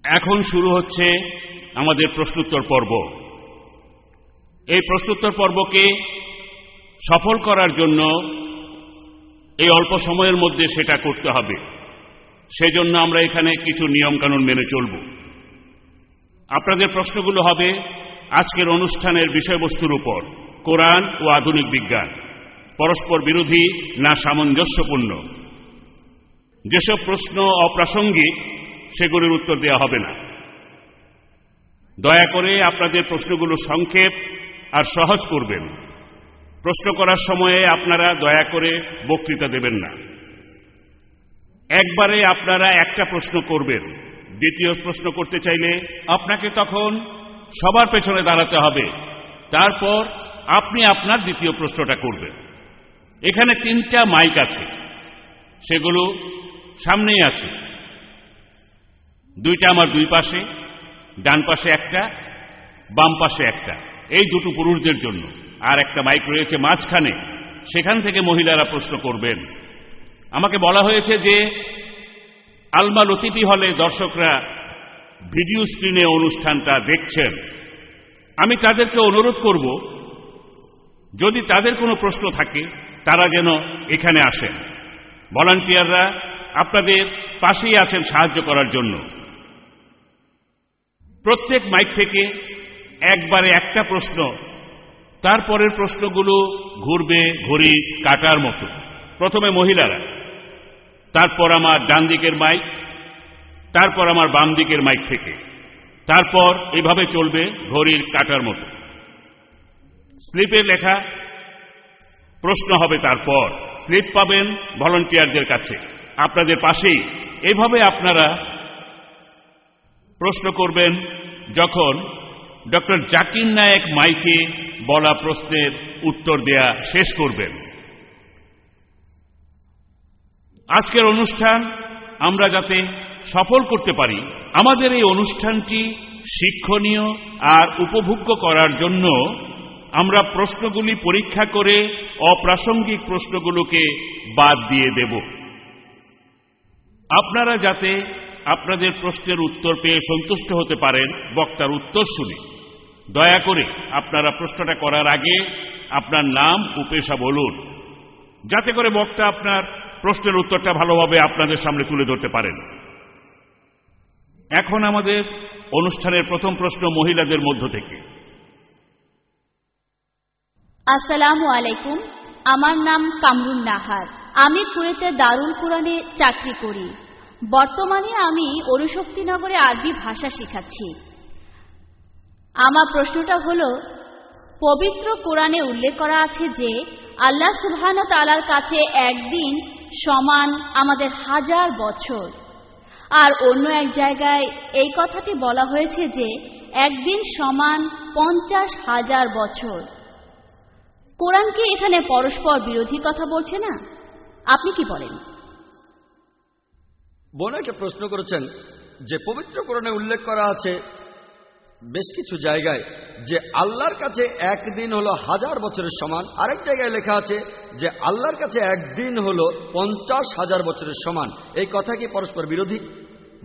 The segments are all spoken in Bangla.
এখন শুরু হচ্ছে আমাদের প্রশ্নোত্তর পর্ব। এই প্রশ্নোত্তর পর্বকে সফল করার জন্য এই অল্প সময়ের মধ্যে সেটা করতে হবে। সেজন্য আমরা এখানে কিছু নিয়মকানুন মেনে চলব। আপনাদের প্রশ্নগুলো হবে আজকের অনুষ্ঠানের বিষয়বস্তুর উপর, কোরআন ও আধুনিক বিজ্ঞান পরস্পর বিরোধী না সামঞ্জস্যপূর্ণ। যেসব প্রশ্ন অপ্রাসঙ্গিক সেগুলির উত্তর দেওয়া হবে না। দয়া করে আপনাদের প্রশ্নগুলো সংক্ষেপ আর সহজ করবেন। প্রশ্ন করার সময়ে আপনারা দয়া করে বক্তৃতা দেবেন না। একবারে আপনারা একটা প্রশ্ন করবেন। দ্বিতীয় প্রশ্ন করতে চাইলে আপনাকে তখন সবার পেছনে দাঁড়াতে হবে। তারপর আপনি আপনার দ্বিতীয় প্রশ্নটা করবেন। এখানে 3টা মাইক আছে, সেগুলো সামনেই আছে। 2টা আমার দুই পাশে, ডান পাশে একটা, বাম পাশে একটা। এই দুটো পুরুষদের জন্য। আর একটা মাইক রয়েছে মাঝখানে, সেখান থেকে মহিলারা প্রশ্ন করবেন। আমাকে বলা হয়েছে যে আলমা লতিফি হলে দর্শকরা ভিডিও স্ক্রিনে অনুষ্ঠানটা দেখছেন। আমি তাদেরকে অনুরোধ করব, যদি তাদের কোনো প্রশ্ন থাকে তারা যেন এখানে আসেন। ভলান্টিয়াররা আপনাদের পাশেই আছেন সাহায্য করার জন্য। প্রত্যেক মাইক থেকে একবারে একটা প্রশ্ন, তারপরের প্রশ্নগুলো ঘুরবে ঘড়ি কাটার মতো। প্রথমে মহিলারা, তারপর আমার ডান দিকের মাইক, তারপর আমার বাম দিকের মাইক থেকে, তারপর এভাবে চলবে ঘড়ির কাটার মতো। স্লিপে লেখা প্রশ্ন হবে। তারপর স্লিপ পাবেন ভলান্টিয়ারদের কাছে, আপনাদের পাশেই। এইভাবে আপনারা প্রশ্ন করবেন যখন ডক্টর জাকির নায়েক মাইকে বলা প্রশ্নের উত্তর দেয়া শেষ করবেন। আজকের অনুষ্ঠান আমরা যাতে সফল করতে পারি, আমাদের এই অনুষ্ঠানটি শিক্ষণীয় আর উপভোগ্য করার জন্য আমরা প্রশ্নগুলি পরীক্ষা করে অপ্রাসঙ্গিক প্রশ্নগুলোকে বাদ দিয়ে দেব। আপনারা যাতে আপনাদের প্রশ্নের উত্তর পেয়ে সন্তুষ্ট হতে পারেন বক্তার উত্তর শুনে, দয়া করে আপনারা প্রশ্নটা করার আগে আপনার নাম ও পেশা বলুন, যাতে করে বক্তা আপনার প্রশ্নের উত্তরটা ভালোভাবে আপনাদের সামনে তুলে ধরতে পারেন। এখন আমাদের অনুষ্ঠানের প্রথম প্রশ্ন মহিলাদের মধ্য থেকে। আসসালামু আলাইকুম, আমার নাম কামরুন নাহার। আমি কুয়েতে দারুল কুরআনে চাকরি করি। বর্তমানে আমি অরুশক্তিনগরে আরবি ভাষা শেখাচ্ছি। আমার প্রশ্নটা হলো, পবিত্র কোরআনে উল্লেখ করা আছে যে আল্লাহ সুবহানাহু ওয়া তাআলার কাছে একদিন সমান আমাদের 1000 বছর, আর অন্য এক জায়গায় এই কথাটি বলা হয়েছে যে একদিন সমান 50,000 বছর। কোরআন কি এখানে পরস্পর বিরোধী কথা বলছে না? আপনি কি বলেন? বোন একটা প্রশ্ন করেছেন যে পবিত্র কোরআনে উল্লেখ করা আছে বেশ কিছু জায়গায় যে আল্লাহর কাছে একদিন হলো 1000 বছরের সমান, আরেক জায়গায় লেখা আছে যে আল্লাহর কাছে একদিন হলো 50,000 বছরের সমান। এই কথা কি পরস্পর বিরোধী?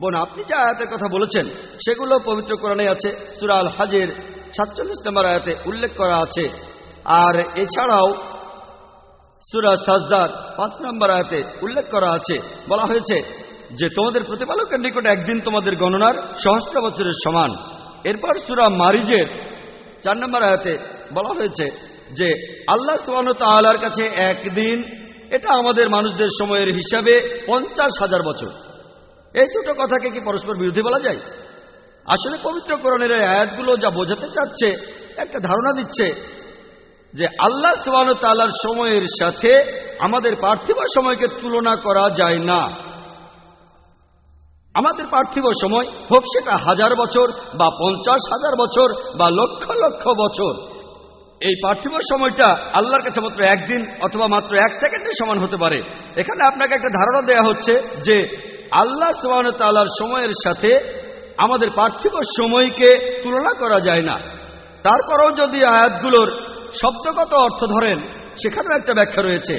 বোন, আপনি যে আয়াতের কথা বলেছেন সেগুলো পবিত্র কোরআনে আছে। সূরা আল হাজের 47 নম্বর আয়াতে উল্লেখ করা আছে। আর এছাড়াও সূরা সাজদার 5 নম্বর আয়াতে উল্লেখ করা আছে, বলা হয়েছে যে তোমাদের প্রতিপালকের নিকট একদিন তোমাদের গণনার সহস্র বছরের সমান। এরপর সূরা মারিজের 4 নম্বর আয়াতে বলা হয়েছে যে আল্লাহ সুবহানাহু ওয়া তাআলার কাছে একদিন, এটা আমাদের মানুষদের সময়ের হিসাবে 50,000 বছর। এই দুটো কথাকে কি পরস্পর বিরোধী বলা যায়? আসলে পবিত্র কোরআনের এই আয়াতগুলো যা বোঝাতে চাচ্ছে, একটা ধারণা দিচ্ছে যে আল্লাহ সুবহানাহু ওয়া তাআলার সময়ের সাথে আমাদের পার্থিব সময়কে তুলনা করা যায় না। আমাদের পার্থিব সময় হোক সেটা 1000 বছর বা 50,000 বছর বা লক্ষ লক্ষ বছর, এই পার্থিব সময়টা আল্লাহর কাছে মাত্র একদিন অথবা মাত্র 1 সেকেন্ডের সমান হতে পারে। এখানে আপনাকে একটা ধারণা দেয়া হচ্ছে যে আল্লাহ সুবহানাহু ওয়া তাআলার সময়ের সাথে আমাদের পার্থিব সময়কে তুলনা করা যায় না। তারপরেও যদি আয়াতগুলোর শব্দগত অর্থ ধরেন, সেখানেও একটা ব্যাখ্যা রয়েছে।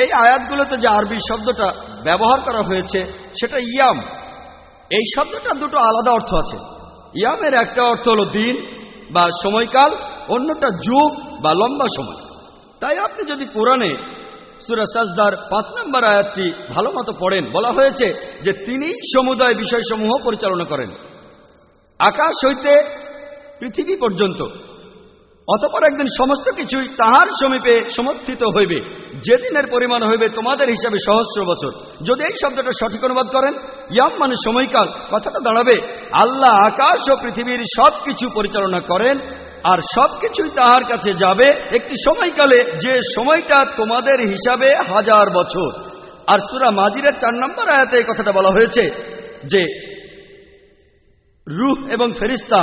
এই আয়াতগুলোতে যে আরবি শব্দটা ব্যবহার করা হয়েছে সেটা ইয়াম, এই শব্দটা দুটো আলাদা অর্থ আছে। ইয়ামের একটা অর্থ হলো দিন বা সময়কাল, অন্যটা যুগ বা লম্বা সময়। তাই আপনি যদি কোরআনে সূরা সাজদার 5 নম্বর আয়াতটি ভালো মতো পড়েন, বলা হয়েছে যে তিনিই সমুদয় বিষয়সমূহ পরিচালনা করেন, আকাশ হইতে পৃথিবী পর্যন্ত। অতঃপর একদিন সমস্ত কিছুই তাহার সমীপে সমর্থিত হইবে, যেদিনের পরিমাণ হইবে তোমাদের হিসাবে সহস্র বছর। যদি এই শব্দটা সঠিক অনুবাদ করেন, ইয়াম মানে সময়কাল, কথাটা দাঁড়াবে আল্লাহ আকাশ ও পৃথিবীর সবকিছু পরিচালনা করেন, আর সবকিছুই তাহার কাছে যাবে একটি সময়কালে, যে সময়টা তোমাদের হিসাবে 1000 বছর। আর সূরা মাজিদের 4 নম্বর আয়াতে এই কথাটা বলা হয়েছে যে রূহ এবং ফেরেশতা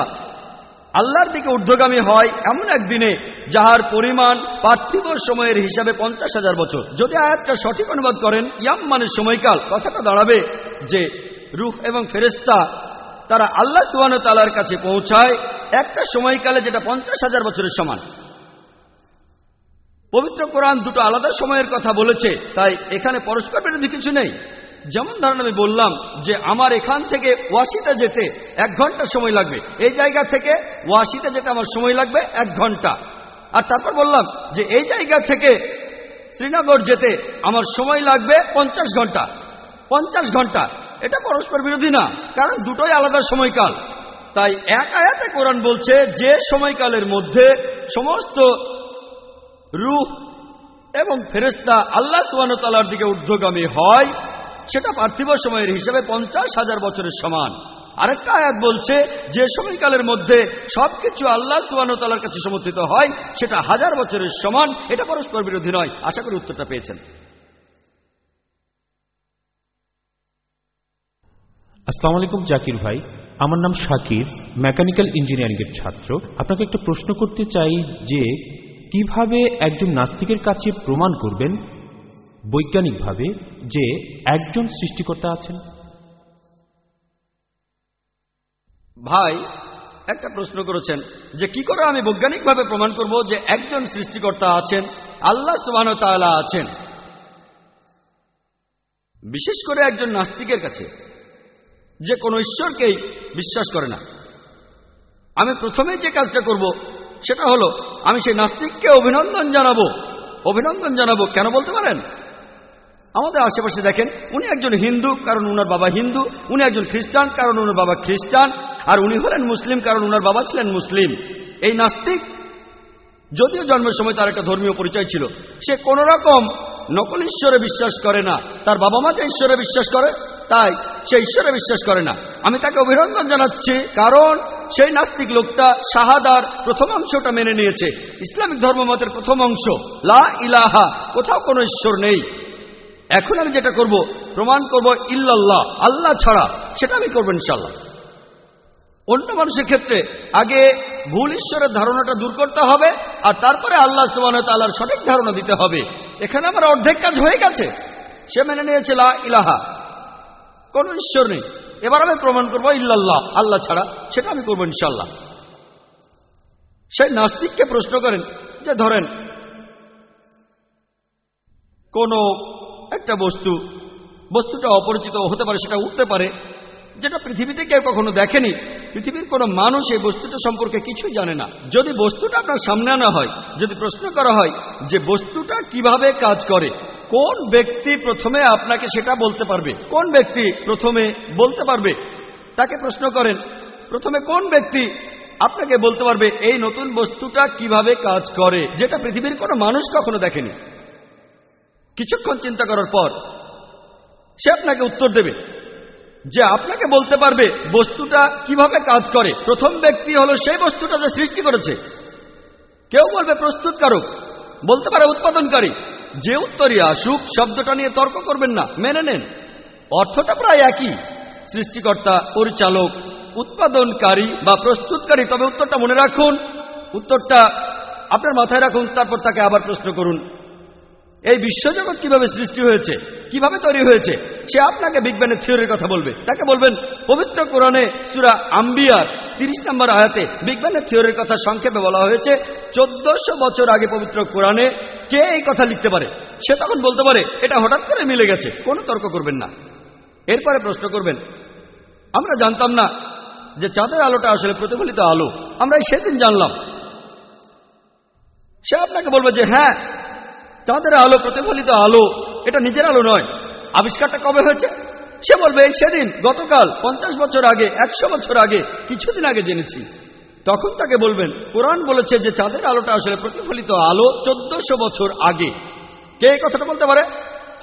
আল্লাহর দিকে ঊর্ধ্বগামী হয় এমন একদিনে যাহার পরিমাণ পার্থিব সময়ের হিসাবে 50,000 বছর। যদি আয়াতটা সঠিক অনুবাদ করেন, ইয়াম মানে সময়কাল, কথাটা দাঁড়াবে যে রূহ এবং ফেরেশতা তারা আল্লাহ সুবহানাহু ওয়া তাআলার কাছে পৌঁছায় একটা সময়কালে যেটা 50,000 বছরের সমান। পবিত্র কোরআন দুটো আলাদা সময়ের কথা বলেছে, তাই এখানে পরস্পর বিরোধী কিছু নেই। যেমন ধরেন আমি বললাম যে আমার এখান থেকে ওয়াশিতে যেতে 1 ঘন্টা সময় লাগবে, এই জায়গা থেকে ওয়াশিতে যেতে আমার সময় লাগবে 1 ঘন্টা। আর তারপর বললাম যে এই জায়গা থেকে শ্রীনগর যেতে আমার সময় লাগবে 50 ঘন্টা। 50 ঘন্টা এটা পরস্পর বিরোধী না, কারণ দুটোই আলাদা সময়কাল। তাই এক আয়াতে কোরআন বলছে যে সময়কালের মধ্যে সমস্ত রূহ এবং ফেরেশতা আল্লাহ সুবহানাহু ওয়া তাআলার দিকে ঊর্ধ্বগামী হয়, সেটা পার্থিব সময়ের হিসেবে 50,000 বছরের সমান। আরেকটা আয়াত বলছে যে সময়কালের মধ্যে সবকিছু আল্লাহ সুবহানাহু ওয়া তাআলার কাছে সমর্থিত হয়, সেটা 1000 বছরের সমান। এটা পরস্পর বিরোধী নয়। আশা করি উত্তরটা পেয়েছেন। আসসালামু আলাইকুম জাকির ভাই, আমার নাম শাকির, মেকানিক্যাল ইঞ্জিনিয়ারিং এর ছাত্র। আপনাকে একটা প্রশ্ন করতে চাই যে কিভাবে একজন নাস্তিকের কাছে প্রমাণ করবেন বৈজ্ঞানিকভাবে যে একজন সৃষ্টিকর্তা আছেন? ভাই একটা প্রশ্ন করেছেন যে কি করে আমি বৈজ্ঞানিকভাবে প্রমাণ করব যে একজন সৃষ্টিকর্তা আছেন, আল্লাহ সুবহানাহু ওয়া তাআলা আছেন, বিশেষ করে একজন নাস্তিকের কাছে যে কোনো ঈশ্বরকেই বিশ্বাস করে না। আমি প্রথমে যে কাজটা করব সেটা হলো আমি সেই নাস্তিককে অভিনন্দন জানাবো। কেন বলতে পারেন? আমাদের আশেপাশে দেখেন, উনি একজন হিন্দু কারণ উনার বাবা হিন্দু, উনি একজন খ্রিস্টান কারণ উনার বাবা খ্রিস্টান, আর উনি হলেন মুসলিম কারণ উনার বাবা ছিলেন মুসলিম। এই নাস্তিক যদিও জন্মের সময় তার একটা ধর্মীয় পরিচয় ছিল, সে কোন রকম নকল ঈশ্বরে বিশ্বাস করে না। তার বাবা মা যে ঈশ্বরে বিশ্বাস করে, তাই সে ঈশ্বরে বিশ্বাস করে না। আমি তাকে অভিনন্দন জানাচ্ছি কারণ সেই নাস্তিক লোকটা শাহাদার প্রথম অংশটা মেনে নিয়েছে। ইসলামিক ধর্মমতের প্রথম অংশ লা ইলাহা, কোথাও কোনো ঈশ্বর নেই। এখন আমি যেটা করব, প্রমাণ করব ইল্লাল্লাহ, আল্লাহ ছাড়া, সেটা আমি করব ইনশাআল্লাহ। অন্য মানুষের ক্ষেত্রে আগে ভুল ঈশ্বরের ধারণাটা দূর করতে হবে, আর তারপরে আল্লাহ সুবহানাহু ওয়া তাআলার সঠিক ধারণা দিতে হবে। এখানে আমার অর্ধেক কাজ হয়ে গেছে। সে মেনে নিয়েছে লা ইলাহা, কোন ঈশ্বর নেই। এবার আমি প্রমাণ করব ইল্লাল্লাহ, আল্লাহ ছাড়া, সেটা আমি করব ইনশাআল্লাহ। সেই নাস্তিককে প্রশ্ন করেন যে ধরেন কোন একটা বস্তুটা অপরিচিত হতে পারে, সেটা উঠতে পারে, যেটা পৃথিবীতে কেউ কখনো দেখেনি। পৃথিবীর কোনো মানুষ এই বস্তুটা সম্পর্কে কিছুই জানে না। যদি বস্তুটা আপনার সামনে আনা হয়, যদি প্রশ্ন করা হয় যে বস্তুটা কিভাবে কাজ করে, কোন ব্যক্তি প্রথমে আপনাকে সেটা বলতে পারবে? কোন ব্যক্তি প্রথমে বলতে পারবে? তাকে প্রশ্ন করেন, প্রথমে কোন ব্যক্তি আপনাকে বলতে পারবে এই নতুন বস্তুটা কিভাবে কাজ করে, যেটা পৃথিবীর কোনো মানুষ কখনো দেখেনি? কিছুক্ষণ চিন্তা করার পর সে আপনাকে উত্তর দেবে যে আপনাকে বলতে পারবে বস্তুটা কিভাবে কাজ করে। প্রথম ব্যক্তি হলো সেই বস্তুটা যে সৃষ্টি করেছে। কেউ বলবে প্রস্তুতকারক, বলতে পারে উৎপাদনকারী। যে উত্তরই আসুক, শব্দটা নিয়ে তর্ক করবেন না, মেনে নেন। অর্থটা প্রায় একই, সৃষ্টিকর্তা, পরিচালক, উৎপাদনকারী বা প্রস্তুতকারী। তবে উত্তরটা মনে রাখুন, উত্তরটা আপনার মাথায় রাখুন, তারপর তাকে আবার প্রশ্ন করুন এই বিশ্বজগৎ কিভাবে সৃষ্টি হয়েছে, কিভাবে তৈরি হয়েছে। সে আপনাকে বিজ্ঞানের থিওরির কথা বলবে। তাকে বলবেন পবিত্র কোরআনে সূরা আম্বিয়ার 30 নম্বর আয়াতে বিজ্ঞানের থিওরির কথা সংক্ষেপে বলা হয়েছে। 1400 বছর আগে পবিত্র কোরআনে কে এই কথা লিখতে পারে? সে তখন বলতে পারে এটা হঠাৎ করে মিলে গেছে। কোনো তর্ক করবেন না। এরপরে প্রশ্ন করবেন আমরা জানতাম না যে চাঁদের আলোটা আসলে প্রতিফলিত আলো, আমরা সেদিন জানলাম। সে আপনাকে বলবে যে হ্যাঁ, চাঁদের আলো প্রতিফলিত আলো, এটা নিজের আলো নয়। আবিষ্কারটা কবে হয়েছে? সে বলবে সেদিন, গতকাল, 50 বছর আগে, 100 বছর আগে, কিছুদিন আগে জেনেছি। তখন তাকে বলবেন কোরআন বলেছে যে চাঁদের আলোটা আসলে প্রতিফলিত আলো 1400 বছর আগে। কে এই কথাটা বলতে পারে?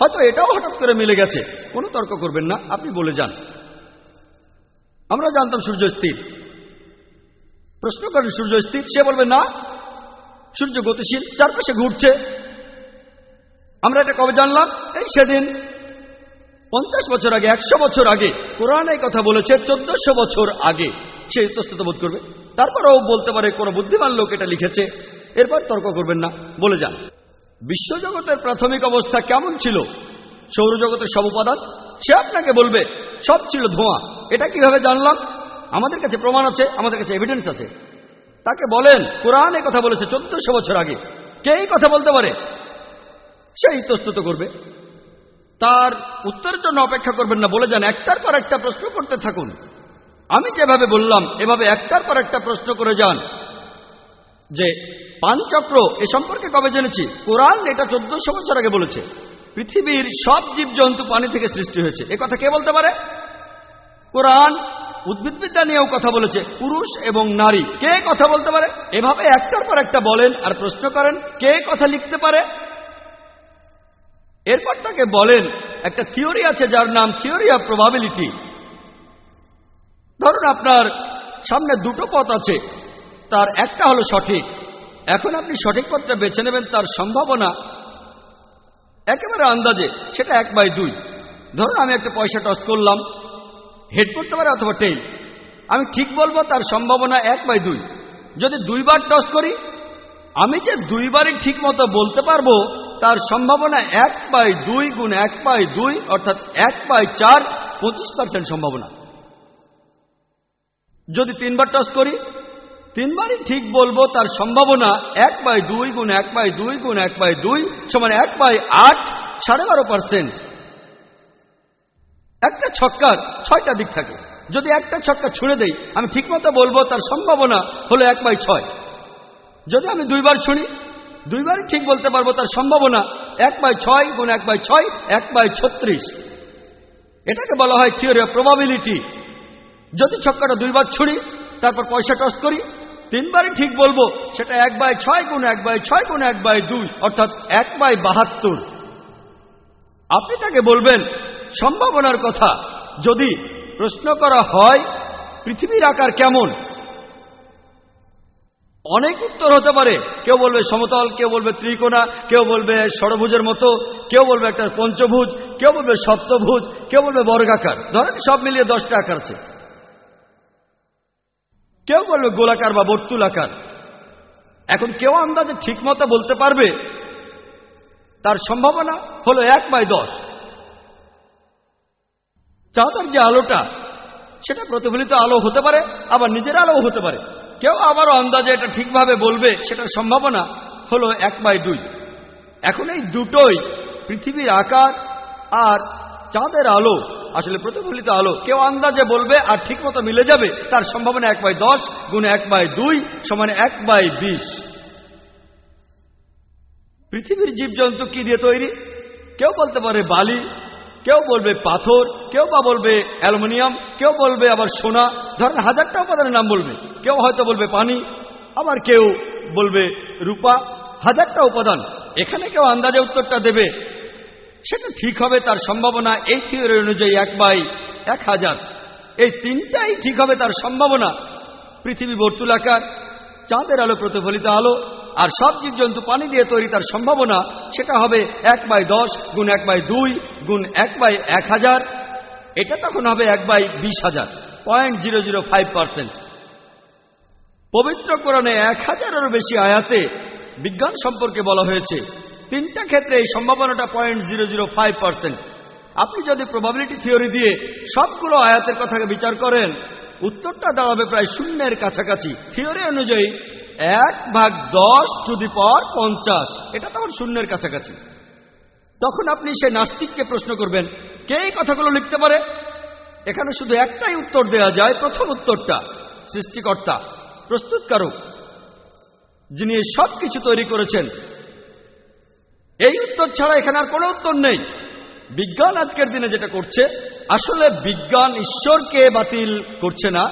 হয়তো এটাও হঠাৎ করে মিলে গেছে। কোনো তর্ক করবেন না, আপনি বলে যান। আমরা জানতাম সূর্য স্থির। প্রশ্ন করেন সূর্য স্থির, সে বলবে না, সূর্য গতিশীল, চারপাশে ঘুরছে। আমরা এটা কবে জানলাম? এই সেদিন, 50 বছর আগে, 100 বছর আগে। কোরআন এই কথা বলেছে 1400 বছর আগে। সে ইতস্তত বোধ করবে। তারপরেও বলতে পারে কোনো বুদ্ধিমান লোক এটা লিখেছে। এরপর তর্ক করবেন না, বলে যান। বিশ্বজগতের প্রাথমিক অবস্থা কেমন ছিল? সৌরজগতের সব উপাদান? সে আপনাকে বলবে সব ছিল ধোঁয়া। এটা কিভাবে জানলাম? আমাদের কাছে প্রমাণ আছে, আমাদের কাছে এভিডেন্স আছে। তাকে বলেন কোরআন এই কথা বলেছে 1400 বছর আগে। কে এই কথা বলতে পারে? সে ইতস্তত করবে। তার উত্তরের জন্য অপেক্ষা করবেন না, বলে যান। একটার পর একটা প্রশ্ন করতে থাকুন। আমি যেভাবে বললাম এভাবে একটার পর একটা প্রশ্ন করে যান। যে পানচক্র এ সম্পর্কে কবে জেনেছি? কোরআন এটা 1400 বছর আগে বলেছে। পৃথিবীর সব জীবজন্তু পানি থেকে সৃষ্টি হয়েছে, এ কথা কে বলতে পারে? কোরআন উদ্ভিদবিদ্যা নিয়েও কথা বলেছে, পুরুষ এবং নারী। কে কথা বলতে পারে? এভাবে একটার পর একটা বলেন আর প্রশ্ন করেন কে কথা লিখতে পারে। এরপর তাকে বলেন একটা থিওরি আছে যার নাম থিওরি অফ প্রবাবিলিটি। ধরুন আপনার সামনে দুটো পথ আছে, তার একটা হলো সঠিক। এখন আপনি সঠিক পথটা বেছে নেবেন, তার সম্ভাবনা একেবারে আন্দাজে, সেটা 1/2। ধরুন আমি একটা পয়সা টস করলাম, হেড করতে পারে অথবা টেইল। আমি ঠিক বলবো তার সম্ভাবনা 1/2। যদি 2 বার টস করি, আমি যে 2 বারই ঠিক মতো বলতে পারবো তার সম্ভাবনা 1/2 গুণ 1/2 অর্থাৎ 1/4, 25% সম্ভাবনা। যদি 3 বার টস করি, 3 বারই ঠিক বলবো তার সম্ভাবনা 1/2 গুণ 1/2 গুণ 1/2 সমান 1/8, 12.5%। একটা ছক্কার 6টা দিক থাকে। যদি একটা ছক্কা ছুঁড়ে দেই, আমি ঠিক মতো বলবো তার সম্ভাবনা হলো 1/6। যদি আমি 2 বার ছুঁড়ি, 2 বারই ঠিক বলতে পারবো তার সম্ভাবনা 1/6 গুণ 1/6, 1/36। এটাকে বলা হয় থিওরি অফ প্রবাবিলিটি। যদি ছক্কাটা 2 বার ছুঁড়ি, তারপর পয়সা টস করি, 3 বারই ঠিক বলবো, সেটা 1/6 গুণ 1/6 গুণ 1/2 অর্থাৎ 1/72। আপনি তাকে বলবেন সম্ভাবনার কথা। যদি প্রশ্ন করা হয় পৃথিবীর আকার কেমন, অনেক উত্তর হতে পারে। কেউ বলবে সমতল, কেউ বলবে ত্রিকোণা, কেউ বলবে ষড়ভুজের মতো, কেউ বলবে একটা পঞ্চভুজ, কেউ বলবে সপ্তভুজ, কেউ বলবে বর্গাকার। ধরেন সব মিলিয়ে 10টা আকার আছে। কেউ বলবে গোলাকার বা বর্তুলাকার। এখন কেউ আন্দাজে ঠিক মতো বলতে পারবে তার সম্ভাবনা হলো 1/10। চাঁদের যে আলোটা, সেটা প্রতিফলিত আলো হতে পারে, আবার নিজের আলোও হতে পারে। কেউ আবারও আন্দাজে এটা ঠিকভাবে বলবে সেটার সম্ভাবনা হলো 1/2। এখন এই দুটোই পৃথিবীর আকার আর চাঁদের আলো আসলে প্রতিফলিত আলো। কেউ আন্দাজে বলবে আর ঠিক মতো মিলে যাবে, তার সম্ভাবনা 1/10 গুণ 1/2 সমান 1/20। পৃথিবীর জীবজন্তু কি দিয়ে তৈরি? কেউ বলতে পারে বালি, কেউ বলবে পাথর, কেউ বা বলবে অ্যালুমিনিয়াম, কেউ বলবে আবার সোনা। ধরেন 1000টা উপাদানের নাম বলবে। কেউ হয়তো বলবে পানি, আবার কেউ বলবে রূপা। 1000টা উপাদান। এখানে কেউ আন্দাজে উত্তরটা দেবে, সেটা ঠিক হবে তার সম্ভাবনা এই থিওরি অনুযায়ী 1/1000। এই তিনটাই ঠিক হবে তার সম্ভাবনা। পৃথিবী বর্তুলাকার, চাঁদের আলো প্রতিফলিত আলো, আর সব জীবজন্তু পানি দিয়ে তৈরি, তার সম্ভাবনা সেটা হবে 1/10 গুণ 1/2 গুণ 1/1000। এটা তখন হবে 1/20000, 0.005%। পবিত্র কোরআনে 1000-এরও বেশি আয়াতে বিজ্ঞান সম্পর্কে বলা হয়েছে। 3টা ক্ষেত্রে এই সম্ভাবনাটা 0.005%। আপনি যদি প্রবাবিলিটি থিওরি দিয়ে সবগুলো আয়াতের কথাকে বিচার করেন, উত্তরটা দাঁড়াবে প্রায় শূন্যের কাছাকাছি। থিওরি অনুযায়ী 1/10⁻50, এটা তখন শূন্যের কাছাকাছি। তখন আপনি সে নাস্তিককে প্রশ্ন করবেন কে এই কথাগুলো লিখতে পারে। এখানে শুধু একটাই উত্তর দেয়া যায়, প্রথম উত্তরটা, সৃষ্টিকর্তা, প্রস্তুতকারক, যিনি সব কিছু তৈরি করেছেন। এই উত্তর ছাড়া এখানে আর কোনো উত্তর নেই। বিজ্ঞান আজকের দিনে যেটা করছে, আসলে বিজ্ঞান ঈশ্বরকে বাতিল করছে না,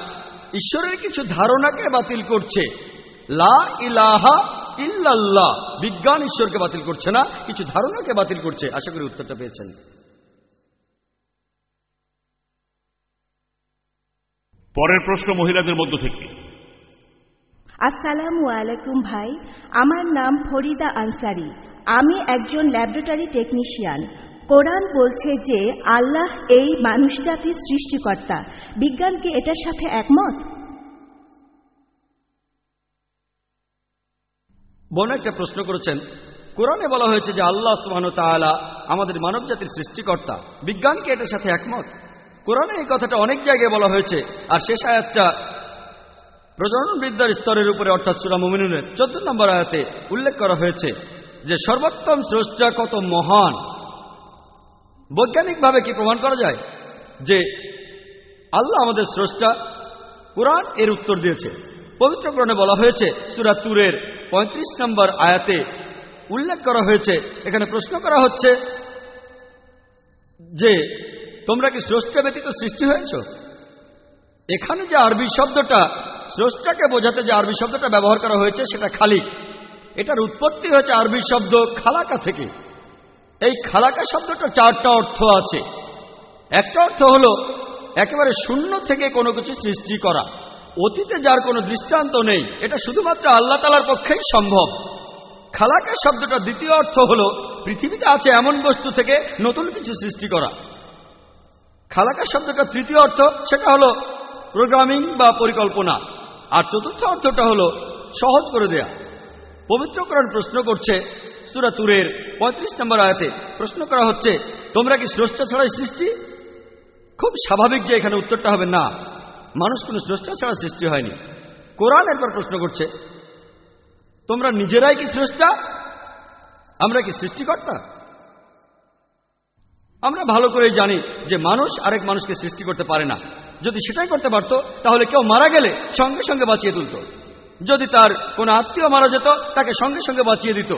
ঈশ্বরের কিছু ধারণাকে বাতিল করছে। লা ইলাহা ইল্লাল্লাহ, বিজ্ঞান ঈশ্বরকে বাতিল করছে না, কিছু ধারণাকে বাতিল করছে। আশা করি উত্তরটা পেয়েছেন। পরের প্রশ্ন মহিলাদের মধ্য থেকে। আসসালামু আলাইকুম ভাই, আমার নাম ফরিদা আনসারি। আমি একজন ল্যাবরেটরি টেকনিশিয়ান। কোরআন বলছে যে আল্লাহ এই মানুষ জাতির সৃষ্টিকর্তা। বিজ্ঞান কি এটার সাথে একমত? বোন একটা প্রশ্ন করেছেন, কোরআনে বলা হয়েছে যে আল্লাহ সুবহানাহু ওয়া তাআলা আমাদের মানব জাতির সৃষ্টিকর্তা। বিজ্ঞান কি এটার সাথে একমত? কোরআনে এই কথাটা অনেক জায়গায় বলা হয়েছে, আর শেষ আয়াতটা প্রজনন বিদ্যার স্তরের উপরে, অর্থাৎ সূরা মুমিনুনের 14 নম্বর আয়াতে উল্লেখ করা হয়েছে যে সর্বোত্তম স্রষ্টা কত মহান। বৈজ্ঞানিকভাবে কি প্রমাণ করা যায় যে আল্লাহ আমাদের স্রষ্টা? কোরআন এর উত্তর দিয়েছে। পবিত্র কোরআনে বলা হয়েছে, সূরা তুরের 35 নম্বর আয়াতে উল্লেখ করা হয়েছে, এখানে প্রশ্ন করা হচ্ছে যে তোমরা কি স্রষ্টা ব্যতীত সৃষ্টি হয়েছ? এখানে যে আরবি শব্দটা, স্রষ্টাকে বোঝাতে যে আরবি শব্দটা ব্যবহার করা হয়েছে সেটা খালিক। এটার উৎপত্তি হয়েছে আরবি শব্দ খালাকা থেকে। এই খালাকা শব্দটা 4টা অর্থ আছে। একটা অর্থ হলো একেবারে শূন্য থেকে কোনো কিছু সৃষ্টি করা, অতীতে যার কোনো দৃষ্টান্ত নেই, এটা শুধুমাত্র আল্লাহ তাআলার পক্ষেই সম্ভব। খালাকা শব্দটা দ্বিতীয় অর্থ হলো পৃথিবীতে আছে এমন বস্তু থেকে নতুন কিছু সৃষ্টি করা। খালাকা শব্দটা তৃতীয় অর্থ, সেটা হলো প্রোগ্রামিং বা পরিকল্পনা। আর চতুর্থ অর্থটা হলো সহজ করে দেয়া। পবিত্র কোরআন প্রশ্ন করছে, সূরা তুরের 35 নম্বর আয়াতে প্রশ্ন করা হচ্ছে, তোমরা কি স্রষ্টা ছাড়াই সৃষ্টি? খুব স্বাভাবিক যে এখানে উত্তরটা হবে না, মানুষ কোনো স্রষ্টা ছাড়া সৃষ্টি হয়নি। কোরআন এরপর প্রশ্ন করছে, তোমরা নিজেরাই কি স্রষ্টা? আমরা কি সৃষ্টিকর্তা? আমরা ভালো করেই জানি যে মানুষ আরেক মানুষকে সৃষ্টি করতে পারে না। যদি সেটাই করতে পারত তাহলে কেউ মারা গেলে সঙ্গে সঙ্গে বাঁচিয়ে তুলত। যদি তার কোনো আত্মীয় মারা যেত তাকে সঙ্গে সঙ্গে বাঁচিয়ে দিত।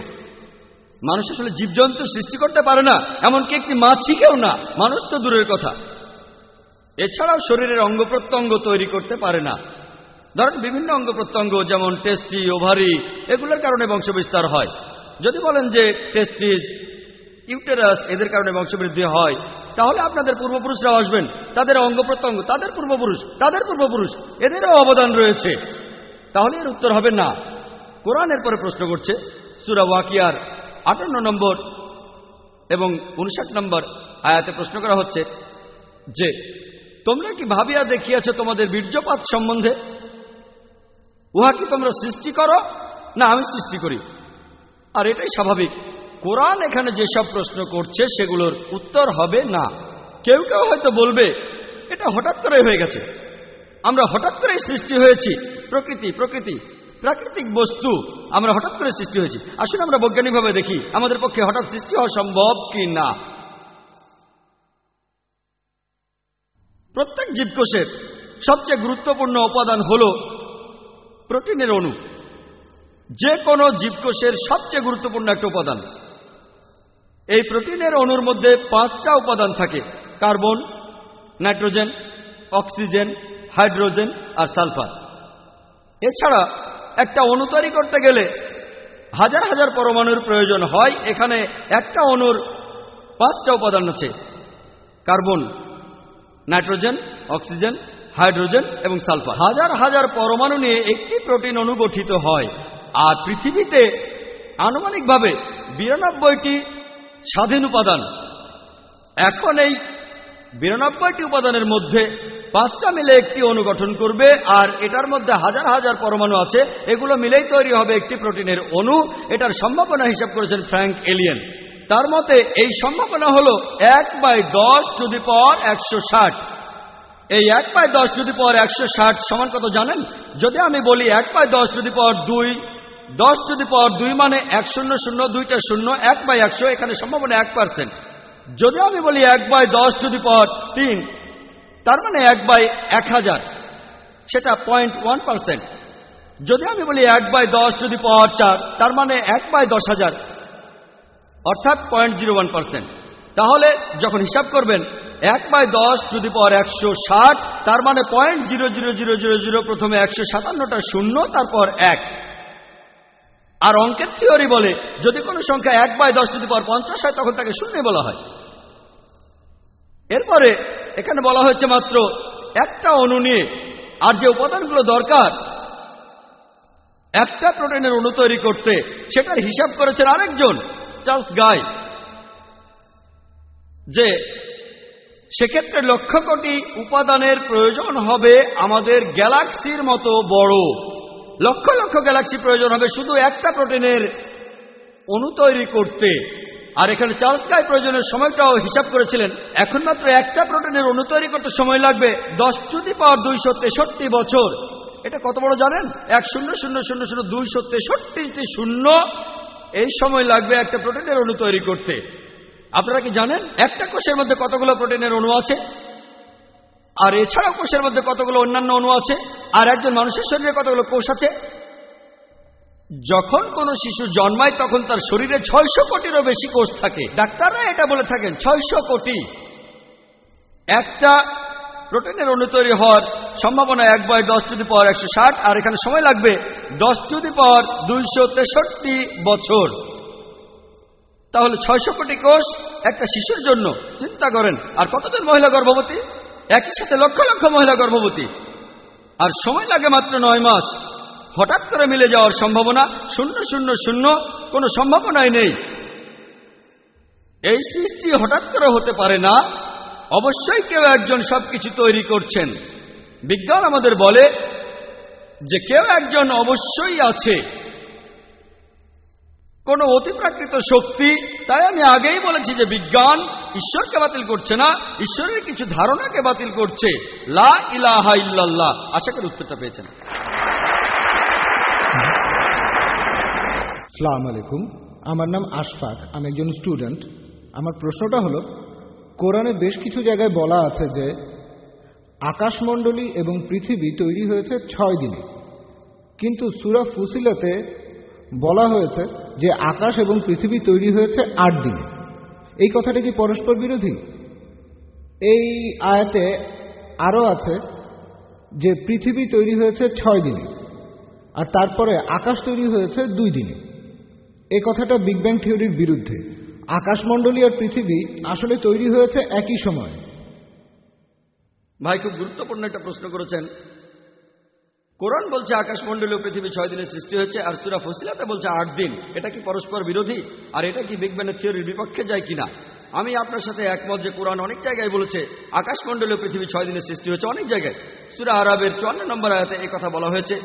মানুষ আসলে জীবজন্তু সৃষ্টি করতে পারে না, এমনকি একটি মাছিকেও না, মানুষ তো দূরের কথা। এছাড়াও শরীরের অঙ্গ প্রত্যঙ্গ তৈরি করতে পারে না। ধরেন বিভিন্ন অঙ্গ প্রত্যঙ্গ যেমন টেস্টি, ওভারি, এগুলোর কারণে বংশবিস্তার হয়। যদি বলেন যে টেস্টিস, ইউটেরাস এদের কারণে বংশবৃদ্ধি হয়, তাহলে আপনাদের পূর্বপুরুষরাও আসবেন, তাদের অঙ্গ প্রত্যঙ্গ, তাদের পূর্বপুরুষ এদেরও অবদান রয়েছে। তাহলে এর উত্তর হবে না। কোরআন এরপরে প্রশ্ন করছে, সূরা ওয়াকিয়ার 58 নম্বর এবং 59 নম্বর আয়াতে প্রশ্ন করা হচ্ছে যে তোমরা কি ভাবিয়া দেখিয়াছ তোমাদের বীর্যপাত সম্বন্ধে? উহা কি তোমরা সৃষ্টি করো না আমি সৃষ্টি করি? আর এটাই স্বাভাবিক। কোরআন এখানে যেসব প্রশ্ন করছে সেগুলোর উত্তর হবে না। কেউ কেউ হয়তো বলবে এটা হঠাৎ করে হয়ে গেছে, আমরা হঠাৎ করে সৃষ্টি হয়েছি, প্রাকৃতিক বস্তু আমরা হঠাৎ করে সৃষ্টি হয়েছি। আসলে আমরা বৈজ্ঞানিকভাবে দেখি আমাদের পক্ষে হঠাৎ সৃষ্টি হওয়া সম্ভব কি না। প্রত্যেক জীবকোষের সবচেয়ে গুরুত্বপূর্ণ উপাদান হল প্রোটিনের অণু। যে কোনো জীবকোষের সবচেয়ে গুরুত্বপূর্ণ একটা উপাদান। এই প্রোটিনের অণুর মধ্যে 5টা উপাদান থাকে: কার্বন, নাইট্রোজেন, অক্সিজেন, হাইড্রোজেন আর সালফার। এছাড়া একটা অণু তৈরি করতে গেলে হাজার হাজার পরমাণুর প্রয়োজন হয়। এখানে একটা অণুর 5টা উপাদান আছে: কার্বন, নাইট্রোজেন, অক্সিজেন, হাইড্রোজেন এবং সালফার। হাজার হাজার পরমাণু নিয়ে একটি প্রোটিন অণু গঠিত হয়। আর পৃথিবীতে আনুমানিকভাবে 92টি স্বাধীন উপাদান। এখন এই 92টি উপাদানের মধ্যে 5টা মিলে একটি অণু গঠন করবে, আর এটার মধ্যে হাজার হাজার পরমাণু আছে, এগুলো মিলেই তৈরি হবে একটি প্রোটিনের অণু। এটার সম্ভাবনা হিসাব করেছেন ফ্র্যাঙ্ক এলিয়েন। তার মতে এই সম্ভাবনা হলো 1/10⁻160। এই 1/10⁻160 সমান কত জানেন? যদি আমি বলি 1/10⁻2, 10⁻2 মানে 100 0 2টা 0, 1/100, এখানে সম্ভাবনা 1%। যদি আমি বলি 1/10⁻3, তার মানে 1/1000, সেটা 0.1%। যদি আমি বলি 1/10⁴, তার মানে 1/10,000, অর্থাৎ 0.01%। তাহলে যখন হিসাব করবেন 1/10⁻160, তার মানে 0.00000, প্রথমে 157টা শূন্য, তারপর 1। আর অঙ্কের থিওরি বলে যদি কোনো সংখ্যা 1/10⁻50 হয় তখন তাকে শূন্য বলা হয়। এরপরে এখানে বলা হয়েছে মাত্র একটা অণু নিয়ে, আর যে উপাদানগুলো দরকার একটা প্রোটিনের অণু তৈরি করতে, সেটার হিসাব করেছেন আরেকজন, চার্লস গাই, যে সেক্ষেত্রে লক্ষ কোটি উপাদানের প্রয়োজন হবে আমাদের গ্যালাক্সির মতো বড়। লক্ষ লক্ষ গ্যালাক্সি প্রয়োজন হবে শুধু একটা প্রোটিনের অণু তৈরি করতে। আর এখানে চার্লস গাই প্রয়োজনের সময়টাও হিসাব করেছিলেন। এখন মাত্র একটা প্রোটিনের অণু তৈরি করতে সময় লাগবে 10⁻263 বছর। এটা কত বড় জানেন? 100,000,000,263টি শূন্য, এই সময় লাগবে একটা প্রোটিনের অণু তৈরি করতে। আপনারা কি জানেন একটা কোষের মধ্যে কতগুলো প্রোটিনের অণু আছে? আর এছাড়াও কোষের মধ্যে কতগুলো অন্যান্য অণু আছে? আর একজন মানুষের শরীরে কতগুলো কোষ আছে? যখন কোনো শিশু জন্মায় তখন তার শরীরে 600 কোটিরও বেশি কোষ থাকে। ডাক্তাররা এটা বলে থাকেন 600 কোটি। একটা প্রোটিনের অণু তৈরি হওয়ার সম্ভাবনা 1/10⁻160, আর এখানে সময় লাগবে 10⁻263 বছর। তাহলে 600 কোটি কোষ একটা শিশুর জন্য, চিন্তা করেন। আর কতজন মহিলা গর্ভবতী? একই সাথে লক্ষ লক্ষ মহিলা গর্ভবতী, আর সময় লাগে মাত্র 9 মাস। হঠাৎ করে মিলে যাওয়ার সম্ভাবনা 0,0,0, কোনো সম্ভাবনাই নেই। এই সৃষ্টি হঠাৎ করে হতে পারে না, অবশ্যই কেউ একজন সবকিছু তৈরি করছেন। বিজ্ঞান আমাদের বলে যে কেউ একজন অবশ্যই আছে, কোনো অতিপ্রাকৃত শক্তি। তাই আমি আগেই বলেছি যে বিজ্ঞান ঈশ্বরকে বাতিল করছে না, ঈশ্বরের কিছু ধারণাকে বাতিল করছে। লা ইলাহা ইল্লাল্লাহ। আশা করি উত্তরটা পেয়েছেন। আসসালামু আলাইকুম, আমার নাম আশফাক, আমি একজন স্টুডেন্ট। আমার প্রশ্নটা হলো, কোরআনে বেশ কিছু জায়গায় বলা আছে যে আকাশমণ্ডলী এবং পৃথিবী তৈরি হয়েছে 6 দিনে, কিন্তু সূরা ফুসিলাতে বলা হয়েছে যে আকাশ এবং পৃথিবী তৈরি হয়েছে 8 দিনে। এই কথাটা কি পরস্পর বিরোধী? এই আয়াতে আরও আছে যে পৃথিবী তৈরি হয়েছে 6 দিনে, আর তারপরে আকাশ তৈরি হয়েছে 2 দিনে। এই কথাটা বিগ ব্যাং থিওরির বিরুদ্ধে। আকাশমণ্ডলী আর পৃথিবী আসলে তৈরি হয়েছে একই সময়। ভাই, খুব গুরুত্বপূর্ণ একটা প্রশ্ন করেছেন। কোরআন বলছে আকাশমণ্ডলী ও পৃথিবী 6 দিনে সৃষ্টি হয়েছে, আর সূরা ফুসিলাতে বলছে 8 দিন। এটা কি পরস্পর বিরোধী? আর এটা কি বিগ ব্যাং থিওরির বিপক্ষে যায় কিনা? আমি আপনার সাথে একমত যে কোরআন অনেক জায়গায় বলেছে আকাশমণ্ডলী ও পৃথিবী 6 দিনে সৃষ্টি হয়েছে। অনেক জায়গায় সূরা আরাবের 54 নম্বর আয়াতে এই কথা বলা হয়েছে।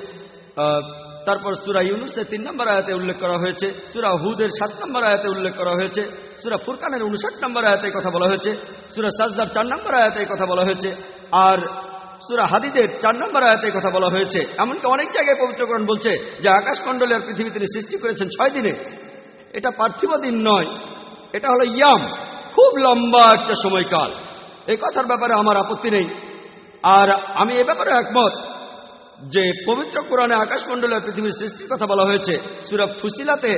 তারপর সূরা ইউনুসের 3 নম্বর আয়াতে উল্লেখ করা হয়েছে, সূরা হুদের 7 নম্বর আয়াতে উল্লেখ করা হয়েছে, সূরা ফুরকানের 59 নম্বর আয়াতে কথা বলা হয়েছে, সূরা সাজদার 4 নম্বর আয়াতে কথা বলা হয়েছে, আর সূরা হাদিদের 4 নম্বর আয়াতে কথা বলা হয়েছে। এমনকি অনেক জায়গায় পবিত্র কোরআন বলছে যে আকাশমণ্ডলী আর পৃথিবী তিনি সৃষ্টি করেছেন 6 দিনে। এটা পার্থিব দিন নয়, এটা হলো ইয়াম, খুব লম্বা একটা সময়কাল। এই কথার ব্যাপারে আমার আপত্তি নেই। আর আমি এ ব্যাপারে একমত যে পবিত্র কোরআনে আকাশমণ্ডলী আর পৃথিবীর সৃষ্টির কথা বলা হয়েছে। সূরা ফুসিলাতে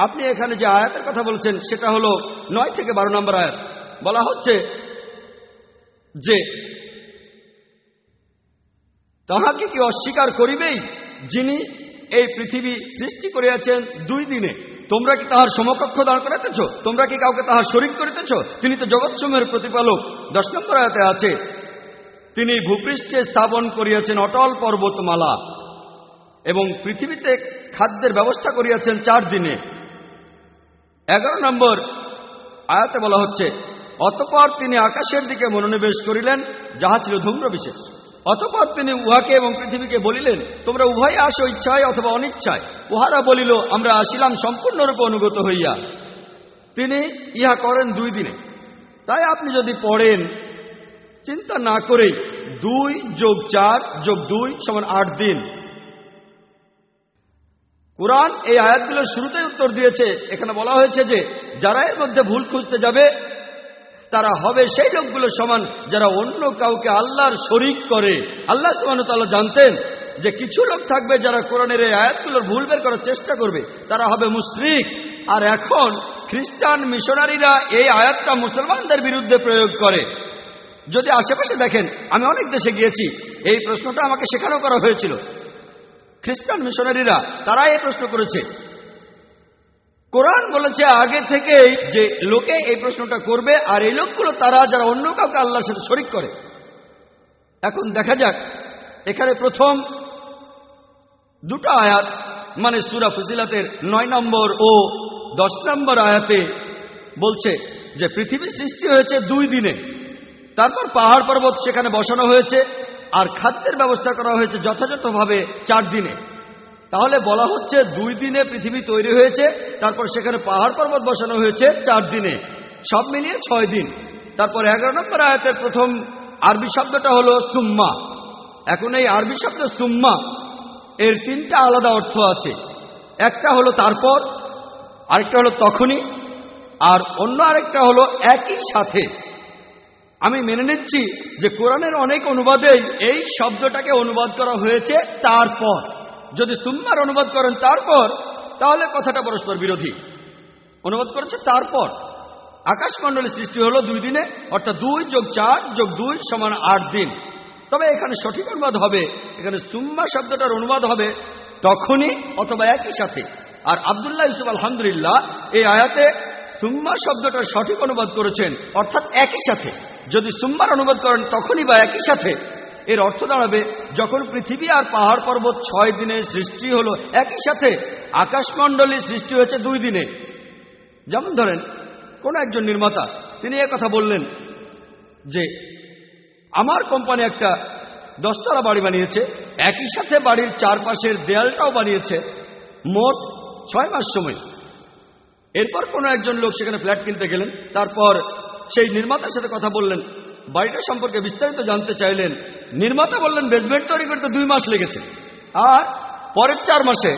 আপনি এখানে যে আয়াতের কথা বলছেন সেটা হলো 9 থেকে 12 নম্বর আয়াত। বলা হচ্ছে যে তাহাকে কি অস্বীকার করিবেই যিনি এই পৃথিবী সৃষ্টি করিয়াছেন 2 দিনে? তোমরা কি তাহার সমকক্ষ দাঁড় করাইতেছ? তোমরা কি কাউকে তাহার শরীক করিতেছ? তিনি তো জগৎসমূহের প্রতিপালক। 10 নম্বর আয়াতে আছে তিনি ভূপৃষ্ঠে স্থাপন করিয়াছেন অটল পর্বতমালা এবং পৃথিবীতে খাদ্যের ব্যবস্থা করিয়াছেন 4 দিনে। 11 নম্বর আয়াতে বলা হচ্ছে অতঃপর তিনি আকাশের দিকে মনোনিবেশ করিলেন, যাহা ছিল ধূম্র বিশেষ। অতঃপর তিনি উহাকে এবং পৃথিবীকে বলিলেন, তোমরা উভয়ে আসো ইচ্ছায় অথবা অনিচ্ছায়। উহারা বলিল, আমরা আসিলাম সম্পূর্ণরূপে অনুগত হইয়া। তিনি ইহা করেন 2 দিনে। তাই আপনি যদি পড়েন চিন্তা না করেই 2 + 4 + 2 = 8 দিন। কুরআন এই আয়াতগুলোর শুরুতেই উত্তর দিয়েছে। এখানে বলা হয়েছে যে যারা এর মধ্যে ভুল খুঁজতে যাবে তারা হবে সেই লোকগুলোর সমান যারা অন্য কাউকে আল্লাহর শরীক করে। আল্লাহ সুবহানাহু ওয়া তাআলা জানতেন যে কিছু লোক থাকবে যারা কোরআনের এই আয়াতগুলোর ভুল বের করার চেষ্টা করবে, তারা হবে মুশরিক। আর এখন খ্রিস্টান মিশনারিরা এই আয়াতটা মুসলমানদের বিরুদ্ধে প্রয়োগ করে। যদি আশেপাশে দেখেন, আমি অনেক দেশে গিয়েছি, এই প্রশ্নটা আমাকে শেখানো করা হয়েছিল। খ্রিস্টান মিশনারিরা তারা এই প্রশ্ন করেছে। কোরআন বলেছে আগে থেকেই যে লোকে এই প্রশ্নটা করবে, আর এই লোকগুলো তারা যারা অন্য কাউকে আল্লাহর সাথে শরীক করে। এখন দেখা যাক, এখানে প্রথম দুটো আয়াত, মানে সূরা ফুসিলাতের 9 নম্বর ও 10 নম্বর আয়াতে বলছে যে পৃথিবীর সৃষ্টি হয়েছে 2 দিনে, তারপর পাহাড় পর্বত সেখানে বসানো হয়েছে, আর খাদ্যের ব্যবস্থা করা হয়েছে যথাযথভাবে 4 দিনে। তাহলে বলা হচ্ছে 2 দিনে পৃথিবী তৈরি হয়েছে, তারপর সেখানে পাহাড় পর্বত বসানো হয়েছে 4 দিনে, সব মিলিয়ে 6 দিন। তারপর 11 নম্বর আয়াতের প্রথম আরবি শব্দটা হলো সুম্মা। এখন এই আরবি শব্দ সুম্মা এর 3টা আলাদা অর্থ আছে। একটা হলো তারপর, আরেকটা হলো তখনই, আর অন্য আরেকটা হলো একই সাথে। আমি মেনে নিচ্ছি যে কোরআনের অনেক অনুবাদেই এই শব্দটাকে অনুবাদ করা হয়েছে তারপর। যদি সুম্মার অনুবাদ করেন তারপর, তাহলে কথাটা পরস্পর বিরোধী। অনুবাদ করেছে তারপর। আকাশমণ্ডলী সৃষ্টি হলো 2 দিনে, অর্থাৎ 2 + 4 + 2 = 8 দিন। তবে এখানে সঠিক অনুবাদ হবে, এখানে সুম্মা শব্দটার অনুবাদ হবে তখনই অথবা একই সাথে। আর আব্দুল্লাহ ইউসুফ আলহামদুলিল্লাহ এই আয়াতে সুম্মা শব্দটার সঠিক অনুবাদ করেছেন, অর্থাৎ একই সাথে। যদি সুম্মার অনুবাদ করেন তখনই বা একই সাথে, এর অর্থ দাঁড়াবে যখন পৃথিবী আর পাহাড় পর্বত 6 দিনে সৃষ্টি হলো, একই সাথে আকাশমণ্ডলী সৃষ্টি হয়েছে 2 দিনে। যেমন ধরেন কোন একজন নির্মাতা, তিনি কথা বললেন যে আমার কোম্পানি একটা 10 তলা বাড়ি বানিয়েছে, একই সাথে বাড়ির চারপাশের দেয়ালটাও বানিয়েছে, মোট 6 মাস সময়। এরপর কোন একজন লোক সেখানে ফ্ল্যাট কিনতে গেলেন, তারপর সেই নির্মাতার সাথে কথা বললেন, বাড়িটা সম্পর্কে বিস্তারিত জানতে চাইলেন। নির্মাতা বললেন বেসমেন্ট তৈরি করতে 2 মাস লেগেছে, আর পরের 4 মাসে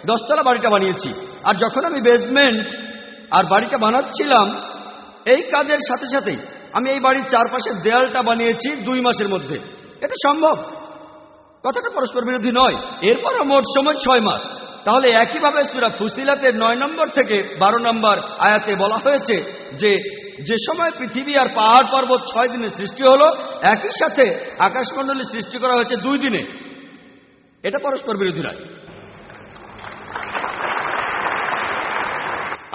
10 তলা বাড়িটা বানিয়েছি। আর যখন আমি বেসমেন্ট আর বাড়িটা বানাচ্ছিলাম, এই কাজের সাথে সাথেই আমি এই বাড়ির চারপাশের দেয়ালটা বানিয়েছি 2 মাসের মধ্যে। এটা সম্ভব, কথাটা পরস্পর বিরোধী নয়। এরপরও মোট সময় 6 মাস। তাহলে একইভাবে সূরা ফুসিলাতের 9 নম্বর থেকে 12 নম্বর আয়াতে বলা হয়েছে যে সময় পৃথিবী আর পাহাড় পর্বত 6 দিনে সৃষ্টি হলো, একই সাথে আকাশমণ্ডলী সৃষ্টি করা হয়েছে 2 দিনে। এটা পরস্পর বিরোধী নয়।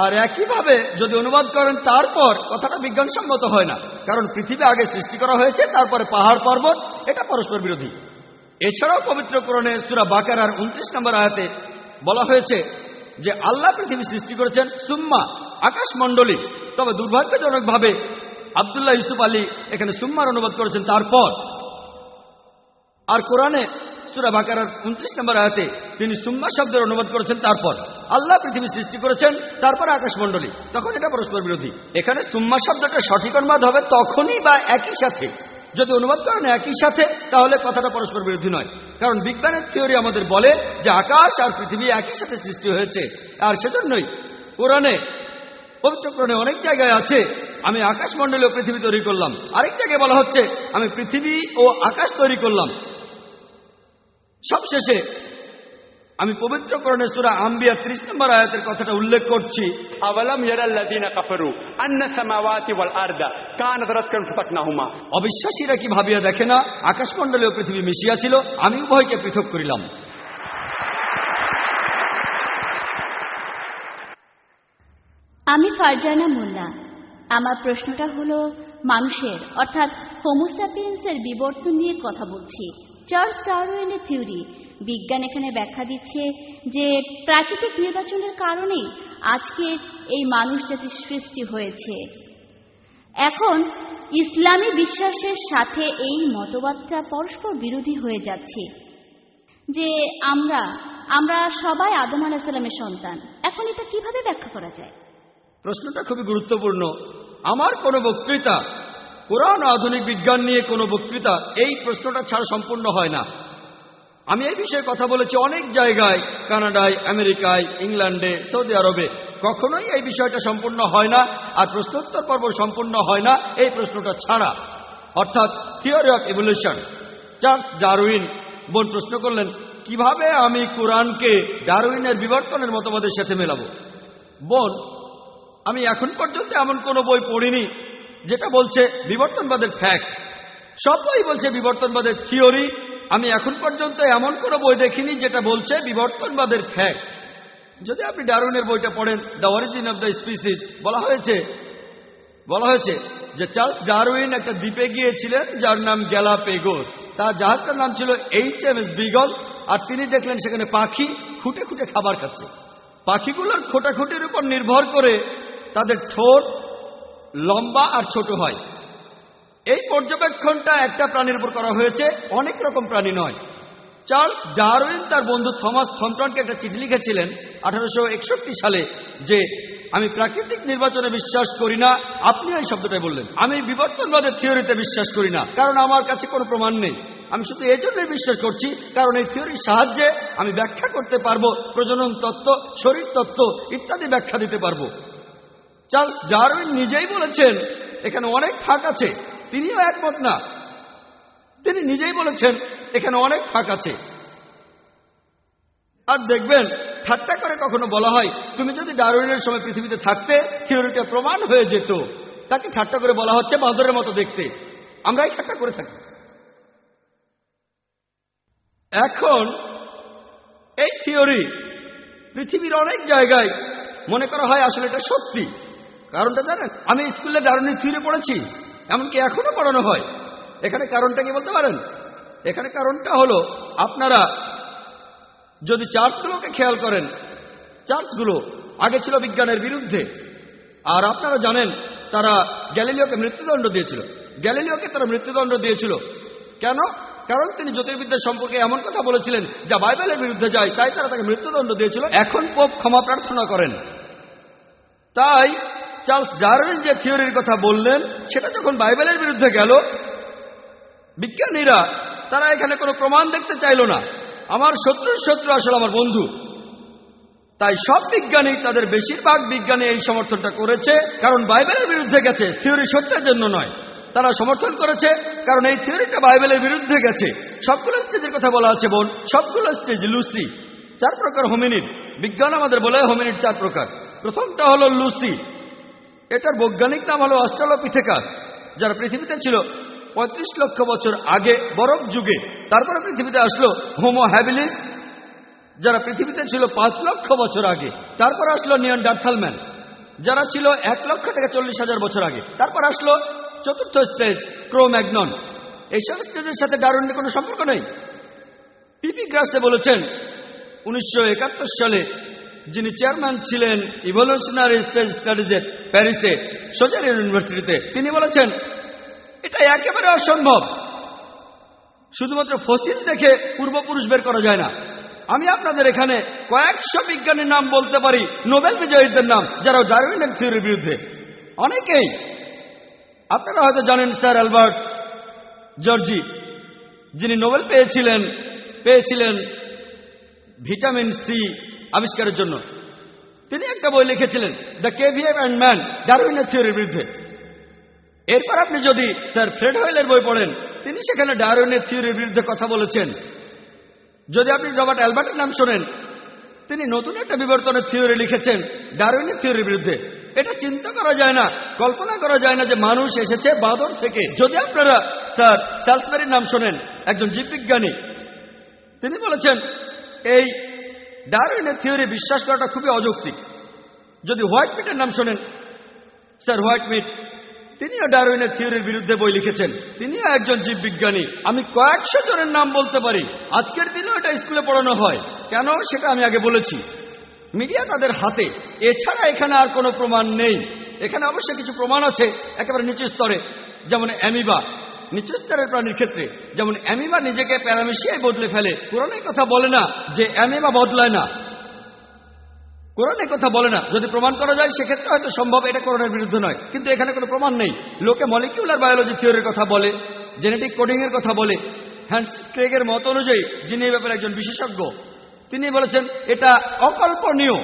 আর একইভাবে যদি অনুবাদ করেন তারপর, কথাটা বিজ্ঞানসম্মত হয় না, কারণ পৃথিবী আগে সৃষ্টি করা হয়েছে, তারপরে পাহাড় পর্বত, এটা পরস্পর বিরোধী। এছাড়াও পবিত্র কোরআনে সূরা বাকারার 29 নম্বর আয়াতে বলা হয়েছে যে আল্লাহ পৃথিবী সৃষ্টি করেছেন সুম্মা, আকাশমণ্ডলী। তবে দুর্ভাগ্যজনকভাবে আব্দুল্লাহ ইউসুফ আলী এখানে সুম্মার অনুবাদ করেছেন তারপর। আর কোরআনে সূরা বাকারার 29 নম্বর আয়াতে তিনি সুম্মা শব্দের অনুবাদ করেছেন তারপর। আল্লাহ পৃথিবী সৃষ্টি করেছেন, তারপরে আকাশমণ্ডলী, তখন এটা পরস্পর বিরোধী। এখানে সুম্মা শব্দটা সঠিক অনুবাদ হবে তখনই বা একই সাথে। যদি অনুবাদ করেন একই সাথে, তাহলে কথাটা পরস্পর বিরোধী নয়, কারণ বিজ্ঞানের থিওরি আমাদের বলে যে আকাশ আর পৃথিবী একই সাথে সৃষ্টি হয়েছে। আর সেজন্যই কোরআনে, পবিত্র কোরআনে অনেক জায়গায় আছে আমি আকাশমণ্ডলী ও পৃথিবী তৈরি করলাম, আরেক জায়গায় বলা হচ্ছে আমি পৃথিবী ও আকাশ তৈরি করলাম। সবশেষে আমি পবিত্র কোরআনের সূরা আম্বিয়া 30 নম্বর আয়াতের কথাটা উল্লেখ করছি। আওয়ালাম ইয়ারাল্লাযীনা কাফারু আন্না সামাওয়াতি ওয়াল আরদা কানাত রাতকান ফাতাকনাহুমা। অবিশ্বাসীরা কি ভাবিয়া দেখে না আকাশমণ্ডলী ও পৃথিবী মিশিয়া ছিল, আমি উভয়কে পৃথক করিলাম। আমি ফারজানা মোল্লা। আমার প্রশ্নটা হলো মানুষের অর্থাৎ হোমোস্যাপিয়েন্সের বিবর্তন নিয়ে কথা বলছি। চার্লস ডারউইনের থিওরি, বিজ্ঞান এখানে ব্যাখ্যা দিচ্ছে যে প্রাকৃতিক নির্বাচনের কারণেই আজকে এই মানুষ জাতির সৃষ্টি হয়েছে। এখন ইসলামী বিশ্বাসের সাথে এই মতবাদটা পরস্পর বিরোধী হয়ে যাচ্ছে যে আমরা সবাই আদম আলাইহিস সালামের সন্তান। এখন এটা কিভাবে ব্যাখ্যা করা যায়? প্রশ্নটা খুবই গুরুত্বপূর্ণ। আমার কোনো বক্তৃতা, কোরআন আধুনিক বিজ্ঞান নিয়ে কোনো বক্তৃতা এই প্রশ্নটা ছাড়া সম্পূর্ণ হয় না। আমি এই বিষয়ে কথা বলেছি অনেক জায়গায়, কানাডায়, আমেরিকায়, ইংল্যান্ডে, সৌদি আরবে। কখনোই এই বিষয়টা সম্পূর্ণ হয় না, আর প্রশ্নোত্তর পর্ব সম্পূর্ণ হয় না এই প্রশ্নটা ছাড়া, অর্থাৎ theory of evolution. Charles Darwin বোন প্রশ্ন করলেন, কিভাবে আমি কোরআনকে ডারউইনের বিবর্তনের মতবাদের সাথে মেলাবো? বোন, আমি এখন পর্যন্ত এমন কোনো বই পড়িনি যেটা বলছে বিবর্তনবাদের ফ্যাক্ট। সব বই বলছে বিবর্তনবাদের থিওরি। আমি এখন পর্যন্ত এমন কোনো বই দেখিনি যেটা বলছে বিবর্তনবাদের ফ্যাক্ট। যদি আপনি ডারউইনের বইটা পড়েন, the origin of the species, বলা হয়েছে যে চার্লস ডারউইন একটা দ্বীপে গিয়েছিলেন যার নাম গ্যালাপেগোস। তার জাহাজটার নাম ছিল HMS বিগল, আর তিনি দেখলেন সেখানে পাখি খুঁটে খুঁটে খাবার খাচ্ছে। পাখিগুলোর খোঁটাখুটির উপর নির্ভর করে তাদের ঠোঁট লম্বা আর ছোট হয়। এই পর্যবেক্ষণটা একটা প্রাণীর উপর করা হয়েছে, অনেক রকম প্রাণী নয়। চার্লস ডারউইন তার বন্ধু থমাস থমটনকে একটা চিঠি লিখেছিলেন 1861 সালে যে আমি প্রাকৃতিক নির্বাচনে বিশ্বাস করি না। আপনি এই শব্দটাই বললেন। আমি বিবর্তনবাদের থিওরিতে বিশ্বাস করি না, কারণ আমার কাছে কোনো প্রমাণ নেই। আমি শুধু এই জন্যই বিশ্বাস করছি কারণ এই থিওরির সাহায্যে আমি ব্যাখ্যা করতে পারবো, প্রজনন তত্ত্ব, শরীর তত্ত্ব ইত্যাদি ব্যাখ্যা দিতে পারবো। চার্লস ডারউইন নিজেই বলেছেন এখানে অনেক ফাঁক আছে। তিনিও একমত না, তিনি নিজেই বলেছেন এখানে অনেক ফাঁক আছে। আর দেখবেন ঠাট্টা করে কখনো বলা হয়, তুমি যদি ডারউইনের সময় পৃথিবীতে থাকতে থিওরিটা প্রমাণ হয়ে যেত। তাকে ঠাট্টা করে বলা হচ্ছে বাঁদরের মতো দেখতে। আমরাই ঠাট্টা করে থাকি। এখন এই থিওরি পৃথিবীর অনেক জায়গায় মনে করা হয় আসলে এটা সত্যি। কারণটা জানেন? আমি স্কুলে ডারউইনের থিওরি পড়েছি, এমনকি এখনো পড়ানো হয়। এখানে কারণটা কি বলতে পারেন? এখানে কারণটা হলো, আপনারা যদি চার্চগুলোকে খেয়াল করেন, চার্চগুলো আগে ছিল বিজ্ঞানের বিরুদ্ধে। আর আপনারা জানেন তারা গ্যালিলিওকে মৃত্যুদণ্ড দিয়েছিল। গ্যালিলিওকে তারা মৃত্যুদণ্ড দিয়েছিল কেন? কারণ তিনি জ্যোতির্বিদ্যা সম্পর্কে এমন কথা বলেছিলেন যা বাইবেলের বিরুদ্ধে যায়, তাই তারা তাকে মৃত্যুদণ্ড দিয়েছিল। এখন পোপ ক্ষমা প্রার্থনা করেন। তাই চার্লস ডারউইন যে থিওরির কথা বললেন সেটা যখন বাইবেলের বিরুদ্ধে গেল, বিজ্ঞানীরা তারা এখানে কোনো প্রমাণ দেখতে চাইল না। আমার শত্রুর শত্রু আসলে আমার বন্ধু। তাই সব বিজ্ঞানী, তাদের বেশিরভাগ বিজ্ঞানী এই সমর্থনটা করেছে কারণ বাইবেলের বিরুদ্ধে গেছে, থিওরি সত্যের জন্য নয়। তারা সমর্থন করেছে কারণ এই থিওরিটা বাইবেলের বিরুদ্ধে গেছে। সবগুলো স্টেজের কথা বলা আছে বোন, সবগুলো স্টেজ। লুসি 4 প্রকার হোমিনিড। বিজ্ঞান আমাদের বলে হোমিনিড 4 প্রকার। প্রথমটা হলো লুসি। এটার বৈজ্ঞানিক নাম হলো অস্ট্রালোপিথেকাস, যারা পৃথিবীতে ছিল 35 লক্ষ বছর আগে বরফ যুগে। তারপরে পৃথিবীতে আসলো হোমো হ্যাবিলিস, যারা পৃথিবীতে ছিল 5 লক্ষ বছর আগে। তারপর আসলো নিয়ানডার্থাল ম্যান, যারা ছিল 1 লক্ষ থেকে 40,000 বছর আগে। তারপর আসলো চতুর্থ স্টেজ, ক্রো-ম্যাগনন। এইসব স্টেজের সাথে ডারউইনের কোনো সম্পর্ক নেই। পিপি গ্রাসে বলেছেন 1971 সালে, যিনি চেয়ারম্যান ছিলেন ইভলিউশনারি স্টেজ স্টাডিজের প্যারিসে সোজার ইউনিভার্সিটিতে, তিনি বলেছেন এটা একেবারে অসম্ভব। শুধুমাত্র ফসিল দেখে পূর্বপুরুষ বের করা যায় না। আমি আপনাদের এখানে কয়েকশো বিজ্ঞানীর নাম বলতে পারি, নোবেল বিজয়ীদের নাম, যারা ডারউইনের থিওরির বিরুদ্ধে। অনেকেই আপনারা হয়তো জানেন স্যার অ্যালবার্ট জর্জি, যিনি নোবেল পেয়েছিলেন ভিটামিন সি আবিষ্কারের জন্য। তিনি একটা বই লিখেছিলেন, দ্য কেভিয়ার অ্যান্ড ম্যান, ডারউইনের থিওরির বিরুদ্ধে। এরপর আপনি যদি স্যার ফ্রেড হোয়েলের বই পড়েন, তিনি সেখানে ডারউইনের থিওরির বিরুদ্ধে কথা বলেছেন। যদি আপনি রবার্ট অ্যালবার্টের নাম শোনেন, তিনি নতুন একটা বিবর্তনের থিওরি লিখেছেন ডারউইনের থিওরির বিরুদ্ধে। এটা চিন্তা করা যায় না, কল্পনা করা যায় না যে মানুষ এসেছে বাঁদর থেকে। যদি আপনারা স্যার স্যালসবারির নাম শোনেন, একজন জীববিজ্ঞানী, তিনি বলেছেন এই ডারউইনের থিওরি বিশ্বাস করাটা খুবই অযৌক্তিক। যদি হোয়াইটমিটের নাম শোনেন, স্যার হোয়াইটমিট, তিনিও ডারউইনের থিওরির বিরুদ্ধে বই লিখেছেন। তিনিও একজন জীববিজ্ঞানী। আমি কয়েকশো জনের নাম বলতে পারি। আজকের দিনেও এটা স্কুলে পড়ানো হয়। কেন সেটা আমি আগে বলেছি। মিডিয়া তাদের হাতে, এছাড়া এখানে আর কোনো প্রমাণ নেই। এখানে অবশ্যই কিছু প্রমাণ আছে একেবারে নিচু স্তরে, যেমন অ্যামিবা। নিচু স্তরের প্রাণীর ক্ষেত্রে যেমন অ্যামিবা নিজেকে প্যারামিশিয়ায় বদলে ফেলে। কোরআনের কথা বলে না যে অ্যামিবা বদলায় না, কোরআনের কথা বলে না। যদি প্রমাণ করা যায় সেক্ষেত্রে হয়তো সম্ভব, এটা কোরআনের বিরুদ্ধে নয়। কিন্তু এখানে কোনো প্রমাণ নেই। লোকে মলিকিউলার বায়োলজি থিওরির কথা বলে, জেনেটিক কোডিং এর কথা বলে। হ্যান্স ক্রেগের মত অনুযায়ী, যিনি এই ব্যাপারে একজন বিশেষজ্ঞ, তিনি বলেছেন এটা অকল্পনীয়।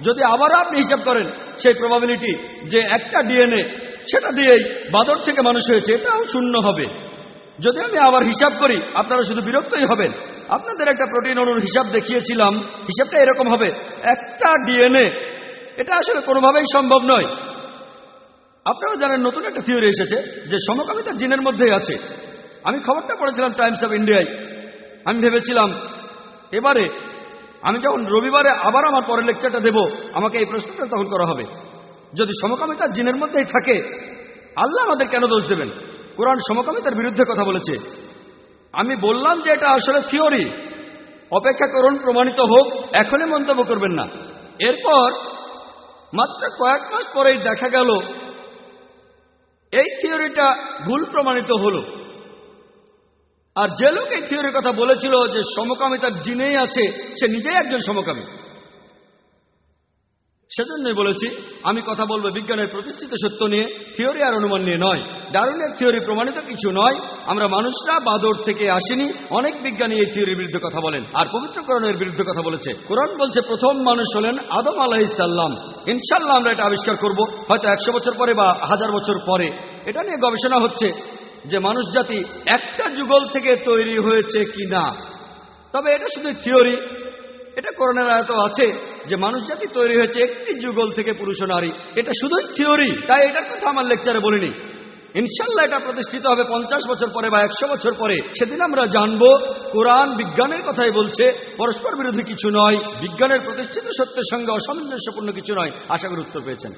যদি আবারও আপনি হিসাব করেন সেই প্রবাবিলিটি যে একটা ডিএনএ সেটা দিয়েই বাদর থেকে মানুষ হয়েছে, এটাও শূন্য হবে। যদি আমি আবার হিসাব করি আপনারা শুধু বিরক্তই হবেন। আপনাদের একটা প্রোটিন অণুর হিসাব দেখিয়েছিলাম, হিসাবটা এরকম হবে, একটা ডিএনএ, এটা আসলে কোনোভাবেই সম্ভব নয়। আপনারা জানেন নতুন একটা থিওরি এসেছে যে সমকামিতা জিনের মধ্যেই আছে। আমি খবরটা পড়েছিলাম টাইমস অফ ইন্ডিয়ায়। আমি ভেবেছিলাম এবারে আমি যখন রবিবারে আবার আমার পরের লেকচারটা দেব, আমাকে এই প্রশ্নটা তখন করা হবে, যদি সমকামিতা জিনের মধ্যেই থাকে আল্লাহ আমাদের কেন দোষ দেবেন? কোরআন সমকামিতার বিরুদ্ধে কথা বলেছে। আমি বললাম যে এটা আসলে থিওরি, অপেক্ষা করুন প্রমাণিত হোক, এখনই মন্তব্য করবেন না। এরপর মাত্র কয়েক মাস পরেই দেখা গেল এই থিওরিটা ভুল প্রমাণিত হলো। আর যে লোক এই থিওরির কথা বলেছিল যে সমকামিতার জিনেই আছে, সে নিজেই একজন সমকামী। সেজন্যই বলেছি আমি কথা বলবো বিজ্ঞানের প্রতিষ্ঠিত সত্য নিয়ে, থিওরি আর অনুমান নিয়ে নয়। ডারউইনের থিওরি প্রমাণিত কিছু নয়। আমরা মানুষরা বাদর থেকে আসিনি। অনেক বিজ্ঞানী এই থিওরির বিরুদ্ধে কথা বলেন, আর পবিত্র কোরআনের বিরুদ্ধে কথা বলেছে। কোরআন বলছে প্রথম মানুষ হলেন আদম আলাইহিস সালাম। ইনশাআল্লাহ আমরা এটা আবিষ্কার করব, হয়তো 100 বছর পরে বা 1000 বছর পরে। এটা নিয়ে গবেষণা হচ্ছে যে মানুষ জাতি একটা যুগল থেকে তৈরি হয়েছে কিনা। তবে এটা শুধু থিওরি, এটা কোরআনের আয়াত আছে যে মানুষ জাতি তৈরি হয়েছে একটি যুগল থেকে, পুরুষ ও নারী। এটা শুধুই থিওরি, তাই এটার কথা আমার লেকচারে বলিনি। ইনশাআল্লাহ এটা প্রতিষ্ঠিত হবে 50 বছর পরে বা 100 বছর পরে। সেদিন আমরা জানবো কোরআন বিজ্ঞানের কথাই বলছে, পরস্পর বিরোধী কিছু নয়, বিজ্ঞানের প্রতিষ্ঠিত সত্যের সঙ্গে অসামঞ্জস্যপূর্ণ কিছু নয়। আশা করি উত্তর পেয়েছেন।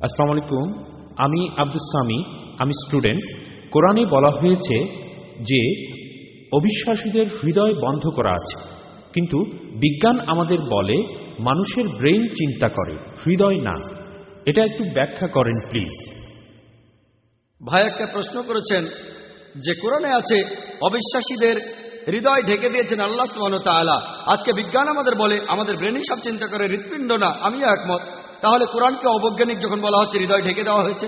আসসালামু আলাইকুম, আমি আব্দুস সামি, আমি স্টুডেন্ট। কোরআনে বলা হয়েছে যে অবিশ্বাসীদের হৃদয় বন্ধ করা আছে, কিন্তু বিজ্ঞান আমাদের বলে মানুষের ব্রেইন চিন্তা করে, হৃদয় না। এটা একটু ব্যাখ্যা করেন প্লিজ। ভাই একটা প্রশ্ন করেছেন যে কোরআনে আছে অবিশ্বাসীদের হৃদয় ঢেকে দিয়েছেন আল্লাহ সুবহানাহু ওয়া তাআলা। আজকে বিজ্ঞান আমাদের বলে আমাদের ব্রেনই সব চিন্তা করে, হৃৎপিণ্ড না। আমিও একমত। তাহলে কোরআনকে অবৈজ্ঞানিক যখন বলা হচ্ছে হৃদয় ঢেকে দেওয়া হয়েছে,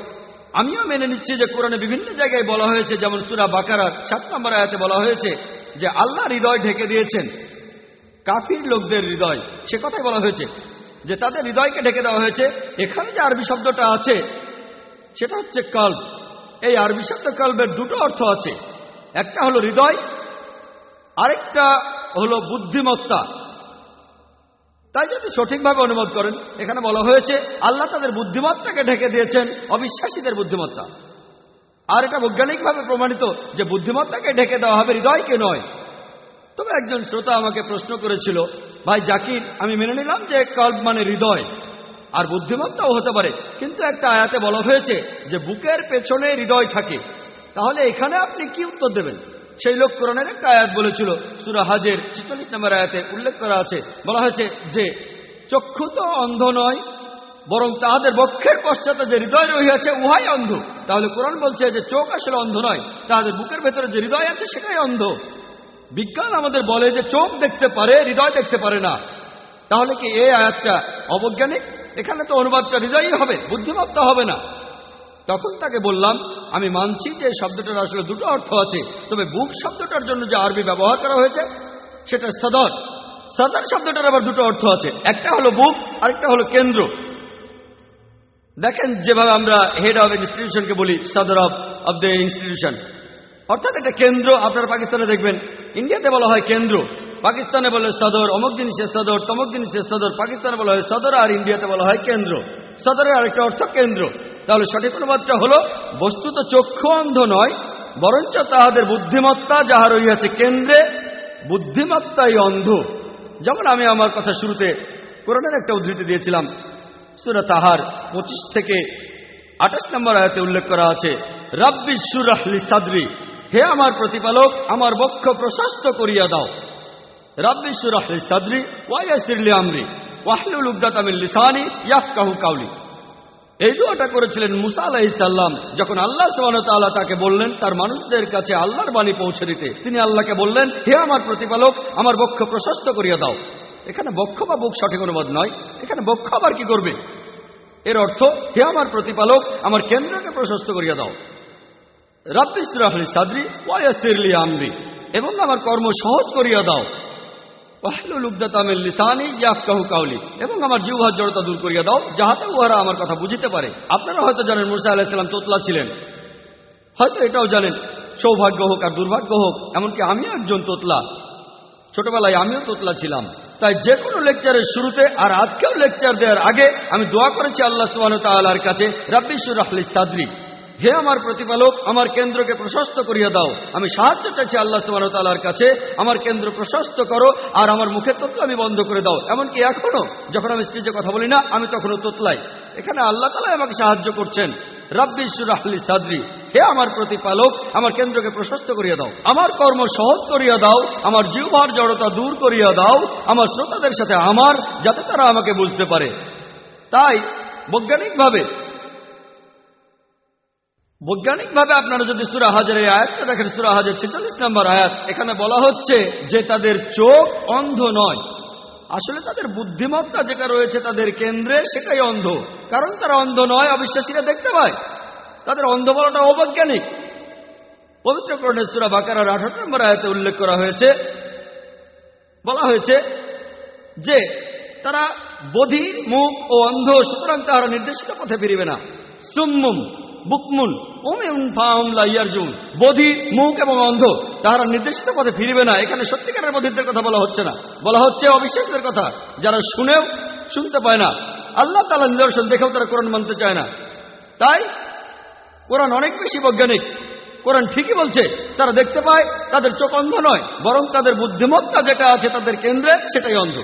আমিও মেনে নিচ্ছি যে কোরআনে বিভিন্ন জায়গায় বলা হয়েছে, যেমন সূরা বাকারার 7 নম্বর আয়াতে বলা হয়েছে যে আল্লাহ হৃদয় ঢেকে দিয়েছেন কাফির লোকদের হৃদয়। সে কথাই বলা হয়েছে যে তাদের হৃদয়কে ঢেকে দেওয়া হয়েছে। এখানে যে আরবি শব্দটা আছে সেটা হচ্ছে কলব। এই আরবি শব্দ কলবের দুটো অর্থ আছে, একটা হলো হৃদয়, আরেকটা হলো বুদ্ধিমত্তা। তাই যদি সঠিকভাবে অনুবাদ করেন, এখানে বলা হয়েছে আল্লাহ তাদের বুদ্ধিমত্তাকে ঢেকে দিয়েছেন অবিশ্বাসীদের বুদ্ধিমত্তা। আর এটা বৈজ্ঞানিকভাবে প্রমাণিত যে বুদ্ধিমত্তাকে ঢেকে দেওয়া হবে, হৃদয়কে নয়। তবে একজন শ্রোতা আমাকে প্রশ্ন করেছিল, ভাই জাকির, আমি মেনে নিলাম যে কলব মানে হৃদয় আর বুদ্ধিমত্তাও হতে পারে, কিন্তু একটা আয়াতে বলা হয়েছে যে বুকের পেছনে হৃদয় থাকে। তাহলে এখানে আপনি কি উত্তর দেবেন? সেই লোক কোরআনের একটা আয়াত বলেছিল, সূরা হাজের 46 নম্বর আয়াতে উল্লেখ করা আছে, বলা হয়েছে যে চক্ষু তো অন্ধ নয়, বরং তাহাদের বক্ষের পশ্চাতে যে হৃদয় রহিয়াছে উহাই অন্ধ। তাহলে কোরআন বলছে যে চোখ আসলে অন্ধ নয়, তাহাদের বুকের ভেতরে যে হৃদয় আছে সেটাই অন্ধ। বিজ্ঞান আমাদের বলে যে চোখ দেখতে পারে, হৃদয় দেখতে পারে না। তাহলে কি এই আয়াতটা অবৈজ্ঞানিক? এখানে তো অনুবাদটা হৃদয়ই হবে, বুদ্ধিমত্তা হবে না। তখন তাকে বললাম, আমি মানছি যে শব্দটার আসলে দুটো অর্থ আছে, তবে বুক শব্দটার জন্য যে আরবি ব্যবহার করা হয়েছে সেটা সদর। সদর শব্দটার আবার দুটো অর্থ আছে, একটা হলো বুক, আরেকটা হলো কেন্দ্র। দেখেন যেভাবে আমরা হেড অফ ইনস্টিটিউশনকে বলি সদর অফ দ্য ইনস্টিটিউশন, অর্থাৎ এটা কেন্দ্র। আপনারা পাকিস্তানে দেখবেন, ইন্ডিয়াতে বলা হয় কেন্দ্র, পাকিস্তানে বলে সদর, অমুক জিনিসের সদর, তমুক জিনিসের সদর। পাকিস্তানে বলা হয় সদর আর ইন্ডিয়াতে বলা হয় কেন্দ্র। সদরের আরেকটা অর্থ কেন্দ্র। তাহলে সঠিক অনুবাদটা হলো বস্তুত চক্ষু অন্ধ নয়, বরঞ্চ তাহাদের বুদ্ধিমত্তা যাহা রহিয়াছে কেন্দ্রে, বুদ্ধিমত্তাই অন্ধ। যেমন আমি আমার কথা শুরুতে কোরআনের একটা উদ্ধৃতি দিয়েছিলাম, সূরা তাহার 25 থেকে 28 নম্বর আয়াতে উল্লেখ করা আছে, রাব্বি ইশরাহ লি সাদরি, হে আমার প্রতিপালক আমার বক্ষ প্রশস্ত করিয়া দাও। রাব্বি ইশরাহ লি সাদরি ওয়া ইয়াসির লি আমরি ওয়াহলুল উকদাতাম মিন লিসানি ইয়াফকাহু কাওলি। এই দোয়াটা করেছিলেন মুসা আলাইহিস সালাম যখন আল্লাহ সুবহানাহু ওয়া তাআলা তাকে বললেন তার মানুষদের কাছে আল্লাহর বাণী পৌঁছে দিতে। তিনি আল্লাহকে বললেন, হে আমার প্রতিপালক আমার বক্ষ প্রশস্ত করিয়া দাও। এখানে বক্ষ বা বুক সঠিক অনুবাদ নয়, এখানে বক্ষ আবার কি করবে? এর অর্থ, হে আমার প্রতিপালক আমার কেন্দ্রকে প্রশস্ত করিয়া দাও। রাব্বি ইশরাহ লি সাদরি ওয়া ইয়াসির লি আমরি, এবং আমার কর্ম সহজ করিয়া দাও। ওয়াহলুল উকদাতাম মিন লিসানি ইয়াফকাহু কাওলি, এবং আমার জিহ্বার জড়তা দূর করিয়া দাও যাহাতে উহারা আমার কথা বুঝিতে পারে। আপনারা হয়তো জানেন মুসা আলাইহিস সালাম তোতলা ছিলেন, হয়তো এটাও জানেন সৌভাগ্য হোক আর দুর্ভাগ্য হোক, এমনকি আমিও একজন তোতলা, ছোটবেলায় আমিও তোতলা ছিলাম। তাই যে কোনো লেকচারের শুরুতে আর আজকেও লেকচার দেওয়ার আগে আমি দোয়া করেছি আল্লাহ সুবহানাহু ওয়া তাআলার কাছে, রাব্বি ইশরাহ লি সাদরি, হে আমার প্রতিপালক আমার কেন্দ্রকে প্রশস্ত করিয়া দাও। আমি সাহায্য চাইছি আল্লাহ সুবহানাহু ওয়া তাআলার কাছে, আমার কেন্দ্র প্রশস্ত করো আর আমার মুখে তোতলামি বন্ধ করে দাও। এমনকি এখনো যখন আমি স্টেজে কথা বলি না আমি তখনও তোতলাই। এখানে আল্লাহ তাআলা আমাকে সাহায্য করছেন। রাব্বি ইশরাহ লি সাদরি, হে আমার প্রতিপালক আমার কেন্দ্রকে প্রশস্ত করিয়া দাও, আমার কর্ম সহজ করিয়া দাও, আমার জিহ্বার জড়তা দূর করিয়া দাও আমার শ্রোতাদের সাথে আমার, যাতে তারা আমাকে বুঝতে পারে। তাই বৈজ্ঞানিকভাবে আপনারা যদি সূরা হজের এই আয়াতটা দেখেন, সূরা হজের 46 নম্বর আয়াত, এখানে বলা হচ্ছে যে তাদের চোখ অন্ধ নয়, আসলে তাদের বুদ্ধিমত্তা যেটা রয়েছে তাদের কেন্দ্রে সেটাই অন্ধ। কারণ তারা অন্ধ নয়, অবিশ্বাসীরা দেখতে পায়। তাদের অন্ধ বলাটা অবৈজ্ঞানিক। পবিত্র কোরআনের সূরা বাকারার 18 নম্বর আয়াতে উল্লেখ করা হয়েছে, বলা হয়েছে যে তারা বধির, মুখ ও অন্ধ, সুতরাং তাহারা নির্দেশিত পথে ফিরিবে না। সুম্মুম বুকমুন উমিউন ফাহুম লা ইয়ারজুন, বধির, মুখ এবং অন্ধ, তাহারা নির্দেশিত পথে ফিরিবে না। এখানে সত্যিকারের বধিরদের কথা বলা হচ্ছে না, বলা হচ্ছে অবিশ্বাসীদের কথা, যারা শুনেও শুনতে পায় না, আল্লাহ তাআলার নিদর্শন দেখেও তারা কোরআন মানতে চায় না। তাই কোরআন অনেক বেশি বৈজ্ঞানিক। কোরআন ঠিকই বলছে তারা দেখতে পায়, তাদের চোখ অন্ধ নয়, বরং তাদের বুদ্ধিমত্তা যেটা আছে তাদের কেন্দ্রে সেটাই অন্ধ।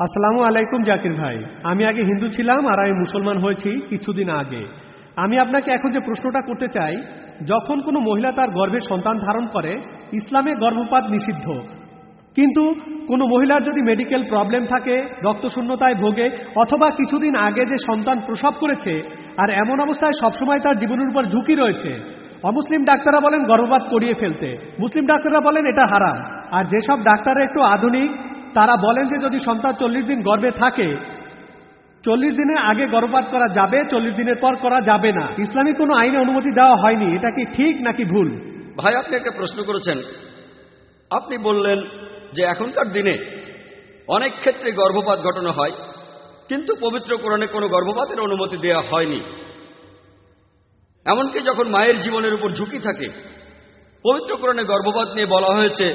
আসসালামু আলাইকুম জাকির ভাই, আমি আগে হিন্দু ছিলাম আর আমি মুসলমান হয়েছি কিছুদিন আগে। আমি আপনাকে এখন যে প্রশ্নটা করতে চাই, যখন কোনো মহিলা তার গর্ভে সন্তান ধারণ করে, ইসলামে গর্ভপাত নিষিদ্ধ, কিন্তু কোনো মহিলার যদি মেডিকেল প্রবলেম থাকে, রক্তশূন্যতায় ভোগে, অথবা কিছুদিন আগে যে সন্তান প্রসব করেছে আর এমন অবস্থায় সবসময় তার জীবনের উপর ঝুঁকি রয়েছে, অমুসলিম ডাক্তাররা বলেন গর্ভপাত করিয়ে ফেলতে, মুসলিম ডাক্তাররা বলেন এটা হারাম, আর যেসব ডাক্তাররা একটু আধুনিক তারা বলেন যে যদি সন্তান 40 দিন গর্ভে থাকে 40 দিনের আগে গর্ভপাত করা যাবে, 40 দিনের পর করা যাবে না। ইসলামী কোনো আইনে অনুমতি দেওয়া হয়নি, এটা কি ঠিক নাকি ভুল? ভাই আপনি একটা প্রশ্ন করেছেন, আপনি বললেন যে এখনকার দিনে অনেক ক্ষেত্রে গর্ভপাত ঘটানো হয়, কিন্তু পবিত্র কোরআনে কোনো গর্ভপাতের অনুমতি দেওয়া হয়নি। এমনকি যখন মায়ের জীবনের উপর ঝুঁকি থাকে, পবিত্র কোরআনে গর্ভপাত নিয়ে বলা হয়েছে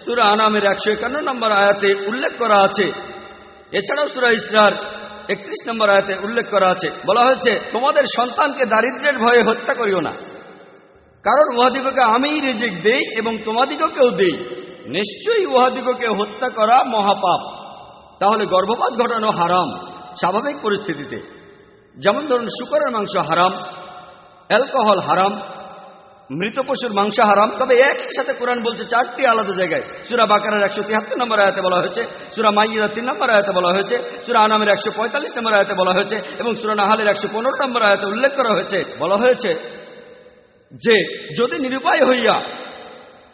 সূরা আনামের 151 নম্বর আয়াতে উল্লেখ করা আছে। এছাড়াও সূরা ইসরার 31 নম্বর আয়াতে উল্লেখ করা আছে, বলা হয়েছে তোমাদের সন্তানকে দারিদ্র্যের ভয়ে হত্যা করিও না, কারণ উহাদিগকে আমিই রিজিক দেই এবং তোমাদিগকেও দেই, নিশ্চয়ই উহাদিগকে হত্যা করা মহাপাপ। তাহলে গর্ভপাত ঘটানো হারাম স্বাভাবিক পরিস্থিতিতে, যেমন ধরুন শূকরের মাংস হারাম, অ্যালকোহল হারাম, মৃত পশুর মাংস হারাম। তবে একই সাথে কোরআন বলছে 4টি আলাদা জায়গায়। সূরা বাকারার 173 নম্বর আয়াতে বলা হয়েছে, সূরা মাইদার 3 নম্বর আয়াতে বলা হয়েছে, সূরা আনামের 145 নম্বর আয়াতে বলা হয়েছে এবং সূরা নাহালের 115 নম্বর আয়াতে উল্লেখ করা হয়েছে, বলা হয়েছে যে যদি নিরুপায় হইয়া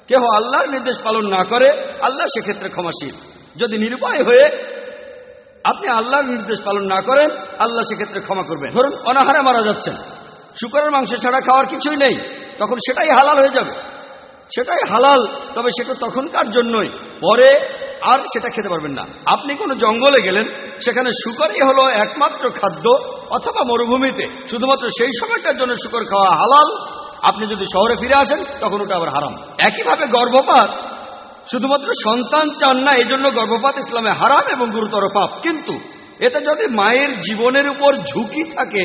কেহ আল্লাহর নির্দেশ পালন না করে আল্লাহ সেক্ষেত্রে ক্ষমাশীল। যদি নিরুপায় হয়ে আপনি আল্লাহর নির্দেশ পালন না করেন আল্লাহ সেক্ষেত্রে ক্ষমা করবেন। ধরুন অনাহারে মারা যাচ্ছেন, শূকরের মাংস ছাড়া খাওয়ার কিছুই নেই, তখন সেটাই হালাল হয়ে যাবে, সেটাই হালাল, তবে সেটা তখনকার জন্যই, পরে আর সেটা খেতে পারবেন না। আপনি কোনো জঙ্গলে গেলেন, সেখানে শূকরই হলো একমাত্র খাদ্য, অথবা মরুভূমিতে শুধুমাত্র সেই সময়টার জন্য শূকর খাওয়া হালাল। আপনি যদি শহরে ফিরে আসেন তখন ওটা আবার হারাম। একইভাবে গর্ভপাত, শুধুমাত্র সন্তান চান না এজন্য গর্ভপাত ইসলামে হারাম এবং গুরুতর পাপ, কিন্তু এতে যদি মায়ের জীবনের উপর ঝুঁকি থাকে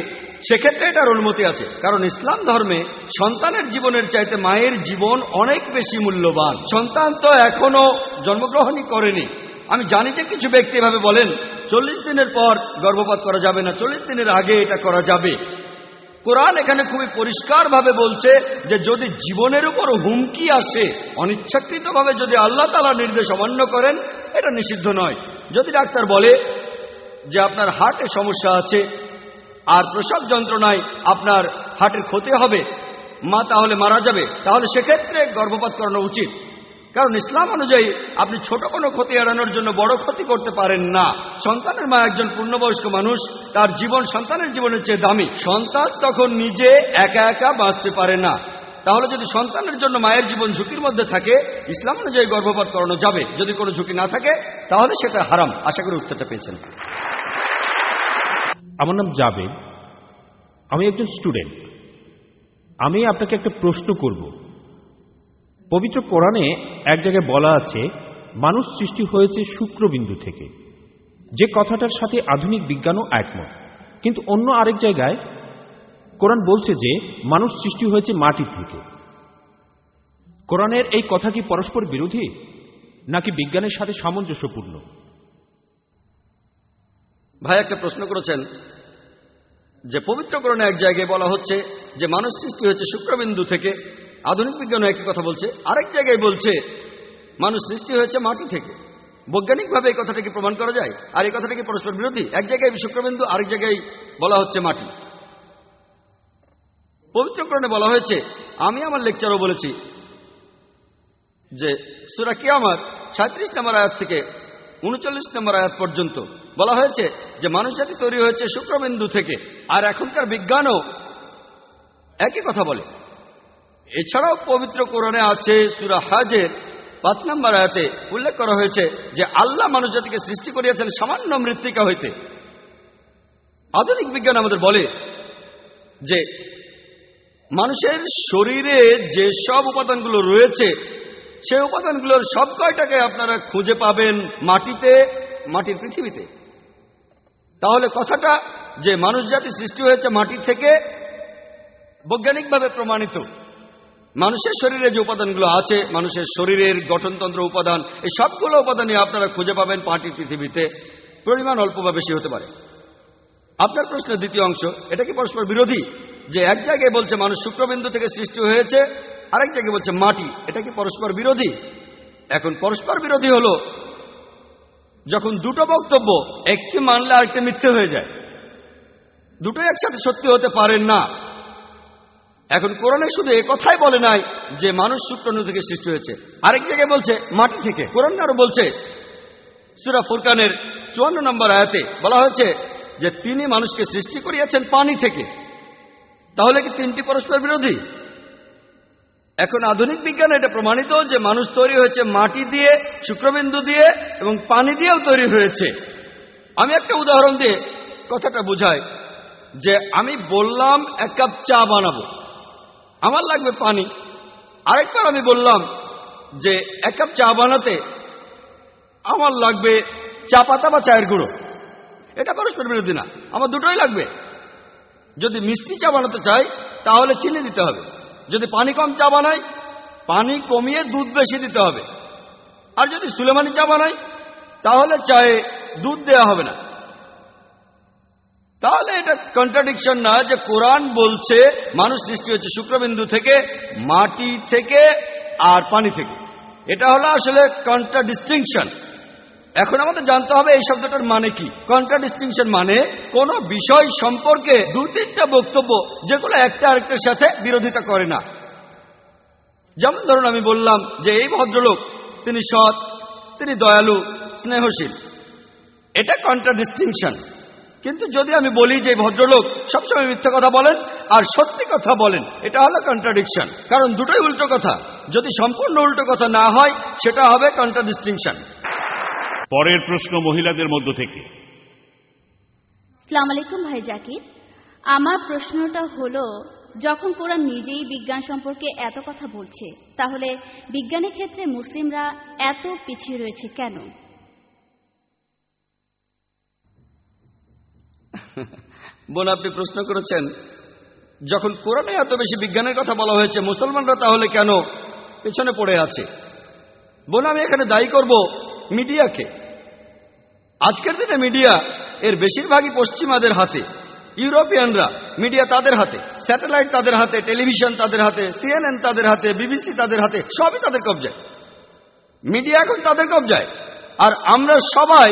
সেক্ষেত্রে এটার অনুমতি আছে, কারণ ইসলাম ধর্মে সন্তানের জীবনের চাইতে মায়ের জীবন অনেক বেশি মূল্যবান। সন্তান তো এখনো জন্মগ্রহণই করেনি। আমি জানি যে কিছু ব্যক্তি এভাবে বলেন 40 দিনের পর গর্ভপাত করা যাবে না, 40 দিনের আগে এটা করা যাবে। কোরআন এখানে খুবই পরিষ্কারভাবে বলছে যে যদি জীবনের উপর হুমকি আসে, অনিচ্ছাকৃতভাবে যদি আল্লাহ তাআলার নির্দেশ অমান্য করেন, এটা নিষিদ্ধ নয়। যদি ডাক্তার বলে যে আপনার হার্টে সমস্যা আছে আর প্রসব যন্ত্রণায় আপনার হার্টের ক্ষতি হবে, মা তাহলে মারা যাবে, তাহলে সেক্ষেত্রে গর্ভপাত করানো উচিত, কারণ ইসলাম অনুযায়ী আপনি ছোট কোনো ক্ষতি এড়ানোর জন্য বড় ক্ষতি করতে পারেন না। সন্তানের মা একজন পূর্ণবয়স্ক মানুষ, তার জীবন সন্তানের জীবনের চেয়ে দামি। সন্তান তখন নিজে একা একা বাঁচতে পারে না, তাহলে যদি সন্তানের জন্য মায়ের জীবন ঝুঁকির মধ্যে থাকে, ইসলাম অনুযায়ী গর্ভপাত করানো যাবে। যদি কোনো ঝুঁকি না থাকে তাহলে সেটা হারাম। আশা করি উত্তরটা পেয়েছেন। আমার নাম জাবেদ, আমি একজন স্টুডেন্ট। আমি আপনাকে একটা প্রশ্ন করব। পবিত্র কোরআনে এক জায়গায় বলা আছে মানুষ সৃষ্টি হয়েছে শুক্রবিন্দু থেকে, যে কথাটার সাথে আধুনিক বিজ্ঞানও একমত। কিন্তু অন্য আরেক জায়গায় কোরআন বলছে যে মানুষ সৃষ্টি হয়েছে মাটি থেকে। কোরআনের এই কথা কি পরস্পর বিরোধী নাকি বিজ্ঞানের সাথে সামঞ্জস্যপূর্ণ? ভাই একটা প্রশ্ন করেছেন যে পবিত্র কোরআনে এক জায়গায় বলা হচ্ছে যে মানুষ সৃষ্টি হয়েছে শুক্রবিন্দু থেকে, আধুনিক বিজ্ঞান একই কথা বলছে। আরেক জায়গায় বলছে মানুষ সৃষ্টি হয়েছে মাটি থেকে। বৈজ্ঞানিকভাবে এই কথাটাকে প্রমাণ করা যায়? আর এই কথাটা কি পরস্পর বিরোধী? এক জায়গায় শুক্রবিন্দু, আরেক জায়গায় বলা হচ্ছে মাটি। পবিত্র কোরআনে বলা হয়েছে, আমি আমার লেকচারও বলেছি যে সূরা কিয়ামত 37 নম্বর আয়াত থেকে 39 নম্বর আয়াত পর্যন্ত বলা হয়েছে যে মানুষ জাতি তৈরি হয়েছে শুক্রবিন্দু থেকে। আর এখনকার বিজ্ঞানও একই কথা বলে। এছাড়াও পবিত্র কোরআনে আছে সূরা হজের 5 নম্বর আয়াতে উল্লেখ করা হয়েছে যে আল্লাহ মানুষ জাতিকে সৃষ্টি করিয়াছেন সামান্য মৃত্তিকা হইতে। আধুনিক বিজ্ঞান আমাদের বলে যে মানুষের শরীরে যে সব উপাদানগুলো রয়েছে সেই উপাদানগুলোর সব কয়টাকে আপনারা খুঁজে পাবেন মাটিতে, মাটির পৃথিবীতে। তাহলে কথাটা যে মানুষ জাতি সৃষ্টি হয়েছে মাটি থেকে বৈজ্ঞানিকভাবে প্রমাণিত। মানুষের শরীরে যে উপাদানগুলো আছে, মানুষের শরীরের গঠনতন্ত্র উপাদান, এই সবগুলো উপাদানই আপনারা খুঁজে পাবেন মাটির পৃথিবীতে। পরিমাণ অল্প বা বেশি হতে পারে। আপনার প্রশ্নের দ্বিতীয় অংশ, এটা কি পরস্পর বিরোধী? যে এক জায়গায় বলছে মানুষ শুক্রবিন্দু থেকে সৃষ্টি হয়েছে, আরেক জায়গায় বলছে মাটি, এটা কি পরস্পর বিরোধী? এখন পরস্পর বিরোধী হলো যখন দুটো বক্তব্য একটি মানলে আরেকটি মিথ্যে হয়ে যায়। দুটোই একসাথে সত্যি হতে পারেন না। এখন কোরআনে শুধু এ কথাই বলে নাই যে মানুষ শুক্রবিন্দু থেকে সৃষ্টি হয়েছে, আরেক জায়গায় বলছে মাটি থেকে। কোরআন আরো বলছে সূরা ফুরকানের 54 নম্বর আয়াতে বলা হয়েছে যে তিনি মানুষকে সৃষ্টি করিয়াছেন পানি থেকে। তাহলে কি তিনটি পরস্পর বিরোধী? এখন আধুনিক বিজ্ঞানে এটা প্রমাণিত যে মানুষ তৈরি হয়েছে মাটি দিয়ে, শুক্রবিন্দু দিয়ে এবং পানি দিয়েও তৈরি হয়েছে। আমি একটা উদাহরণ দিয়ে কথাটা বুঝাই যে আমি বললাম 1 কাপ চা বানাবো, আমার লাগবে পানি। আরেকবার আমি বললাম যে 1 কাপ চা বানাতে আমার লাগবে চা পাতা বা চায়ের গুঁড়ো। এটা পরস্পর বিরোধী না, আমার দুটোই লাগবে। যদি মিষ্টি চা বানাতে চাই তাহলে চিনি দিতে হবে, যদি পানি কম চা বানাই পানি কমিয়ে দুধ বেশি দিতে হবে, আর যদি সুলেমানি চা বানাই তাহলে চায়ে দুধ দেয়া হবে না। তাহলে এটা কন্ট্রাডিকশন না যে কোরআন বলছে মানুষ সৃষ্টি হচ্ছে শুক্রবিন্দু থেকে, মাটি থেকে আর পানি থেকে। এটা হলো আসলে কন্ট্রাডিস্টিংশন। এখন আমাদের জানতে হবে এই শব্দটার মানে কি। কন্ট্রাডিস্টিংশন মানে কোন বিষয় সম্পর্কে 2-3টা বক্তব্য যেগুলো একটা আরেকটার সাথে বিরোধিতা করে না। যেমন ধরুন আমি বললাম যে এই ভদ্রলোক তিনি সৎ, তিনি দয়ালু, স্নেহশীল, এটা কন্ট্রাডিস্টিংশন। কিন্তু যদি আমি বলি যে ভদ্রলোক সবসময় মিথ্যা কথা বলেন আর সত্যি কথা বলেন, এটা হলো কন্ট্রাডিকশন, কারণ দুটোই উল্টো কথা। যদি সম্পূর্ণ উল্টো কথা না হয় সেটা হবে কন্ট্রাডিস্টিংশন। পরের প্রশ্ন মহিলাদের মধ্য থেকে। আসসালামু আলাইকুম ভাই জাকির, আমার প্রশ্নটা হলো যখন কোরআন নিজেই বিজ্ঞান সম্পর্কে এত কথা বলছে, তাহলে বিজ্ঞানের ক্ষেত্রে মুসলিমরা এত পিছিয়ে রয়েছে কেন? বোন, আপনি প্রশ্ন করেছেন যখন কোরআনে এত বেশি বিজ্ঞানের কথা বলা হয়েছে, মুসলমানরা তাহলে কেন পেছনে পড়ে আছে? বোন, আমি এখানে দায়ী করব মিডিয়াকে। আজকের দিনে মিডিয়া এর বেশিরভাগই পশ্চিমাদের হাতে। ইউরোপিয়ানরা মিডিয়া তাদের হাতে, স্যাটেলাইট তাদের হাতে, টেলিভিশন তাদের হাতে, CNN তাদের হাতে, BBC তাদের হাতে, সবই তাদের কবজায়। মিডিয়া এখন তাদের কবজায়। আর আমরা সবাই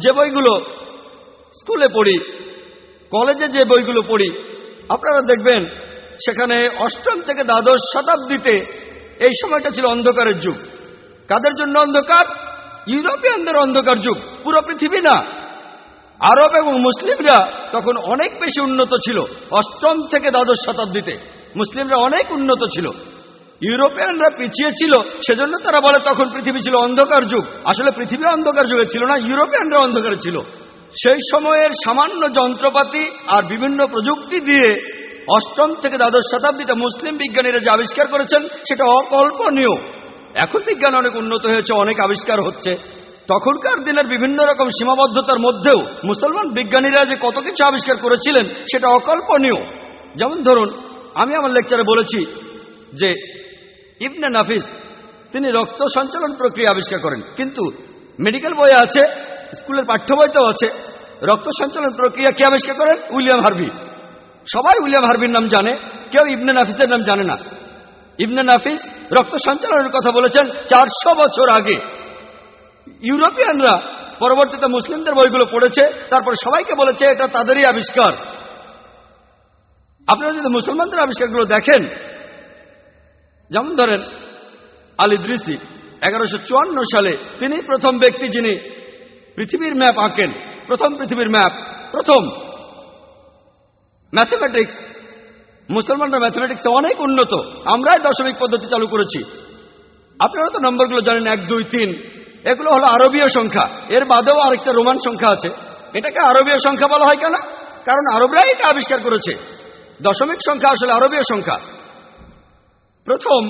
যে বইগুলো স্কুলে পড়ি, কলেজে যে বইগুলো পড়ি, আপনারা দেখবেন সেখানে 8ম থেকে দ্বাদশ শতাব্দীতে এই সময়টা ছিল অন্ধকারের যুগ। কাদের জন্য অন্ধকার? ইউরোপিয়ানদের অন্ধকার যুগ, পুরো পৃথিবী না। আরব এবং মুসলিমরা তখন অনেক বেশি উন্নত ছিল 8ম থেকে দ্বাদশ শতাব্দীতে। মুসলিমরা অনেক উন্নত ছিল, ইউরোপিয়ানরা পিছিয়ে ছিল। সেজন্য তারা বলে তখন পৃথিবী ছিল অন্ধকার যুগ। আসলে পৃথিবী অন্ধকার যুগে ছিল না, ইউরোপিয়ানরা অন্ধকারে ছিল। সেই সময়ের সামান্য যন্ত্রপাতি আর বিভিন্ন প্রযুক্তি দিয়ে অষ্টম থেকে দ্বাদশ শতাব্দীতে মুসলিম বিজ্ঞানীরা যে আবিষ্কার করেছেন সেটা অকল্পনীয়। এখন বিজ্ঞান অনেক উন্নত হয়েছে, অনেক আবিষ্কার হচ্ছে। তখনকার দিনের বিভিন্ন রকম সীমাবদ্ধতার মধ্যেও মুসলমান বিজ্ঞানীরা যে কত কিছু আবিষ্কার করেছিলেন সেটা অকল্পনীয়। যেমন ধরুন, আমি আমার লেকচারে বলেছি যে ইবনে নাফিস তিনি রক্ত সঞ্চালন প্রক্রিয়া আবিষ্কার করেন, কিন্তু মেডিকেল বইয়ে আছে, স্কুলের পাঠ্য বইতেও আছে, রক্ত সঞ্চালন প্রক্রিয়া কে আবিষ্কার করেন? William Harvey. সবাই উইলিয়াম হার্ভির নাম জানে, কেউ ইবনে নাফিসের নাম জানে না। ইবনে নাফিস রক্ত সঞ্চালনের কথা বলেছেন 400 বছর আগে। ইউরোপিয়ানরা পরবর্তীতে মুসলিমদের বইগুলো পড়েছে, তারপর সবাইকে বলেছে এটা তাদেরই আবিষ্কার। আপনারা যদি মুসলমানদের আবিষ্কারগুলো দেখেন, যেমন ধরেন আল ইদ্রিসি 1154 সালে তিনি প্রথম ব্যক্তি যিনি পৃথিবীর ম্যাপ আঁকেন, প্রথম পৃথিবীর ম্যাপ, প্রথম। ম্যাথমেটিক্স, মুসলমানরা ম্যাথমেটিক্সে অনেক উন্নত, আমরাই দশমিক পদ্ধতি চালু করেছি। আপনারা তো নম্বরগুলো জানেন, 1, 2, 3, এগুলো হলো আরবীয় সংখ্যা। এর বাদেও আরেকটা রোমান সংখ্যা আছে, এটাকে আরবীয় সংখ্যা বলা হয় কেন? কারণ আরবরাই এটা আবিষ্কার করেছে। দশমিক সংখ্যা আসলে আরবীয় সংখ্যা। প্রথম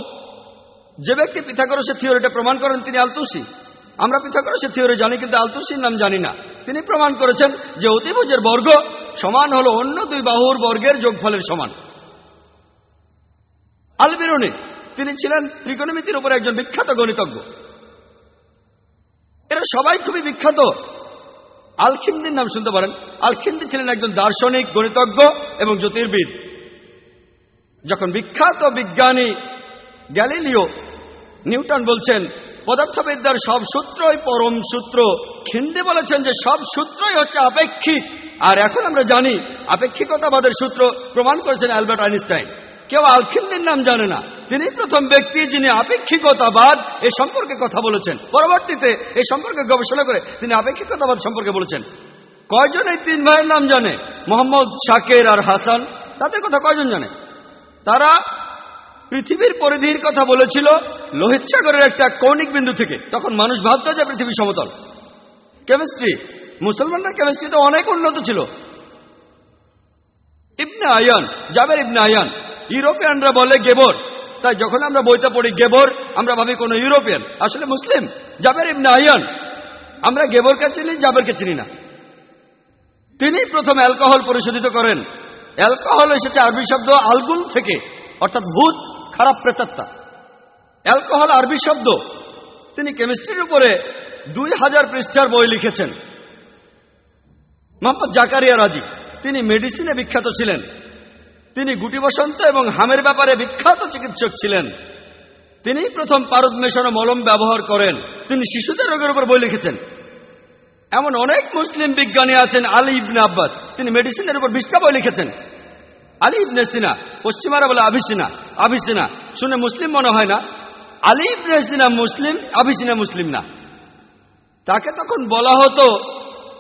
যে ব্যক্তি পিথাগোরাসের থিওরিটা প্রমাণ করেন তিনি আলতুসি। আমরা পিথাগোরাসের থিওরি জানি, কিন্তু আলতুসির নাম জানি না। তিনি প্রমাণ করেছেন যে অতিভুজের বর্গ সমান হলো অন্য দুই বাহুর বর্গের যোগফলের সমান। আল বিরুনি তিনি ছিলেন ত্রিকোণমিতির উপরে একজন বিখ্যাত গণিতজ্ঞ। এরা সবাই খুবই বিখ্যাত। আল-খিন্দির নাম শুনতে পারেন। আল-খিন্দি ছিলেন একজন দার্শনিক, গণিতজ্ঞ এবং জ্যোতির্বিদ। যখন বিখ্যাত বিজ্ঞানী গ্যালিলিও নিউটন বলছেন পদার্থবিদ্যার সব সূত্রই পরম সূত্র, খিন্দি বলেছেন যে সব সূত্রই হচ্ছে আপেক্ষিক। আর এখন আমরা জানি আপেক্ষিকতাবাদের সূত্র প্রমাণ করেছেন অ্যালবার্ট আইনস্টাইন। কেউ আল-খিন্দির নাম জানে না। তিনি প্রথম ব্যক্তি যিনি আপেক্ষিকতাবাদ এ সম্পর্কে কথা বলেছেন। পরবর্তীতে এই সম্পর্কে গবেষণা করে তিনি আপেক্ষিকতাবাদ সম্পর্কে বলেছেন। কয়জন এই 3 ভাইয়ের নাম জানে? মোহাম্মদ, শাকের আর হাসান। তাদের কথা কয়জন জানে? তারা পৃথিবীর পরিধির কথা বলেছিল লোহিত সাগরের একটা কৌণিক বিন্দু থেকে। তখন মানুষ ভাবত যে পৃথিবী সমতল। কেমিস্ট্রি, মুসলমানরা কেমিস্ট্রিতে অনেক উন্নত ছিল। ইবনে আয়ান, জাবের ইবনে আয়ান, ইউরোপিয়ানরা বলে গেবর, তাই যখন আমরা বইতে পড়ি গেবর আমরা ভাবি কোন ইউরোপিয়ান, আসলে মুসলিম। জাবের ইবনে আয়ান, আমরা গেবরকে চিনি, জাবেরকে চিনি না। তিনি প্রথম অ্যালকোহল পরিশোধিত করেন। অ্যালকোহল এসেছে আরবি শব্দ আলগুল থেকে, অর্থাৎ ভূত, খারাপ প্রেতাত্মা। অ্যালকোহল আরবি শব্দ। তিনি কেমিস্ট্রির উপরে 2000 পৃষ্ঠার বই লিখেছেন। মোহাম্মদ জাকারিয়া রাজি, তিনি মেডিসিনে বিখ্যাত ছিলেন। তিনি গুটি বসন্ত এবং হামের ব্যাপারে বিখ্যাত চিকিৎসক ছিলেন। তিনি প্রথম পারদ মেশানো মলম ব্যবহার করেন। তিনি শিশুদের রোগের উপর বই লিখেছেন। এমন অনেক মুসলিম বিজ্ঞানী আছেন। আলী ইবনে আব্বাস, তিনি মেডিসিনের উপর 20টা বই লিখেছেন। আলী ইবনে সিনা, পশ্চিমারা বলে আভিসিনা, আভিসিনা শুনে মুসলিম মনে হয় না। আলী ইবনে সিনা মুসলিম, আভিসিনা মুসলিম না। তাকে তখন বলা হতো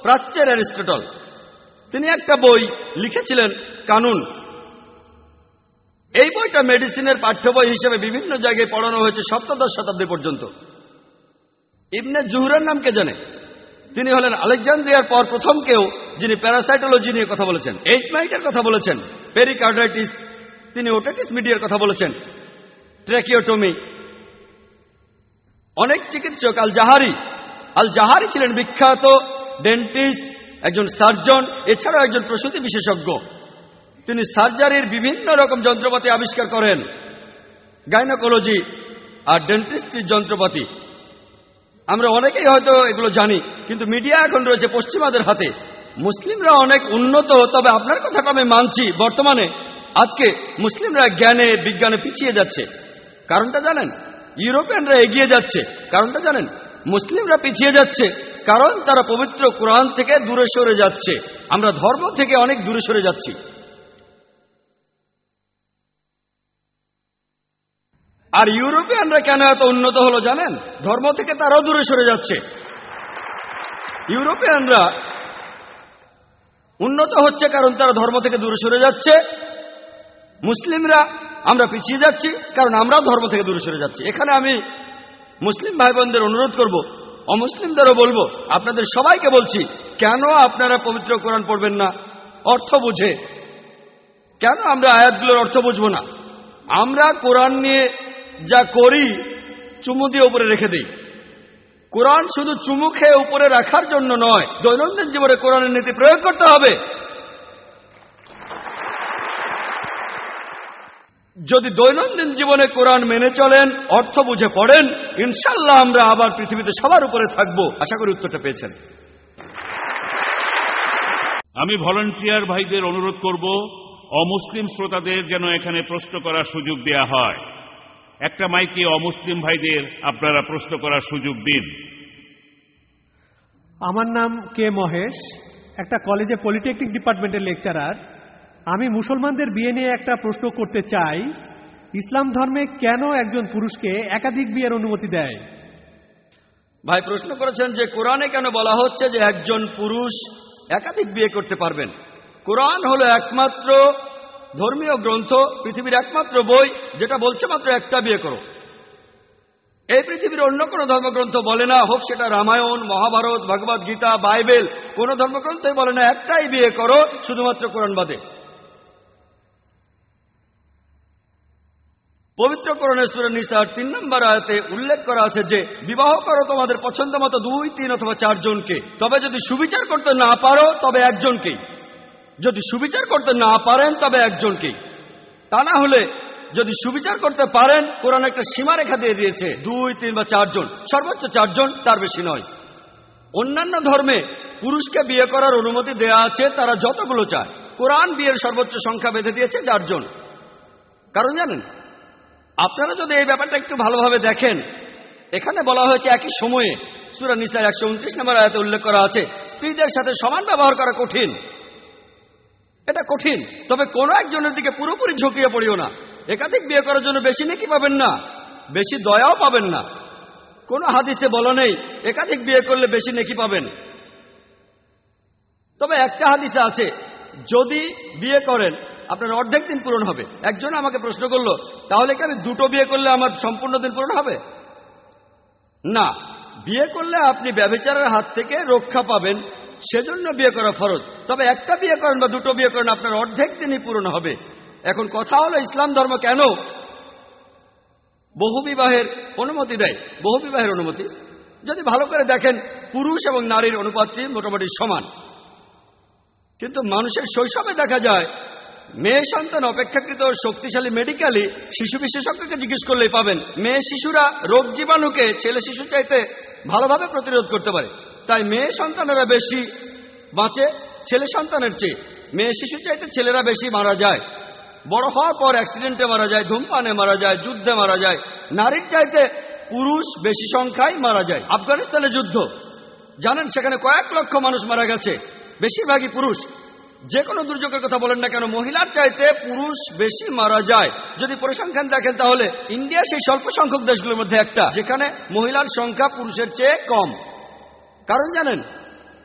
প্রাচ্যের অ্যারিস্টটল। তিনি একটা বই লিখেছিলেন, কানুন। এই বইটা মেডিসিনের পাঠ্য বই হিসেবে বিভিন্ন জায়গায় পড়ানো হয়েছে 17শ শতাব্দী পর্যন্ত। ইবনে জুহরের নাম কে জানে? তিনি হলেন আলেকজান্দ্রিয়ার পর প্রথম কেউ যিনি প্যারাসাইটোলজি নিয়ে কথা বলেছেন, এইচমাইটের কথা বলেছেন, পেরিকার্ডাইটিস, তিনি ওটাইটিস মিডিয়ার কথা বলেছেন, ট্র্যাকিওটমি। অনেক চিকিৎসক, আল জাহারি ছিলেন বিখ্যাত ডেন্টিস্ট, একজন সার্জন, এছাড়াও একজন প্রসূতি বিশেষজ্ঞ। তিনি সার্জারির বিভিন্ন রকম যন্ত্রপাতি আবিষ্কার করেন, গাইনোকোলজি আর ডেন্টিস্ট্রির যন্ত্রপাতি। আমরা অনেকেই হয়তো এগুলো জানি, কিন্তু মিডিয়া এখন রয়েছে পশ্চিমাদের হাতে। মুসলিমরা অনেক উন্নত, তবে আপনার কথাটা আমি মানছি, বর্তমানে আজকে মুসলিমরা জ্ঞানে বিজ্ঞানে পিছিয়ে যাচ্ছে। কারণটা জানেন? ইউরোপিয়ানরা এগিয়ে যাচ্ছে। কারণটা জানেন? মুসলিমরা পিছিয়ে যাচ্ছে কারণ তারা পবিত্র কোরআন থেকে দূরে সরে যাচ্ছে। আমরা ধর্ম থেকে অনেক দূরে সরে যাচ্ছি। আর ইউরোপিয়ানরা কেন এত উন্নত হলো জানেন? ধর্ম থেকে তারাও দূরে সরে যাচ্ছে। ইউরোপিয়ানরা উন্নত হচ্ছে কারণ তারা ধর্ম থেকে দূরে সরে যাচ্ছে। মুসলিমরা আমরা পিছিয়ে যাচ্ছি, কারণ আমরাও ধর্ম থেকে দূরে সরে যাচ্ছি। এখানে আমি মুসলিম ভাই বোনদের অনুরোধ করব, অমুসলিমদেরও বলবো, আপনাদের সবাইকে বলছি, কেন আপনারা পবিত্র কোরআন পড়বেন না অর্থ বুঝে? কেন আমরা আয়াতগুলোর অর্থ বুঝবো না? আমরা কোরআন নিয়ে যা করি চুমু দিয়ে উপরে রেখে দিই। কোরআন শুধু চুমু খেয়ে উপরে রাখার জন্য নয়, দৈনন্দিন জীবনে কোরআনের নীতি প্রয়োগ করতে হবে। যদি দৈনন্দিন জীবনে কোরআন মেনে চলেন, অর্থ বুঝে পড়েন, ইনশাল্লাহ আমরা আবার পৃথিবীতে সবার উপরে থাকবো। আশা করি উত্তরটা পেয়েছেন। আমি ভলান্টিয়ার ভাইদের অনুরোধ করব, অমুসলিম শ্রোতাদের যেন এখানে প্রশ্ন করার সুযোগ দেয়া হয়। একটা মাইকে অমুসলিম ভাইদের আপনারা প্রশ্ন করার সুযোগ দিন। আমার নাম কে মহেশ, একটা কলেজে পলিটেকনিক ডিপার্টমেন্টের লেকচারার। আমি মুসলমানদের বিয়ে নিয়ে একটা প্রশ্ন করতে চাই। ইসলাম ধর্মে কেন একজন পুরুষকে একাধিক বিয়ের অনুমতি দেয়? ভাই প্রশ্ন করেছেন যে কোরআনে কেন বলা হচ্ছে যে একজন পুরুষ একাধিক বিয়ে করতে পারবেন। কোরআন হলো একমাত্র ধর্মীয় গ্রন্থ, পৃথিবীর একমাত্র বই যেটা বলছে মাত্র একটা বিয়ে করো। এই পৃথিবীর অন্য কোনো ধর্মগ্রন্থ বলে না, হোক সেটা রামায়ণ, মহাভারত, ভগবদ গীতা, বাইবেল, কোনো ধর্মগ্রন্থই বলে না একটাই বিয়ে করো, শুধুমাত্র কোরআন বাদে। পবিত্র কোরআনের সূরা নিসার 3 নম্বর আয়াতে উল্লেখ করা আছে যে বিবাহ করো তোমাদের পছন্দ মতো 2, 3 অথবা 4 জনকে, তবে যদি সুবিচার করতে না পারো তবে একজনকেই। যদি সুবিচার করতে না পারেন তবে একজনকেই। তা না হলে যদি সুবিচার করতে পারেন, কোরআন একটা সীমারেখা দিয়ে দিয়েছে 2, 3 বা 4 জন, সর্বোচ্চ 4 জন, তার বেশি নয়। অন্যান্য ধর্মে পুরুষকে বিয়ে করার অনুমতি দেয়া আছে তারা যতগুলো চায়। কোরআন বিয়ের সর্বোচ্চ সংখ্যা বেঁধে দিয়েছে 4 জন। কারণ জানেন, আপনারা যদি এই ব্যাপারটা একটু ভালোভাবে দেখেন, এখানে বলা হয়েছে একই সময়ে সূরা নিসার 129 নম্বর আয়াতে উল্লেখ করা আছে স্ত্রীদের সাথে সমান ব্যবহার করা কঠিন। এটা কঠিন, তবে কোনো একজনের দিকে পুরোপুরি ঝুঁকিয়ে পড়িও না। একাধিক বিয়ে করার জন্য বেশি নেকি পাবেন না, বেশি দয়াও পাবেন না। কোনো হাদিসে বলা নেই একাধিক বিয়ে করলে বেশি নেকি পাবেন। তবে একটা হাদিসে আছে যদি বিয়ে করেন আপনার অর্ধেক দিন পূরণ হবে। একজন আমাকে প্রশ্ন করলো, তাহলে কি আমি 2টো বিয়ে করলে আমার সম্পূর্ণ দিন পূরণ হবে? না, বিয়ে করলে আপনি ব্যভিচারের হাত থেকে রক্ষা পাবেন, সেজন্য বিয়ে করা ফরজ। তবে একটা বিয়ে করেন বা 2টো বিয়ে করেন, আপনার অর্ধেক দিনই পূরণ হবে। এখন কথা হলো ইসলাম ধর্ম কেন বহুবিবাহের অনুমতি দেয়? বহুবিবাহের অনুমতি যদি ভালো করে দেখেন, পুরুষ এবং নারীর অনুপাতটি মোটামুটি সমান। কিন্তু মানুষের শৈশবে দেখা যায় মেয়ে সন্তান অপেক্ষাকৃত শক্তিশালী। মেডিকেলি শিশু বিশেষজ্ঞকে জিজ্ঞেস করলেই পাবেন মেয়ে শিশুরা রোগ জীবাণুকে ছেলে শিশু চাইতে ভালোভাবে প্রতিরোধ করতে পারে। তাই মেয়ে সন্তানেরা বেশি বাঁচে ছেলে সন্তানের চেয়ে। মেয়ে শিশু চাইতে ছেলেরা বেশি মারা যায়, বড় হওয়ার পর অ্যাক্সিডেন্টে মারা যায়, ধূমপানে মারা যায়, যুদ্ধে মারা যায়। নারীর চাইতে পুরুষ বেশি সংখ্যায় মারা যায়। আফগানিস্তানে যুদ্ধ জানেন, সেখানে কয়েক লক্ষ মানুষ মারা গেছে, বেশিরভাগই পুরুষ। যে কোনো দুর্যোগের কথা বলেন না কেন, মহিলার চাইতে পুরুষ বেশি মারা যায়। যদি পরিসংখ্যান দেখেন তাহলে ইন্ডিয়া সেই স্বল্প সংখ্যক দেশগুলোর মধ্যে একটা যেখানে মহিলার সংখ্যা পুরুষের চেয়ে কম। কারণ জানেন,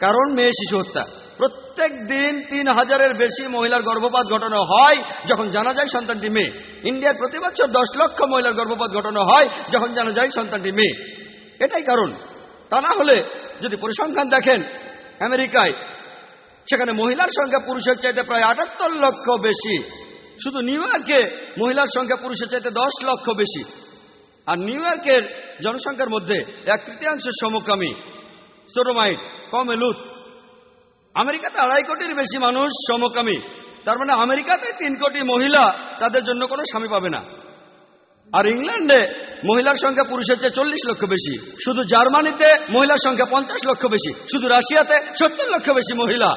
কারণ মেয়ে শিশু হত্যা। প্রত্যেক দিন 3000-এর বেশি মহিলার গর্ভপাত ঘটানো হয় যখন জানা যায় সন্তানটি মেয়ে। ইন্ডিয়ার প্রতি বছর 10 লক্ষ মহিলার গর্ভপাত ঘটানো হয় যখন জানা যায় সন্তানটি মেয়ে। এটাই কারণ। তা না হলে যদি পরিসংখ্যান দেখেন, আমেরিকায় সেখানে মহিলার সংখ্যা পুরুষের চাইতে প্রায় 78 লক্ষ বেশি। শুধু নিউ ইয়র্কে মহিলার সংখ্যা পুরুষের চাইতে 10 লক্ষ বেশি। আর নিউ ইয়র্কের জনসংখ্যার মধ্যে 1/3 সমকামী, সোডোমাইট, কমেলুত। আমেরিকাতে 2.5 কোটির বেশি মানুষ সমকামী। তার মানে আমেরিকাতে 3 কোটি মহিলা তাদের জন্য কোনো স্বামী পাবে না। আর ইংল্যান্ডে মহিলার সংখ্যা পুরুষের চেয়ে 40 লক্ষ বেশি। শুধু জার্মানিতে মহিলার সংখ্যা 50 লক্ষ বেশি। শুধু রাশিয়াতে 70 লক্ষ বেশি মহিলা।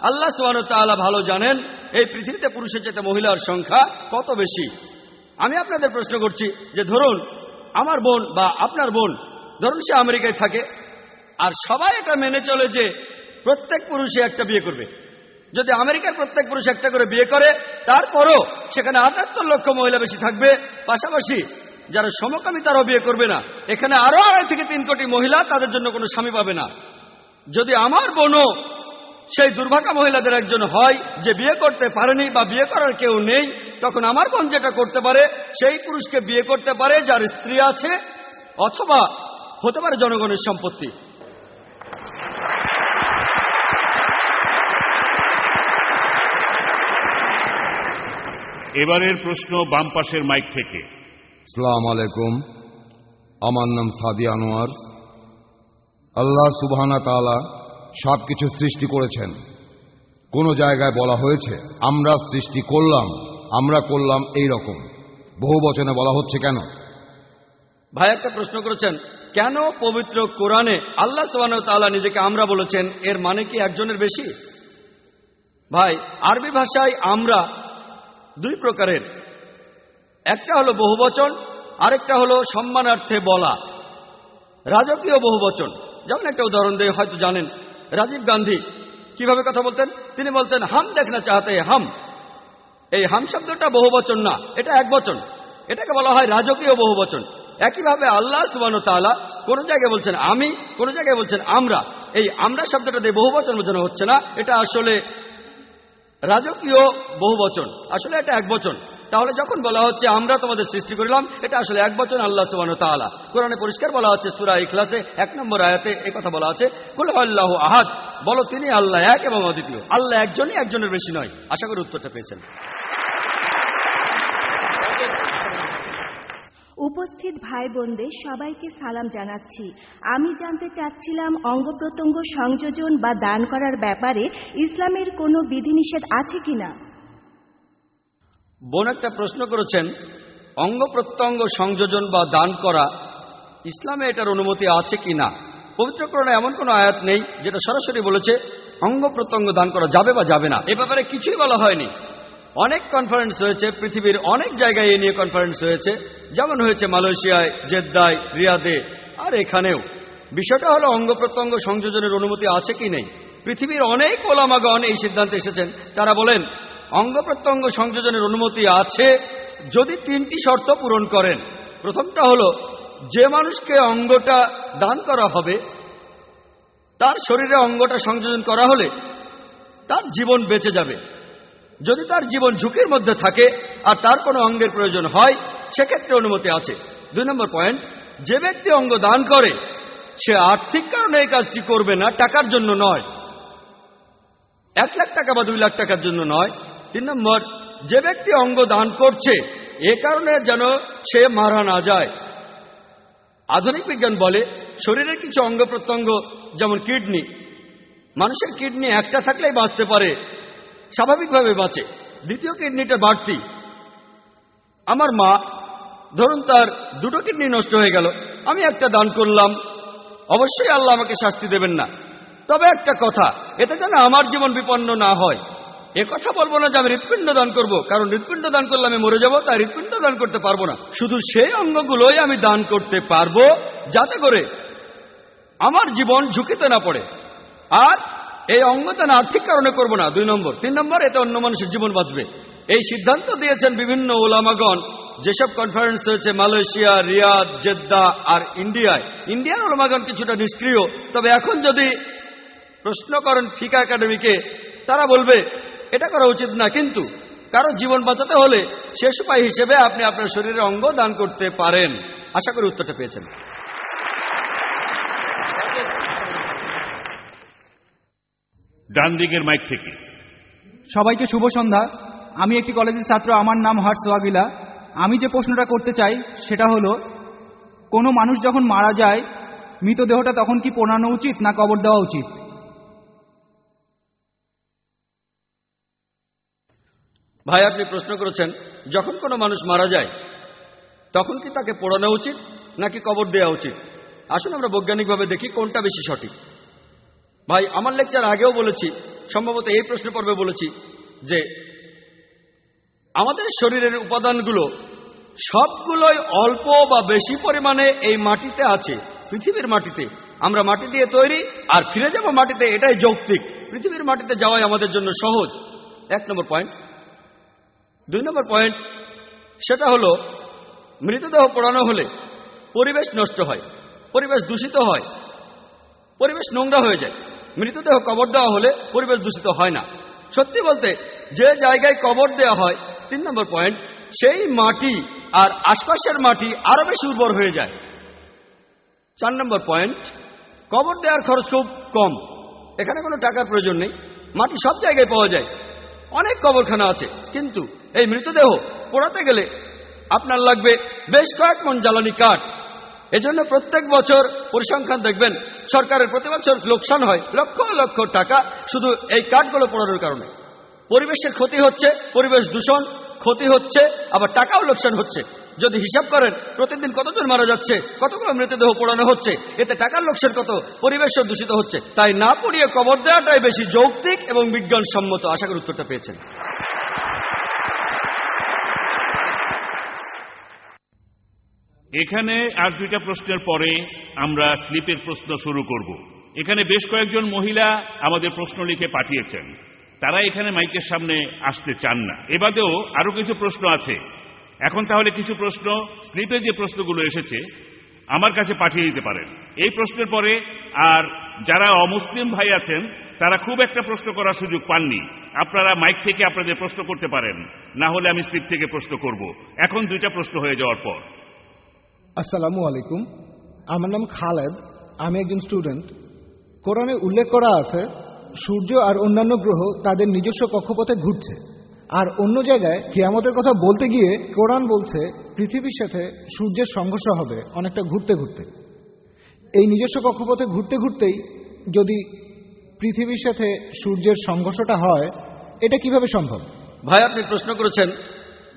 আল্লাহ সুবহানাহু ওয়া তাআলা ভালো জানেন এই পৃথিবীতে পুরুষের চেয়ে মহিলার সংখ্যা কত বেশি। আমি আপনাদের প্রশ্ন করছি যে ধরুন আমার বোন বা আপনার বোন, ধরুন সে আমেরিকায় থাকে, আর সবাই এটা মেনে চলে যে প্রত্যেক পুরুষে একটা বিয়ে করবে। যদি আমেরিকার প্রত্যেক পুরুষ একটা করে বিয়ে করে, তারপরও সেখানে 78 লক্ষ মহিলা বেশি থাকবে। পাশাপাশি যারা সমকামী তারাও বিয়ে করবে না। এখানে আরো 2.5 থেকে 3 কোটি মহিলা তাদের জন্য কোনো স্বামী পাবে না। যদি আমার বোনও সেই দুর্ভাগা মহিলাদের একজন হয় যে বিয়ে করতে পারেনি বা বিয়ে করার কেউ নেই, তখন আমার বোন যেটা করতে পারে, সেই পুরুষকে বিয়ে করতে পারে যার স্ত্রী আছে, অথবা হতে পারে জনগণের সম্পত্তি। এবারের প্রশ্ন বাম পাশের মাইক থেকে। আসসালামু আলাইকুম, আমার নাম সাদি আনোয়ার। আল্লাহ সুবহানাহু ওয়া তাআলা সবকিছু সৃষ্টি করেছেন। কোন জায়গায় বলা হয়েছে আমরা সৃষ্টি করলাম, আমরা করলাম এই রকম বহু বচনে বলা হচ্ছে কেন? ভাই একটা প্রশ্ন করেছেন, কেন পবিত্র কোরআনে আল্লাহ সুবহানাহু ওয়া তাআলা নিজেকে আমরা বলেছেন, এর মানে কি একজনের বেশি? ভাই আরবি ভাষায় আমরা দুই প্রকারের, একটা হলো বহুবচন, আরেকটা হলো সম্মানার্থে বলা রাজকীয় বহুবচন। যেমন একটা উদাহরণ দিয়ে হয়তো জানেন, রাজীব গান্ধী কিভাবে কথা বলতেন? তিনি বলতেন হাম দেখনা চাহতে হাম। এই হাম শব্দটা বহুবচন না, এটা একবচন, এটাকে বলা হয় রাজকীয় বহুবচন। একইভাবে আল্লাহ সুবহানাহু ওয়া তাআলা কোন জায়গায় বলছেন আমি, কোন জায়গায় বলছেন আমরা। এই আমরা শব্দটা দিয়ে বহুবচন বোঝানো হচ্ছে না, এটা আসলে রাজকীয় বহুবচন, আসলে এটা একবচন। তাহলে যখন বলা হচ্ছে আমরা তোমাদের সৃষ্টি করলাম, এটা আসলে একবচন আল্লাহ সুবহানাহু ওয়া তাআলা। কোরআনে পরিষ্কার বলা হচ্ছে সূরা ইখলাসে 1 নম্বর আয়াতে এই কথা বলা আছে, কুল আল্লাহু আহাদ, বলো তিনি আল্লাহ এক এবং অদ্বিতীয়। আল্লাহ একজনই, একজনের বেশি নয়। আশা করি উত্তরটা পেয়েছেন। উপস্থিত ভাই বোনদের সবাইকে সালাম জানাচ্ছি। আমি জানতে চাচ্ছিলাম অঙ্গ প্রত্যঙ্গ সংযোজন বা দান করার ব্যাপারে ইসলামের কোনো বিধিনিষেধ আছে কিনা। বোন একটা প্রশ্ন করেছেন, অঙ্গ প্রত্যঙ্গ সংযোজন বা দান করা ইসলামে এটার অনুমতি আছে কিনা। পবিত্র কোরআনে এমন কোনো আয়াত নেই যেটা সরাসরি বলেছে অঙ্গ প্রত্যঙ্গ দান করা যাবে বা যাবে না। এ ব্যাপারে কিছুই বলা হয়নি। অনেক কনফারেন্স হয়েছে, পৃথিবীর অনেক জায়গায় এ নিয়ে কনফারেন্স হয়েছে, যেমন হয়েছে মালয়েশিয়ায়, জেদ্দায়, রিয়াদে, আর এখানেও। বিষয়টা হলো অঙ্গ প্রত্যঙ্গ সংযোজনের অনুমতি আছে কি নেই। পৃথিবীর অনেক ওলামাগণ এই সিদ্ধান্তে এসেছেন। তারা বলেন অঙ্গ প্রত্যঙ্গ সংযোজনের অনুমতি আছে যদি 3টি শর্ত পূরণ করেন। প্রথমটা হলো যে মানুষকে অঙ্গটা দান করা হবে তার শরীরে অঙ্গটা সংযোজন করা হলে তার জীবন বেঁচে যাবে। যদি তার জীবন ঝুঁকির মধ্যে থাকে আর তার কোনো অঙ্গের প্রয়োজন হয়, সেক্ষেত্রে অনুমতি আছে। 2 নম্বর পয়েন্ট, যে ব্যক্তি অঙ্গ দান করে সে আর্থিক কারণে এই কাজটি করবে না, টাকার জন্য নয়, 1 লাখ টাকা বা 2 লাখ টাকার জন্য নয়। 3 নম্বর, যে ব্যক্তি অঙ্গ দান করছে এ কারণে যেন সে মারা না যায়। আধুনিক বিজ্ঞান বলে শরীরের কিছু অঙ্গ প্রত্যঙ্গ, যেমন কিডনি, মানুষের কিডনি একটা থাকলেই বাঁচতে পারে, স্বাভাবিকভাবে বাঁচে। দ্বিতীয় কিডনিটা বাড়তি। আমার মা ধরুন তার 2টো কিডনি নষ্ট হয়ে গেল, আমি একটা দান করলাম, অবশ্যই আল্লাহ আমাকে শাস্তি দেবেন না। তবে একটা কথা, এতে যেন আমার জীবন বিপন্ন না হয়। এ কথা বলবো না যে আমি হৃৎপিণ্ড দান করব, কারণ হৃৎপিণ্ড দান করলে আমি মরে যাব, তাই হৃৎপিণ্ড দান করতে পারবো না। শুধু সেই অঙ্গগুলোই আমি দান করতে পারবো যাতে করে আমার জীবন ঝুঁকিতে না পড়ে। আর এই অঙ্গদান আর্থিক কারণে করব না। 2 নম্বর। 3 নম্বর, এতে অন্য মানুষের জীবন বাঁচবে। এই সিদ্ধান্ত দিয়েছেন বিভিন্ন ওলামাগণ। যেসব কনফারেন্স হয়েছে মালয়েশিয়া, রিয়াদ, জেদ্দা আর ইন্ডিয়ায়। ইন্ডিয়ার ওলামাগণ কিছুটা নিষ্ক্রিয়, তবে এখন যদি প্রশ্ন করেন ফিকা একাডেমিকে, তারা বলবে এটা করা উচিত না, কিন্তু কারো জীবন বাঁচাতে হলে শেষ উপায় হিসেবে আপনি আপনার শরীরে অঙ্গ দান করতে পারেন। আশা করি উত্তরটা পেয়েছেন। ডান দিকের মাইক থেকে। সবাইকে শুভ সন্ধ্যা। আমি একটি কলেজের ছাত্র, আমার নাম হর্ষ ওয়াগিলা। আমি যে প্রশ্নটা করতে চাই সেটা হলো, কোনো মানুষ যখন মারা যায় মৃতদেহটা তখন কি পোড়ানো উচিত না কবর দেওয়া উচিত? ভাই আপনি প্রশ্ন করেছেন যখন কোনো মানুষ মারা যায় তখন কি তাকে পোড়ানো উচিত নাকি কবর দেওয়া উচিত। আসুন আমরা বৈজ্ঞানিকভাবে দেখি কোনটা বেশি সঠিক। ভাই আমার লেকচার আগেও বলেছি, সম্ভবত এই প্রশ্ন পর্বে বলেছি, যে আমাদের শরীরের উপাদানগুলো সবগুলোই অল্প বা বেশি পরিমাণে এই মাটিতে আছে, পৃথিবীর মাটিতে। আমরা মাটি দিয়ে তৈরি আর ফিরে যাব মাটিতে, এটাই যৌক্তিক। পৃথিবীর মাটিতে যাওয়াই আমাদের জন্য সহজ। 1 নম্বর পয়েন্ট। 2 নম্বর পয়েন্ট, সেটা হলো মৃতদেহ পোড়ানো হলে পরিবেশ নষ্ট হয়, পরিবেশ দূষিত হয়, পরিবেশ নোংরা হয়ে যায়। মৃতদেহ কবর দেওয়া হলে পরিবেশ দূষিত হয় না। সত্যি বলতে যে জায়গায় কবর দেওয়া হয় 3 নম্বর পয়েন্ট, সেই মাটি আর আশপাশের মাটি আরো বেশি উর্বর হয়ে যায়। 4 নম্বর পয়েন্ট, কবর দেওয়ার খরচ খুব কম, এখানে কোনো টাকার প্রয়োজন নেই, মাটি সব জায়গায় পাওয়া যায়। অনেক কবরখানা আছে, কিন্তু এই মৃতদেহ পোড়াতে গেলে আপনার লাগবে বেশ কয়েক মণ জ্বালানি কাঠ। এজন্য প্রত্যেক বছর পরিসংখ্যান দেখবেন সরকারের প্রতি বছর লোকসান হয় লক্ষ লক্ষ টাকা শুধু এই কাঠগুলো পোড়ানোর কারণে। পরিবেশের ক্ষতি হচ্ছে, পরিবেশ দূষণ ক্ষতি হচ্ছে, আবার টাকাও লোকসান হচ্ছে। যদি হিসাব করেন প্রতিদিন কতজন মারা যাচ্ছে, কতগুলো মৃতদেহ পোড়ানো হচ্ছে, এতে টাকার লোকসান কত, পরিবেশও দূষিত হচ্ছে। তাই না পুড়িয়ে কবর দেওয়াটাই বেশি যৌক্তিক এবং বিজ্ঞানসম্মত। আশা করি উত্তরটা পেয়েছেন। এখানে আর 2টা প্রশ্নের পরে আমরা স্লিপের প্রশ্ন শুরু করব। এখানে বেশ কয়েকজন মহিলা আমাদের প্রশ্ন লিখে পাঠিয়েছেন, তারা এখানে মাইকের সামনে আসতে চান না। এবারেও আরো কিছু প্রশ্ন আছে। এখন তাহলে কিছু প্রশ্ন স্লিপে যে প্রশ্নগুলো এসেছে আমার কাছে পাঠিয়ে দিতে পারেন। এই প্রশ্নের পরে আর যারা অমুসলিম ভাই আছেন তারা খুব একটা প্রশ্ন করার সুযোগ পাননি। আপনারা মাইক থেকে আপনাদের প্রশ্ন করতে পারেন, না হলে আমি স্লিপ থেকে প্রশ্ন করব। এখন 2টা প্রশ্ন হয়ে যাওয়ার পর। আসসালামু আলাইকুম, আমার নাম খালেদ, আমি একজন স্টুডেন্ট। কোরআনে উল্লেখ করা আছে সূর্য আর অন্যান্য গ্রহ তাদের নিজস্ব কক্ষপথে ঘুরছে, আর অন্য জায়গায় কিয়ামতের কথা বলতে গিয়ে কোরআন বলছে পৃথিবীর সাথে সূর্যের সংঘর্ষ হবে অনেকটা ঘুরতে ঘুরতে। এই নিজস্ব কক্ষপথে ঘুরতে ঘুরতেই যদি পৃথিবীর সাথে সূর্যের সংঘর্ষটা হয়, এটা কিভাবে সম্ভব? ভাই, আপনি প্রশ্ন করেছেন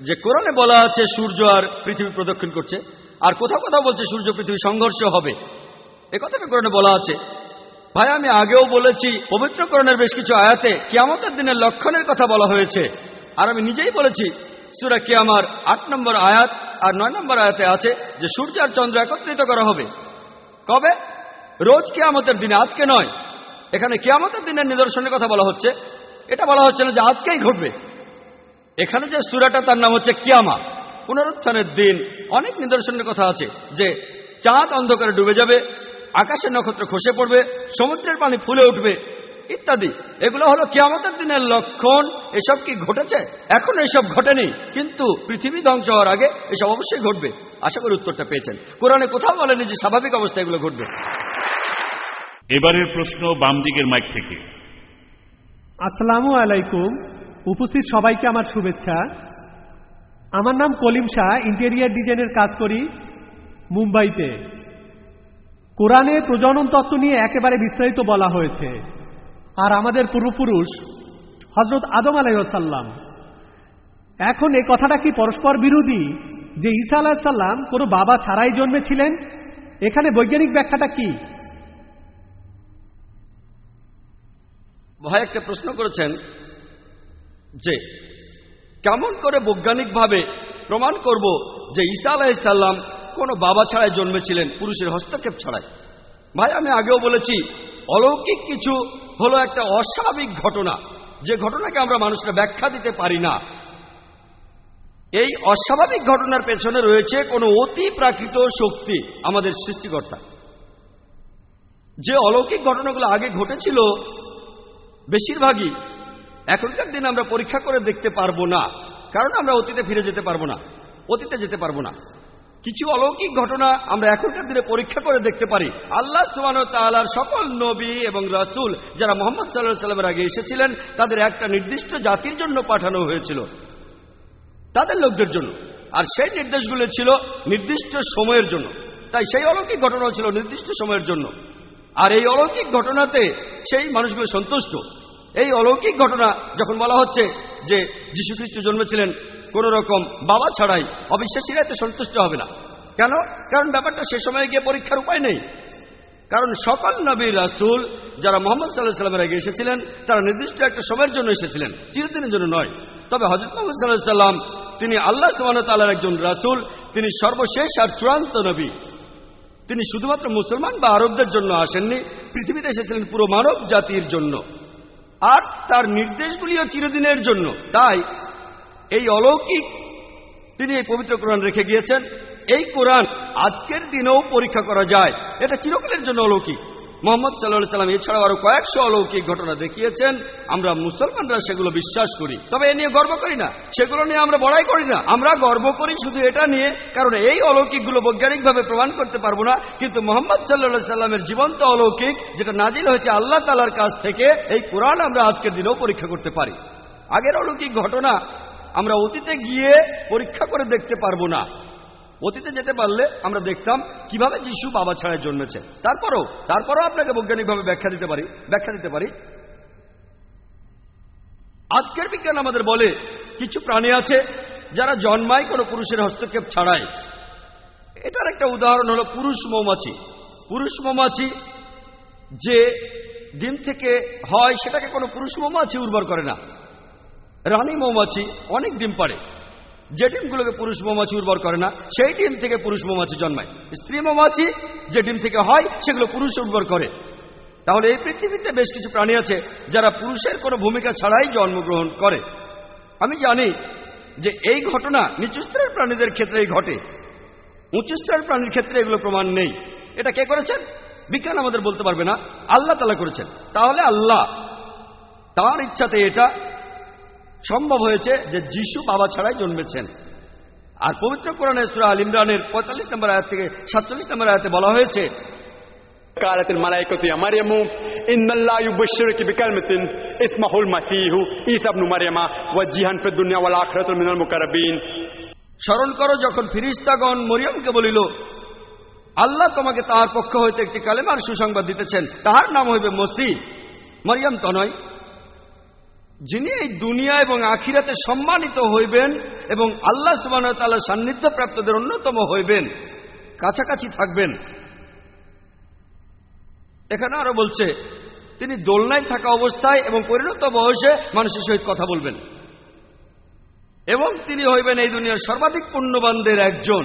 যে কোরআনে বলা আছে সূর্য আর পৃথিবী প্রদক্ষিণ করছে, আর কোথাও কোথাও বলছে সূর্য পৃথিবী সংঘর্ষ হবে। এ কথাটা কোরআনে বলা আছে। ভাই, আমি আগেও বলেছি পবিত্র কোরআনের বেশ কিছু আয়াতে কিয়ামতের দিনের লক্ষণের কথা বলা হয়েছে। আর আমি নিজেই বলেছি সূরা কিয়ামার 8 নম্বর আয়াত আর 9 নম্বর আয়াতে আছে যে সূর্য আর চন্দ্র একত্রিত করা হবে। কবে? রোজ কিয়ামতের দিনে, আজকে নয়। এখানে কিয়ামতের দিনের নিদর্শনের কথা বলা হচ্ছে, এটা বলা হচ্ছে না যে আজকেই ঘটবে। এখানে যে সূরাটা তার নাম হচ্ছে কিয়ামা, পুনরুত্থানের দিন। অনেক নিদর্শনের কথা আছে যে চাঁদ অন্ধকারে ডুবে যাবে, আকাশের নক্ষত্র খসে পড়বে, সমুদ্রের পানি ফুলে উঠবে ইত্যাদি। এগুলো হলো কিয়ামতের দিনের লক্ষণ। এসব কি ঘটেছে? এখন এসব ঘটেনি, কিন্তু পৃথিবী ধ্বংস হওয়ার আগে এসব অবশ্যই ঘটবে। আশা করি উত্তরটা পেয়েছেন। কোরআনে কোথাও বলেনি যে স্বাভাবিক অবস্থায় এগুলো ঘটবে। এবারের প্রশ্ন বাম দিকের মাইক থেকে। আসসালামু আলাইকুম, উপস্থিত সবাইকে আমার শুভেচ্ছা। আমার নাম কলিম শাহ, ইন্টেরিয়ার ডিজাইনের কাজ করি মুম্বাইতে। কোরআনে প্রজনন তত্ত্ব নিয়ে একেবারে বিস্তারিত বলা হয়েছে। আর আমাদের পূর্বপুরুষ হযরত আদম আলাইহিস সালাম, এখন এই কথাটা কি পরস্পর বিরোধী যে ঈসা আলাইহিস সালাম কোনো বাবা ছাড়াই জন্মেছিলেন? এখানে বৈজ্ঞানিক ব্যাখ্যাটা কি? ভাই, একটা প্রশ্ন করেছেন যে কেমন করে বৈজ্ঞানিকভাবে প্রমাণ করব যে ঈসা আলাইহিস সালাম কোনো বাবা ছাড়াই জন্মেছিলেন, পুরুষের হস্তক্ষেপ ছাড়াই। ভাই, আমি আগেও বলেছি অলৌকিক কিছু হলো একটা অস্বাভাবিক ঘটনা, যে ঘটনাকে আমরা মানুষরা ব্যাখ্যা দিতে পারি না। এই অস্বাভাবিক ঘটনার পেছনে রয়েছে কোনো অতি প্রাকৃত শক্তি, আমাদের সৃষ্টিকর্তা। যে অলৌকিক ঘটনাগুলো আগে ঘটেছিল বেশিরভাগই এখনকার দিনে আমরা পরীক্ষা করে দেখতে পারবো না, কারণ আমরা অতীতে ফিরে যেতে পারবো না, অতীতে যেতে পারবো না। কিছু অলৌকিক ঘটনা আমরা এখনকার দিনে পরীক্ষা করে দেখতে পারি। আল্লাহ সুবহানাহু ওয়া তাআলার সকল নবী এবং রাসূল যারা মুহাম্মদ সাল্লাল্লাহু আলাইহি ওয়াসাল্লামের আগে এসেছিলেন, তাদের একটা নির্দিষ্ট জাতির জন্য পাঠানো হয়েছিল, তাদের লোকদের জন্য। আর সেই নির্দেশগুলো ছিল নির্দিষ্ট সময়ের জন্য। তাই সেই অলৌকিক ঘটনা ছিল নির্দিষ্ট সময়ের জন্য। আর এই অলৌকিক ঘটনাতে সেই মানুষগুলো সন্তুষ্ট। এই অলৌকিক ঘটনা যখন বলা হচ্ছে যে যীশু খ্রিস্ট জন্মেছিলেন কোন রকম বাবা ছাড়াই, অবিশ্বাসীরা এতে সন্তুষ্ট হবে না। কেন? কারণ ব্যাপারটা সে সময় গিয়ে পরীক্ষার উপায় নেই। কারণ সকল নবী রাসূল যারা মুহাম্মদ সাল্লাল্লাহু আলাইহি ওয়াসাল্লামের আগে এসেছিলেন, তারা নির্দিষ্ট একটা সময়ের জন্য এসেছিলেন, চিরদিনের জন্য নয়। তবে হযরত মুহাম্মদ সাল্লাল্লাহু আলাইহি ওয়াসাল্লাম তিনি আল্লাহ সুবহানাহু ওয়া তাআলার একজন রাসূল, তিনি সর্বশেষ আর চূড়ান্ত নবী। তিনি শুধুমাত্র মুসলমান বা আরবদের জন্য আসেননি, পৃথিবীতে এসেছিলেন পুরো মানব জাতির জন্য। আর তার নির্দেশগুলিও চিরদিনের জন্য। তাই এই অলৌকিক তিনি এই পবিত্র কোরআন রেখে গিয়েছেন। এই কোরআন আজকের দিনেও পরীক্ষা করা যায়, এটা চিরকালের জন্য অলৌকিক। মোহাম্মদ সাল্লাল্লাহু আলাইহি সাল্লাম এছাড়াও আরো কয়েকশো অলৌকিক ঘটনা দেখিয়েছেন। আমরা মুসলমানরা সেগুলো বিশ্বাস করি, তবে এ নিয়ে গর্ব করি না, সেগুলো নিয়ে আমরা বড়াই করি না। আমরা গর্ব করি শুধু এটা নিয়ে, কারণ এই অলৌকিকগুলো বৈজ্ঞানিকভাবে প্রমাণ করতে পারবো না, কিন্তু মোহাম্মদ সাল্লাল্লাহু আলাইহি সাল্লামের জীবন্ত অলৌকিক যেটা নাজিল হয়েছে আল্লাহ তাআলার কাছ থেকে, এই কোরআন আমরা আজকের দিনেও পরীক্ষা করতে পারি। আগের অলৌকিক ঘটনা আমরা অতীতে গিয়ে পরীক্ষা করে দেখতে পারবো না। অতীতে যেতে পারলে আমরা দেখতাম কিভাবে যিশু বাবা ছাড়াই জন্মেছে। তারপরও আপনাকে বৈজ্ঞানিকভাবে ব্যাখ্যা দিতে পারি। আজকের বিজ্ঞান আমাদের বলে কিছু প্রাণী আছে যারা জন্মায় কোনো পুরুষের হস্তক্ষেপ ছাড়াই। এটার একটা উদাহরণ হলো পুরুষ মৌমাছি। পুরুষ মৌমাছি যে ডিম থেকে হয় সেটাকে কোনো পুরুষ মৌমাছি উর্বর করে না। রানী মৌমাছি অনেক ডিম পাড়ে, যে ডিমগুলোকে পুরুষ মৌমাছি উর্বর করে না সেই ডিম থেকে পুরুষ মৌমাছি জন্মায়। স্ত্রী মৌমাছি যে ডিম থেকে হয় সেগুলো পুরুষ উর্বর করে। তাহলে এই পৃথিবীতে বেশ কিছু প্রাণী আছে যারা পুরুষের কোনো ভূমিকা ছাড়াই জন্মগ্রহণ করে। আমি জানি যে এই ঘটনা নিচু স্তরের প্রাণীদের ক্ষেত্রেই ঘটে, উঁচু স্তরের প্রাণীর ক্ষেত্রে এগুলো প্রমাণ নেই। এটা কে করেছেন? বিজ্ঞান আমাদের বলতে পারবে না, আল্লাহ তাআলা করেছেন। তাহলে আল্লাহ তার ইচ্ছাতে এটা সম্ভব হয়েছে যে যিশু বাবা ছাড়াই জন্মেছেন। আর পবিত্র কোরআনের সূরা আল ইমরানের 45 নম্বর আয়াত থেকে 47 নম্বর আয়াতে বলা হয়েছে, কালাতিল মালাইকাতু ইয়া মারইয়ামু ইন্নাল্লাহা ইউবাশশিরুকি বিকালিমাতিন ইসমুহুল মাসীহু ঈসা ইবনে মারইয়ামা ওয়াজিহান ফিদ দুনিয়া ওয়াল আখিরাতি মিনাল মুকাররাবিন। স্মরণ করো যখন ফেরেশতাগণ মরিয়মকে বলিল, আল্লাহ তোমাকে তাহার পক্ষ হইতে একটি কালেমার সুসংবাদ দিতেছেন, তাহার নাম হইবে মসীহ। মরিয়ম তো নয়, যিনি এই দুনিয়া এবং আখিরাতে সম্মানিত হইবেন এবং আল্লাহ সুবহানাহু ওয়া তাআলার সান্নিধ্য প্রাপ্তদের অন্যতম হইবেন, কাছাকাছি থাকবেন। এখানে আরো বলছে তিনি দোলনায় থাকা অবস্থায় এবং পরিণত বয়সে মানুষের সহিত কথা বলবেন এবং তিনি হইবেন এই দুনিয়ার সর্বাধিক পুণ্যবানদের একজন।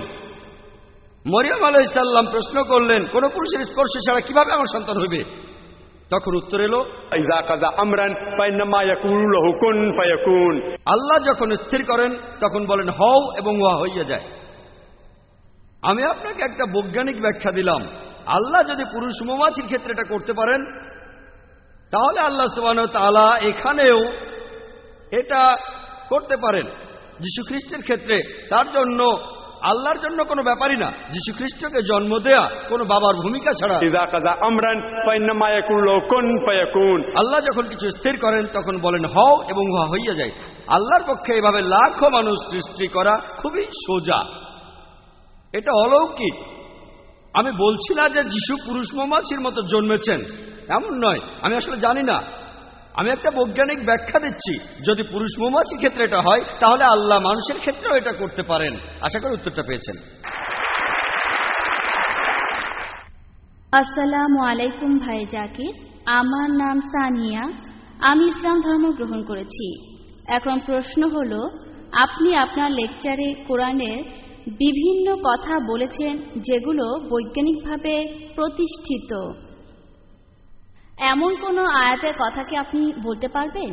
মরিয়ম আলাইহিস সালাম প্রশ্ন করলেন, কোন পুরুষের স্পর্শ ছাড়া কিভাবে আমার সন্তান হইবে? তখন উত্তর এলো, ইযা কাযা আমরান ফাইন্নামা ইয়াকুলু লাহু কুন ফায়াকুন। আল্লাহ যখন স্থির করেন তখন বলেন হও এবং উহা হইয়া যায়। আমি আপনাকে একটা বৈজ্ঞানিক ব্যাখ্যা দিলাম। আল্লাহ যদি পুরুষ মৌমাছির ক্ষেত্রে এটা করতে পারেন, তাহলে আল্লাহ সুবহানাহু ওয়া তাআলা এখানেও এটা করতে পারেন যীশু খ্রিস্টের ক্ষেত্রে। তার জন্য আল্লাহর জন্য কোনো ব্যাপারই না, যীশু খ্রিস্টকে জন্ম দেয়া কোনো বাবার ভূমিকা ছাড়া। ইযা কাযা আমরান ফাইন্নামা ইয়াকুলু লাহু কুন ফায়াকুন। আল্লাহ যখন কিছু স্থির করেন তখন বলেন হও এবং উহা হইয়া যায়। আল্লাহর পক্ষে এভাবে লাখো মানুষ সৃষ্টি করা খুবই সোজা, এটা অলৌকিক। আমি বলছি না যে যিশু পুরুষ মৌমাছির মতো জন্মেছেন, এমন নয়। আমি আসলে জানি না, আমি একটা বৈজ্ঞানিক ব্যাখ্যা দিচ্ছি। যদি পুরুষ মৌমাছির ক্ষেত্রে এটা হয়, তাহলে আল্লাহ মানুষের ক্ষেত্রেও এটা করতে পারেন। আশা করি উত্তরটা পেয়েছেন। আসসালামু আলাইকুম ভাই জাকির, আমার নাম সানিয়া, আমি ইসলাম ধর্ম গ্রহণ করেছি। এখন প্রশ্ন হলো, আপনি আপনার লেকচারে কোরআনের বিভিন্ন কথা বলেছেন যেগুলো বৈজ্ঞানিকভাবে প্রতিষ্ঠিত। এমন কোনো আয়াতের কথা কি আপনি বলতে পারবেন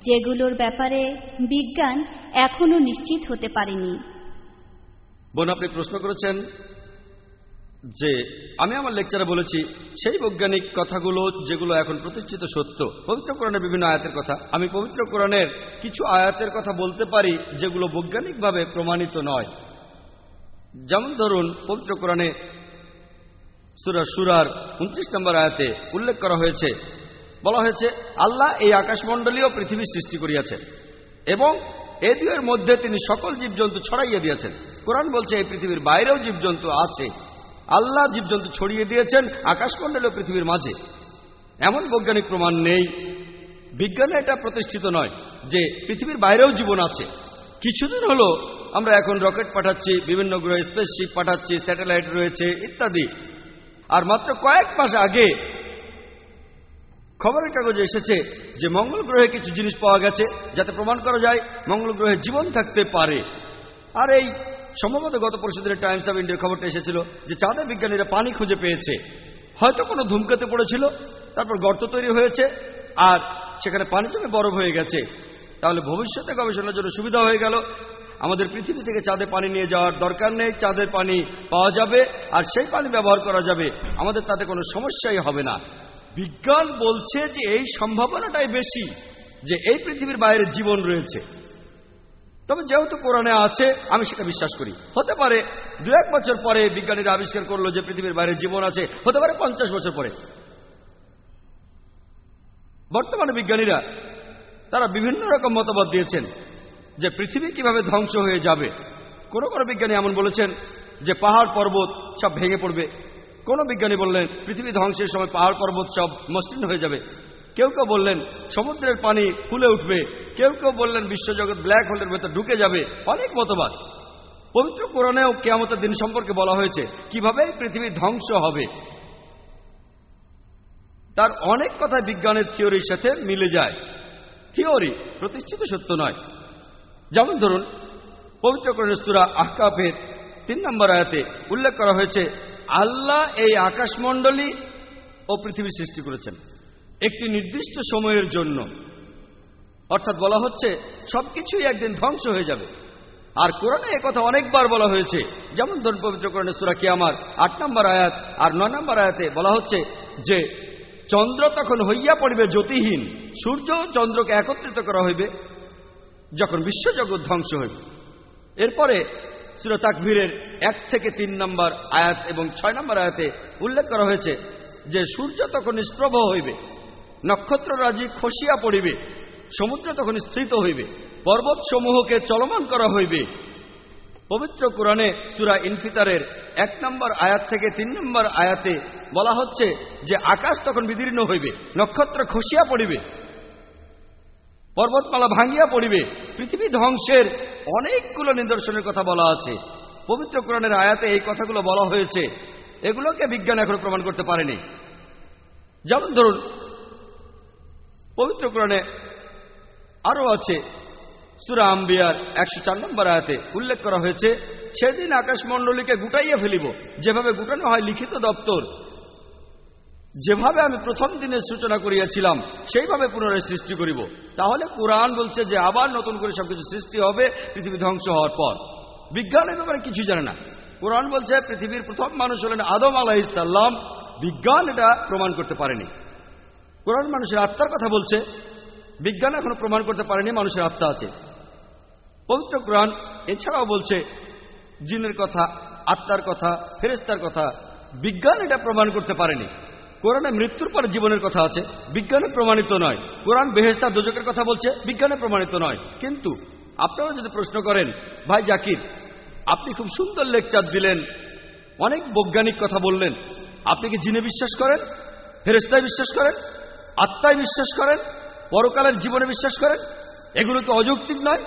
যেগুলোর ব্যাপারে বিজ্ঞান এখনো নিশ্চিত হতে পারেনি? বোন, আপনি প্রশ্ন করেছেন যে আমি আমার লেকচারে বলেছি সেই বৈজ্ঞানিক কথাগুলো যেগুলো এখন প্রতিষ্ঠিত সত্য। পবিত্র কোরআনের বিভিন্ন আয়াতের কথা, আমি পবিত্র কোরআনের কিছু আয়াতের কথা বলতে পারি যেগুলো বৈজ্ঞানিকভাবে প্রমাণিত নয়। যেমন ধরুন, পবিত্র কোরআনে সূরা শুরার 29 নম্বর আয়াতে উল্লেখ করা হয়েছে, বলা হয়েছে আল্লাহ এই আকাশমণ্ডলীয় পৃথিবী সৃষ্টি করিয়াছেন এবং এই দুয়ের মধ্যে তিনি সকল জীবজন্তু ছড়াইয়া দিয়েছেন। কোরআন বলছে এই পৃথিবীর বাইরেও জীবজন্তু আছে, আল্লাহ জীবজন্তু ছড়িয়ে দিয়েছেন আকাশমণ্ডলীয় পৃথিবীর মাঝে। এমন বৈজ্ঞানিক প্রমাণ নেই, বিজ্ঞানে এটা প্রতিষ্ঠিত নয় যে পৃথিবীর বাইরেও জীবন আছে। কিছুদিন হলো আমরা এখন রকেট পাঠাচ্ছি, বিভিন্ন গ্রহে স্পেসশিপ পাঠাচ্ছি, স্যাটেলাইট রয়েছে ইত্যাদি। আর মাত্র কয়েক মাস আগে খবরের কাগজে এসেছে যে মঙ্গল গ্রহে কিছু জিনিস পাওয়া গেছে যাতে প্রমাণ করা যায় মঙ্গল গ্রহে জীবন থাকতে পারে। আর এই সম্ভবত গত পরশুদিনের টাইমস অফ ইন্ডিয়ার খবরটা এসেছিল যে চাঁদে বিজ্ঞানীরা পানি খুঁজে পেয়েছে। হয়তো কোনো ধূমকেতু পড়েছিল, তারপর গর্ত তৈরি হয়েছে আর সেখানে পানি জমে বরফ হয়ে গেছে। তাহলে ভবিষ্যতে গবেষণার জন্য সুবিধা হয়ে গেল। আমাদের পৃথিবী থেকে চাঁদে পানি নিয়ে যাওয়ার দরকার নেই, চাঁদের পানি পাওয়া যাবে আর সেই পানি ব্যবহার করা যাবে, আমাদের তাতে কোনো সমস্যাই হবে না। বিজ্ঞান বলছে যে এই সম্ভাবনাটাই বেশি যে এই পৃথিবীর বাইরে জীবন রয়েছে। তবে যেহেতু কোরআনে আছে আমি সেটা বিশ্বাস করি। হতে পারে 2-1 বছর পরে বিজ্ঞানীরা আবিষ্কার করলো যে পৃথিবীর বাইরে জীবন আছে, হতে পারে 50 বছর পরে। বর্তমানে বিজ্ঞানীরা তারা বিভিন্ন রকম মতবাদ দিয়েছেন যে পৃথিবী কিভাবে ধ্বংস হয়ে যাবে। কোনো কোনো বিজ্ঞানী এমন বলেছেন যে পাহাড় পর্বত সব ভেঙে পড়বে, কোনো বিজ্ঞানী বললেন পৃথিবী ধ্বংসের সময় পাহাড় পর্বত সব মসৃণ হয়ে যাবে, কেউ কেউ বললেন সমুদ্রের পানি ফুলে উঠবে, কেউ কেউ বললেন বিশ্বজগৎ ব্ল্যাক হোলের ভেতর ঢুকে যাবে। অনেক মতবাদ। পবিত্র কোরআনেও কিয়ামতের দিন সম্পর্কে বলা হয়েছে কিভাবে পৃথিবী ধ্বংস হবে। তার অনেক কথা বিজ্ঞানের থিওরির সাথে মিলে যায়। থিওরি প্রতিষ্ঠিত সত্য নয়। যেমন ধরুন পবিত্র কোরআনের সূরা আহকাফের 3 নম্বর আয়াতে উল্লেখ করা হয়েছে আল্লাহ এই আকাশমণ্ডলী ও পৃথিবী সৃষ্টি করেছেন একটি নির্দিষ্ট সময়ের জন্য। অর্থাৎ বলা হচ্ছে সবকিছুই একদিন ধ্বংস হয়ে যাবে। আর কোরআনে একথা অনেকবার বলা হয়েছে। যেমন ধরুন পবিত্র কোরআনের সূরা কিয়ামার 8 নম্বর আয়াত আর 9 নম্বর আয়াতে বলা হচ্ছে যে চন্দ্র তখন হইয়া পড়িবে জ্যোতিহীন, সূর্য চন্দ্রকে একত্রিত করা হইবে যখন বিশ্বজগৎ ধ্বংস হইবে। এরপরে সূরা তাকবীরের 1 থেকে 3 নম্বর আয়াত এবং 6 নম্বর আয়াতে উল্লেখ করা হয়েছে যে সূর্য তখন নিষ্প্রভ হইবে, নক্ষত্ররাজি খসিয়া পড়িবে, সমুদ্র তখন স্থিত হইবে, পর্বত সমূহকে চলমান করা হইবে। পবিত্র কোরআনে সূরা ইনফিতারের 1 নম্বর আয়াত থেকে 3 নম্বর আয়াতে বলা হচ্ছে যে আকাশ তখন বিদীর্ণ হইবে, নক্ষত্র খসিয়া পড়িবে, পর্বতমালা ভাঙিয়া পড়িবে। পৃথিবী ধ্বংসের অনেকগুলো নিদর্শনের কথা বলা আছে। পবিত্র কোরআনের আয়াতে এই কথাগুলো বলা হয়েছে, এগুলোকে বিজ্ঞান এখনো প্রমাণ করতে পারেনি। যেমন ধরুন পবিত্র কোরআনে আরও আছে সূরা আম্বিয়ার 104 নম্বর আয়াতে উল্লেখ করা হয়েছে সেদিন আকাশমণ্ডলীকে গুটাইয়া ফেলিব, যেভাবে গুটানো হয় লিখিত দপ্তর, যেভাবে আমি প্রথম দিনের সূচনা করিয়াছিলাম সেইভাবে পুনরায় সৃষ্টি করিব। তাহলে কোরআন বলছে যে আবার নতুন করে সবকিছু সৃষ্টি হবে পৃথিবী ধ্বংস হওয়ার পর। বিজ্ঞানের ব্যাপারে কিছু জানে না। কোরআন বলছে পৃথিবীর প্রথম মানুষ হলেন আদম আলাইহিস সালাম। বিজ্ঞান এটা প্রমাণ করতে পারেনি। কোরআন মানুষের আত্মার কথা বলছে, বিজ্ঞান এখনো প্রমাণ করতে পারেনি মানুষের আত্মা আছে। পবিত্র কোরআন এছাড়াও বলছে জিনের কথা, আত্মার কথা, ফেরেশতার কথা। বিজ্ঞান এটা প্রমাণ করতে পারেনি। কোরআনে মৃত্যুর পর জীবনের কথা আছে, বিজ্ঞানে প্রমাণিত নয়। কোরআন বেহেশত আর দোজখের কথা বলছে, বিজ্ঞানে প্রমাণিত নয়। কিন্তু আপনারা যদি প্রশ্ন করেন ভাই জাকির আপনি খুব সুন্দর লেকচার দিলেন, অনেক বৈজ্ঞানিক কথা বললেন, আপনি কি জিনে বিশ্বাস করেন, ফেরেশতায় বিশ্বাস করেন, আত্মায় বিশ্বাস করেন, পরকালের জীবনে বিশ্বাস করেন? এগুলো কি অযৌক্তিক নয়?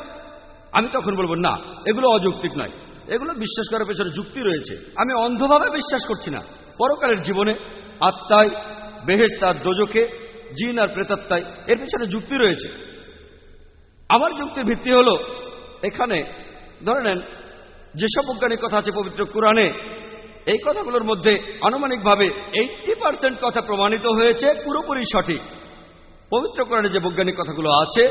আমি তখন বলবো না, এগুলো অযৌক্তিক নয়, এগুলো বিশ্বাস করার পেছনে যুক্তি রয়েছে। আমি অন্ধভাবে বিশ্বাস করছি না। পরকালের জীবনে, আত্মায়, বেহেশত আর দোজখে, জিন আর প্রেতাত্মায়, এর পেছনে যুক্তি রয়েছে। আমার যুক্তির ভিত্তি হলো এখানে ধরে নেন যেসব বৈজ্ঞানিক কথা আছে পবিত্র কোরআনে, এই কথাগুলোর মধ্যে আনুমানিকভাবে 80% কথা প্রমাণিত হয়েছে পুরোপুরি সঠিক। পবিত্র কোরআনে যে বৈজ্ঞানিক কথাগুলো আছে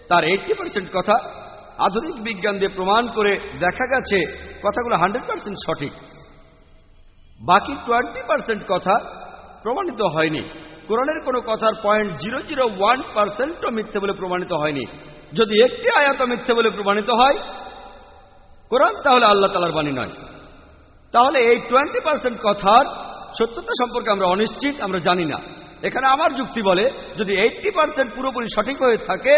তার 80% কথা আধুনিক বিজ্ঞান দিয়ে প্রমাণ করে দেখা গেছে কথাগুলো 100% সঠিক। বাকি 20% কথা প্রমাণিত হয়নি। কোরআনের কোনো কথার 0.001%ও মিথ্যে বলে প্রমাণিত হয়নি। যদি একটি আয়াত মিথ্যে বলে প্রমাণিত হয় কোরআন, তাহলে আল্লাহ তাআলার বাণী নয়। তাহলে এই 20% কথার সত্যতা সম্পর্কে আমরা অনিশ্চিত, আমরা জানি না। এখানে আমার যুক্তি বলে যদি 80% পুরোপুরি সঠিক হয়ে থাকে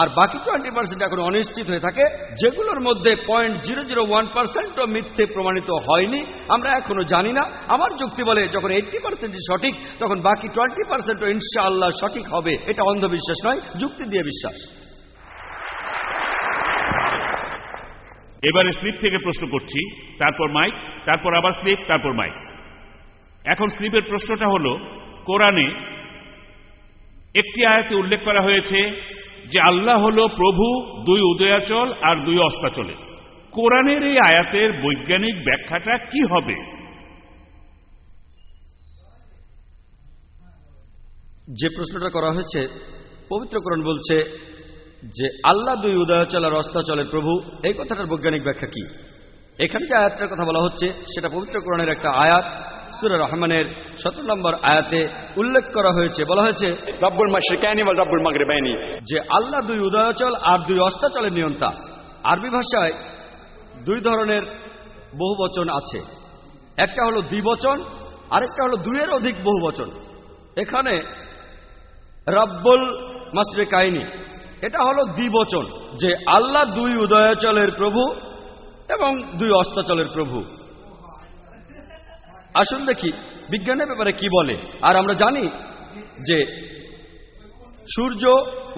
আর বাকি 20% এখন অনিশ্চিত হয়ে থাকে, যেগুলোর মধ্যে 0.001%ও মিথ্যে প্রমাণিত হয়নি, আমরা এখনো জানি না। আমার যুক্তি বলে যখন 80% সঠিক তখন বাকি 20%ও ইনশাআল্লাহ সঠিক হবে। এটা অন্ধবিশ্বাস নয়, যুক্তি দিয়ে বিশ্বাস। এবারে স্লিপ থেকে প্রশ্ন করছি, তারপর মাইক, তারপর আবার স্লিপ, তারপর মাইক। এখন স্লিপের প্রশ্নটা হলো, কোরআনে একটি আয়াতে উল্লেখ করা হয়েছে যে আল্লাহ হলো প্রভু 2 উদয়াচল আর 2 অস্তাচলে। কোরআনের এই আয়াতের বৈজ্ঞানিক ব্যাখ্যাটা কি হবে? যে প্রশ্নটা করা হয়েছে, পবিত্র কোরআন বলছে যে আল্লাহ দুই উদয়াচল আর অস্তাচলের প্রভু, এই কথাটার বৈজ্ঞানিক ব্যাখ্যা কি? এখানে যে আয়াতটার কথা বলা হচ্ছে সেটা পবিত্র কোরআনের একটা আয়াত। সূরা রহমানের 17 নম্বর আয়াতে উল্লেখ করা হয়েছে, বলা হয়েছে রব্বুল মাশরিকাইনি ওয়াল রব্বুল মাগরিবাইনি, যে আল্লাহ দুই উদয়াচল আর দুই অস্তাচলের নিয়ন্তা। আরবি ভাষায় দুই ধরনের বহুবচন আছে, একটা হলো দ্বিবচন, আরেকটা হলো দুইয়ের অধিক বহুবচন। এখানে রব্বুল মাশরিকাইনি এটা হলো দ্বিবচন, যে আল্লাহ দুই উদয়াচলের প্রভু এবং দুই অস্তাচলের প্রভু। আসুন দেখি বিজ্ঞানের ব্যাপারে কি বলে। আর আমরা জানি যে সূর্য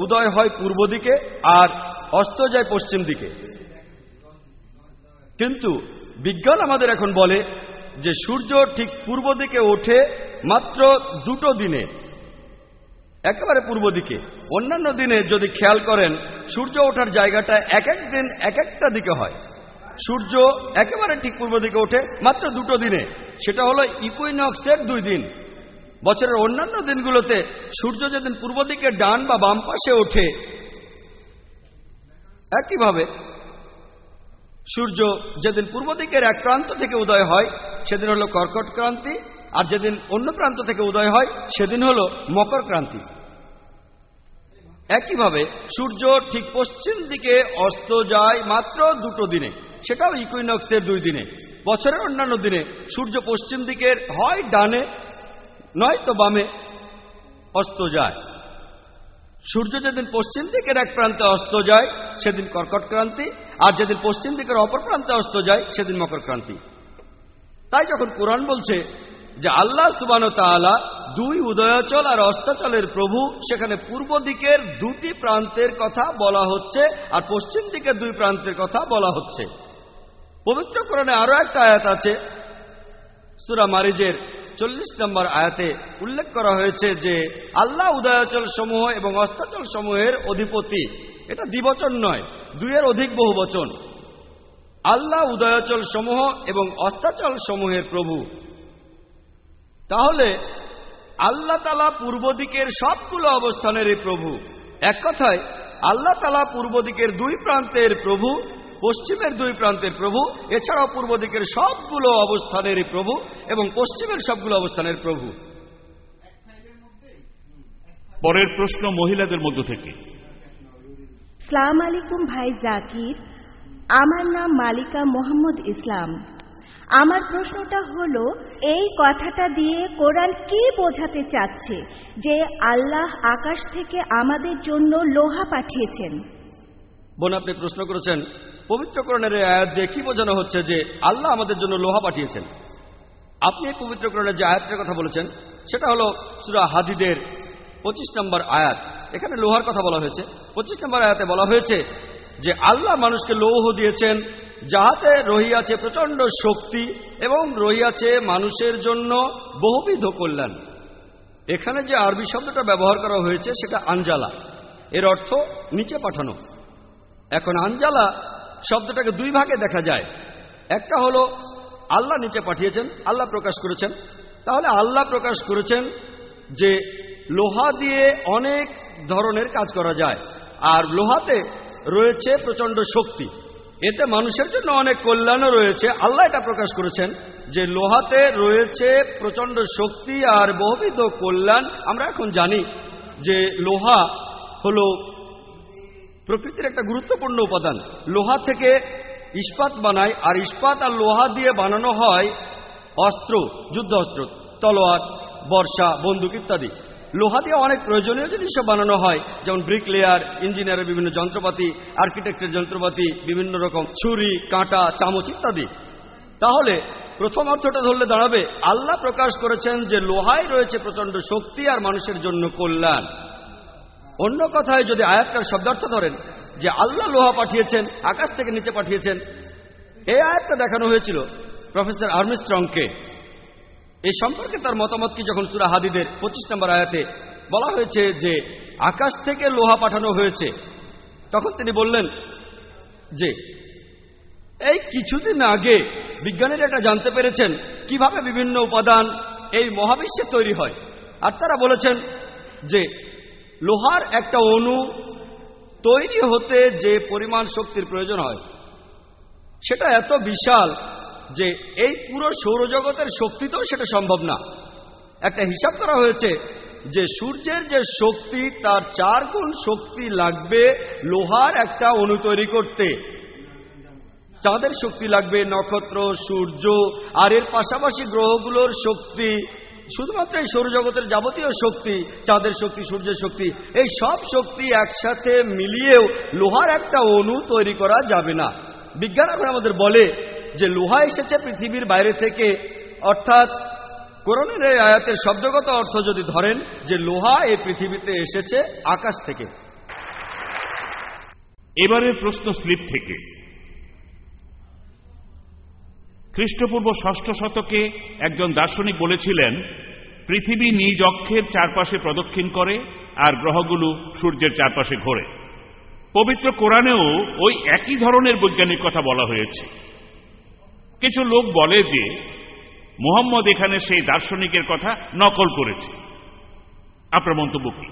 উদয় হয় পূর্ব দিকে আর অস্ত যায় পশ্চিম দিকে, কিন্তু বিজ্ঞান আমাদের এখন বলে যে সূর্য ঠিক পূর্ব দিকে ওঠে মাত্র দুটো দিনে, একেবারে পূর্ব দিকে। অন্যান্য দিনে যদি খেয়াল করেন সূর্য ওঠার জায়গাটা এক এক দিন এক একটা দিকে হয়। সূর্য একেবারে ঠিক পূর্ব দিকে ওঠে মাত্র দুটো দিনে, সেটা হলো ইকুইনক্সের 2 দিন। বছরের অন্যান্য দিনগুলোতে সূর্য যেদিন পূর্ব দিকে ডান বা বাম পাশে ওঠে, একইভাবে সূর্য যেদিন পূর্ব দিকের এক প্রান্ত থেকে উদয় হয় সেদিন হলো কর্কট ক্রান্তি, আর যেদিন অন্য প্রান্ত থেকে উদয় হয় সেদিন হলো মকর ক্রান্তি। একইভাবে সূর্য ঠিক পশ্চিম দিকে অস্ত যায় মাত্র দুটো দিনে, সেটাও ইকুইনক্সের 2 দিনে। বছরের অন্যান্য দিনে সূর্য পশ্চিম দিকের হয় ডানে নয়তো বামে অস্ত যায়। সূর্য যেদিন পশ্চিম দিকের এক প্রান্তে অস্ত যায় সেদিন কর্কট ক্রান্তি, আর যেদিন পশ্চিম দিকের অপর প্রান্তে অস্ত যায় সেদিন মকর ক্রান্তি। তাই যখন কোরআন বলছে যে আল্লাহ সুবহানাহু ওয়া তাআলা দুই উদয়াচল আর অস্তাচলের প্রভু, সেখানে পূর্ব দিকের 2টি প্রান্তের কথা বলা হচ্ছে আর পশ্চিম দিকের 2 প্রান্তের কথা বলা হচ্ছে। পবিত্র কোরআনে আরো একটা আয়াত আছে, সূরা মারিজের 40 নম্বর আয়াতে উল্লেখ করা হয়েছে যে আল্লাহ উদয়াচল সমূহ এবং অস্তাচল সমূহের অধিপতি। এটা দ্বিবচন নয়, দুইয়ের অধিক বহুবচন। আল্লাহ উদয়াচল সমূহ এবং অস্তাচল সমূহের প্রভু। তাহলে আল্লাহ তাআলা পূর্ব দিকের সবগুলো অবস্থানেরই প্রভু। এক কথায় আল্লাহ তাআলা পূর্ব দিকের 2 প্রান্তের প্রভু, পশ্চিমের 2 প্রান্তের প্রভু, এছাড়াও পূর্ব দিকের সবগুলো অবস্থানেরই প্রভু এবং পশ্চিমের সবগুলো অবস্থানের প্রভু। পরের প্রশ্ন মহিলাদের মধ্য থেকে। আসসালামু আলাইকুম ভাই জাকির, আমার নাম মালিকা মোহাম্মদ ইসলাম। আমার প্রশ্নটা হলো, এই কথাটা দিয়ে কোরআন কি বোঝাতে চাচ্ছে যে আল্লাহ আকাশ থেকে আমাদের জন্য লোহা পাঠিয়েছেন? বোন, আপনি প্রশ্ন করেছেন পবিত্র কোরআনের এই আয়াত দিয়ে কি বোঝানো হচ্ছে যে আল্লাহ আমাদের জন্য লোহা পাঠিয়েছেন। আপনি এই পবিত্র কোরআনের যে আয়াতটার কথা বলেছেন সেটা হলো সূরা হাদিদের 25 নম্বর আয়াত। এখানে লোহার কথা বলা হয়েছে। 25 নম্বর আয়াতে বলা হয়েছে যে আল্লাহ মানুষকে লৌহ দিয়েছেন, যাহাতে রহিয়াছে প্রচণ্ড শক্তি এবং রহিয়াছে মানুষের জন্য বহুবিধ কল্যাণ। এখানে যে আরবি শব্দটা ব্যবহার করা হয়েছে সেটা আনজালা, এর অর্থ নিচে পাঠানো। এখন আনজালা শব্দটাকে 2 ভাগে দেখা যায়। একটা হলো আল্লাহ নিচে পাঠিয়েছেন, আল্লাহ প্রকাশ করেছেন। তাহলে আল্লাহ প্রকাশ করেছেন যে লোহা দিয়ে অনেক ধরনের কাজ করা যায়, আর লোহাতে রয়েছে প্রচণ্ড শক্তি, এতে মানুষের জন্য অনেক কল্যাণও রয়েছে। আল্লাহ এটা প্রকাশ করেছেন যে লোহাতে রয়েছে প্রচণ্ড শক্তি আর বহুবিধ কল্যাণ। আমরা এখন জানি যে লোহা হলো প্রকৃতির একটা গুরুত্বপূর্ণ উপাদান। লোহা থেকে ইস্পাত বানায়, আর ইস্পাত আর লোহা দিয়ে বানানো হয় অস্ত্র, যুদ্ধ অস্ত্র, তলোয়ার, বর্ষা, বন্দুক ইত্যাদি। লোহা দিয়ে অনেক প্রয়োজনীয় জিনিসও বানানো হয়, যেমন ব্রিকলেয়ার, ইঞ্জিনিয়ারের বিভিন্ন যন্ত্রপাতি, আর্কিটেক্টের যন্ত্রপাতি, বিভিন্ন রকম ছুরি, কাঁটা, চামচ ইত্যাদি। তাহলে প্রথম অর্থটা ধরলে দাঁড়াবে আল্লাহ প্রকাশ করেছেন যে লোহায় রয়েছে প্রচণ্ড শক্তি আর মানুষের জন্য কল্যাণ। অন্য কথায় যদি আয়াতটার শব্দার্থ ধরেন যে আল্লাহ লোহা পাঠিয়েছেন, আকাশ থেকে নিচে পাঠিয়েছেন, এই আয়াতটা দেখানো হয়েছিল প্রফেসর আর্মস্ট্রংকে। এই সম্পর্কে তার মতামত কি যখন সূরা হাদিদের 25 নম্বর আয়াতে বলা হয়েছে যে আকাশ থেকে লোহা পাঠানো হয়েছে, তখন তিনি বললেন যে এই কিছুদিন আগে বিজ্ঞানীরা এটা জানতে পেরেছেন কিভাবে বিভিন্ন উপাদান এই মহাবিশ্বে তৈরি হয়। আর তারা বলেছেন যে লোহার একটা অণু তৈরি হতে যে পরিমাণ শক্তির প্রয়োজন হয় সেটা এত বিশাল যে এই পুরো সৌরজগতের শক্তিতেও সেটা সম্ভব না। একটা হিসাব করা হয়েছে যে সূর্যের যে শক্তি তার 4 গুণ শক্তি লাগবে লোহার একটা অণু তৈরি করতে। চাঁদের শক্তি লাগবে, নক্ষত্র, সূর্য, আর এর পাশাপাশি গ্রহগুলোর শক্তি, শুধুমাত্র এই সৌরজগতের যাবতীয় শক্তি, চাঁদের শক্তি, সূর্যের শক্তি, এই সব শক্তি একসাথে মিলিয়েও লোহার একটা অণু তৈরি করা যাবে না। বিজ্ঞান এখন আমাদের বলে যে লোহা এসেছে পৃথিবীর বাইরে থেকে, অর্থাৎ কোরআনের এই আয়াতের শব্দগত অর্থ যদি ধরেন যে লোহা এই পৃথিবীতে এসেছে আকাশ থেকে। এবারের প্রশ্ন স্লিপ থেকে। খ্রিস্টপূর্ব 6ষ্ঠ শতকে একজন দার্শনিক বলেছিলেন পৃথিবী নিজ অক্ষের চারপাশে প্রদক্ষিণ করে আর গ্রহগুলো সূর্যের চারপাশে ঘোরে। পবিত্র কোরআনেও ওই একই ধরনের বৈজ্ঞানিক কথা বলা হয়েছে। কিছু লোক বলে যে মুহাম্মদ এখানে সেই দার্শনিকের কথা নকল করেছে। আপনার মন্তব্য কি?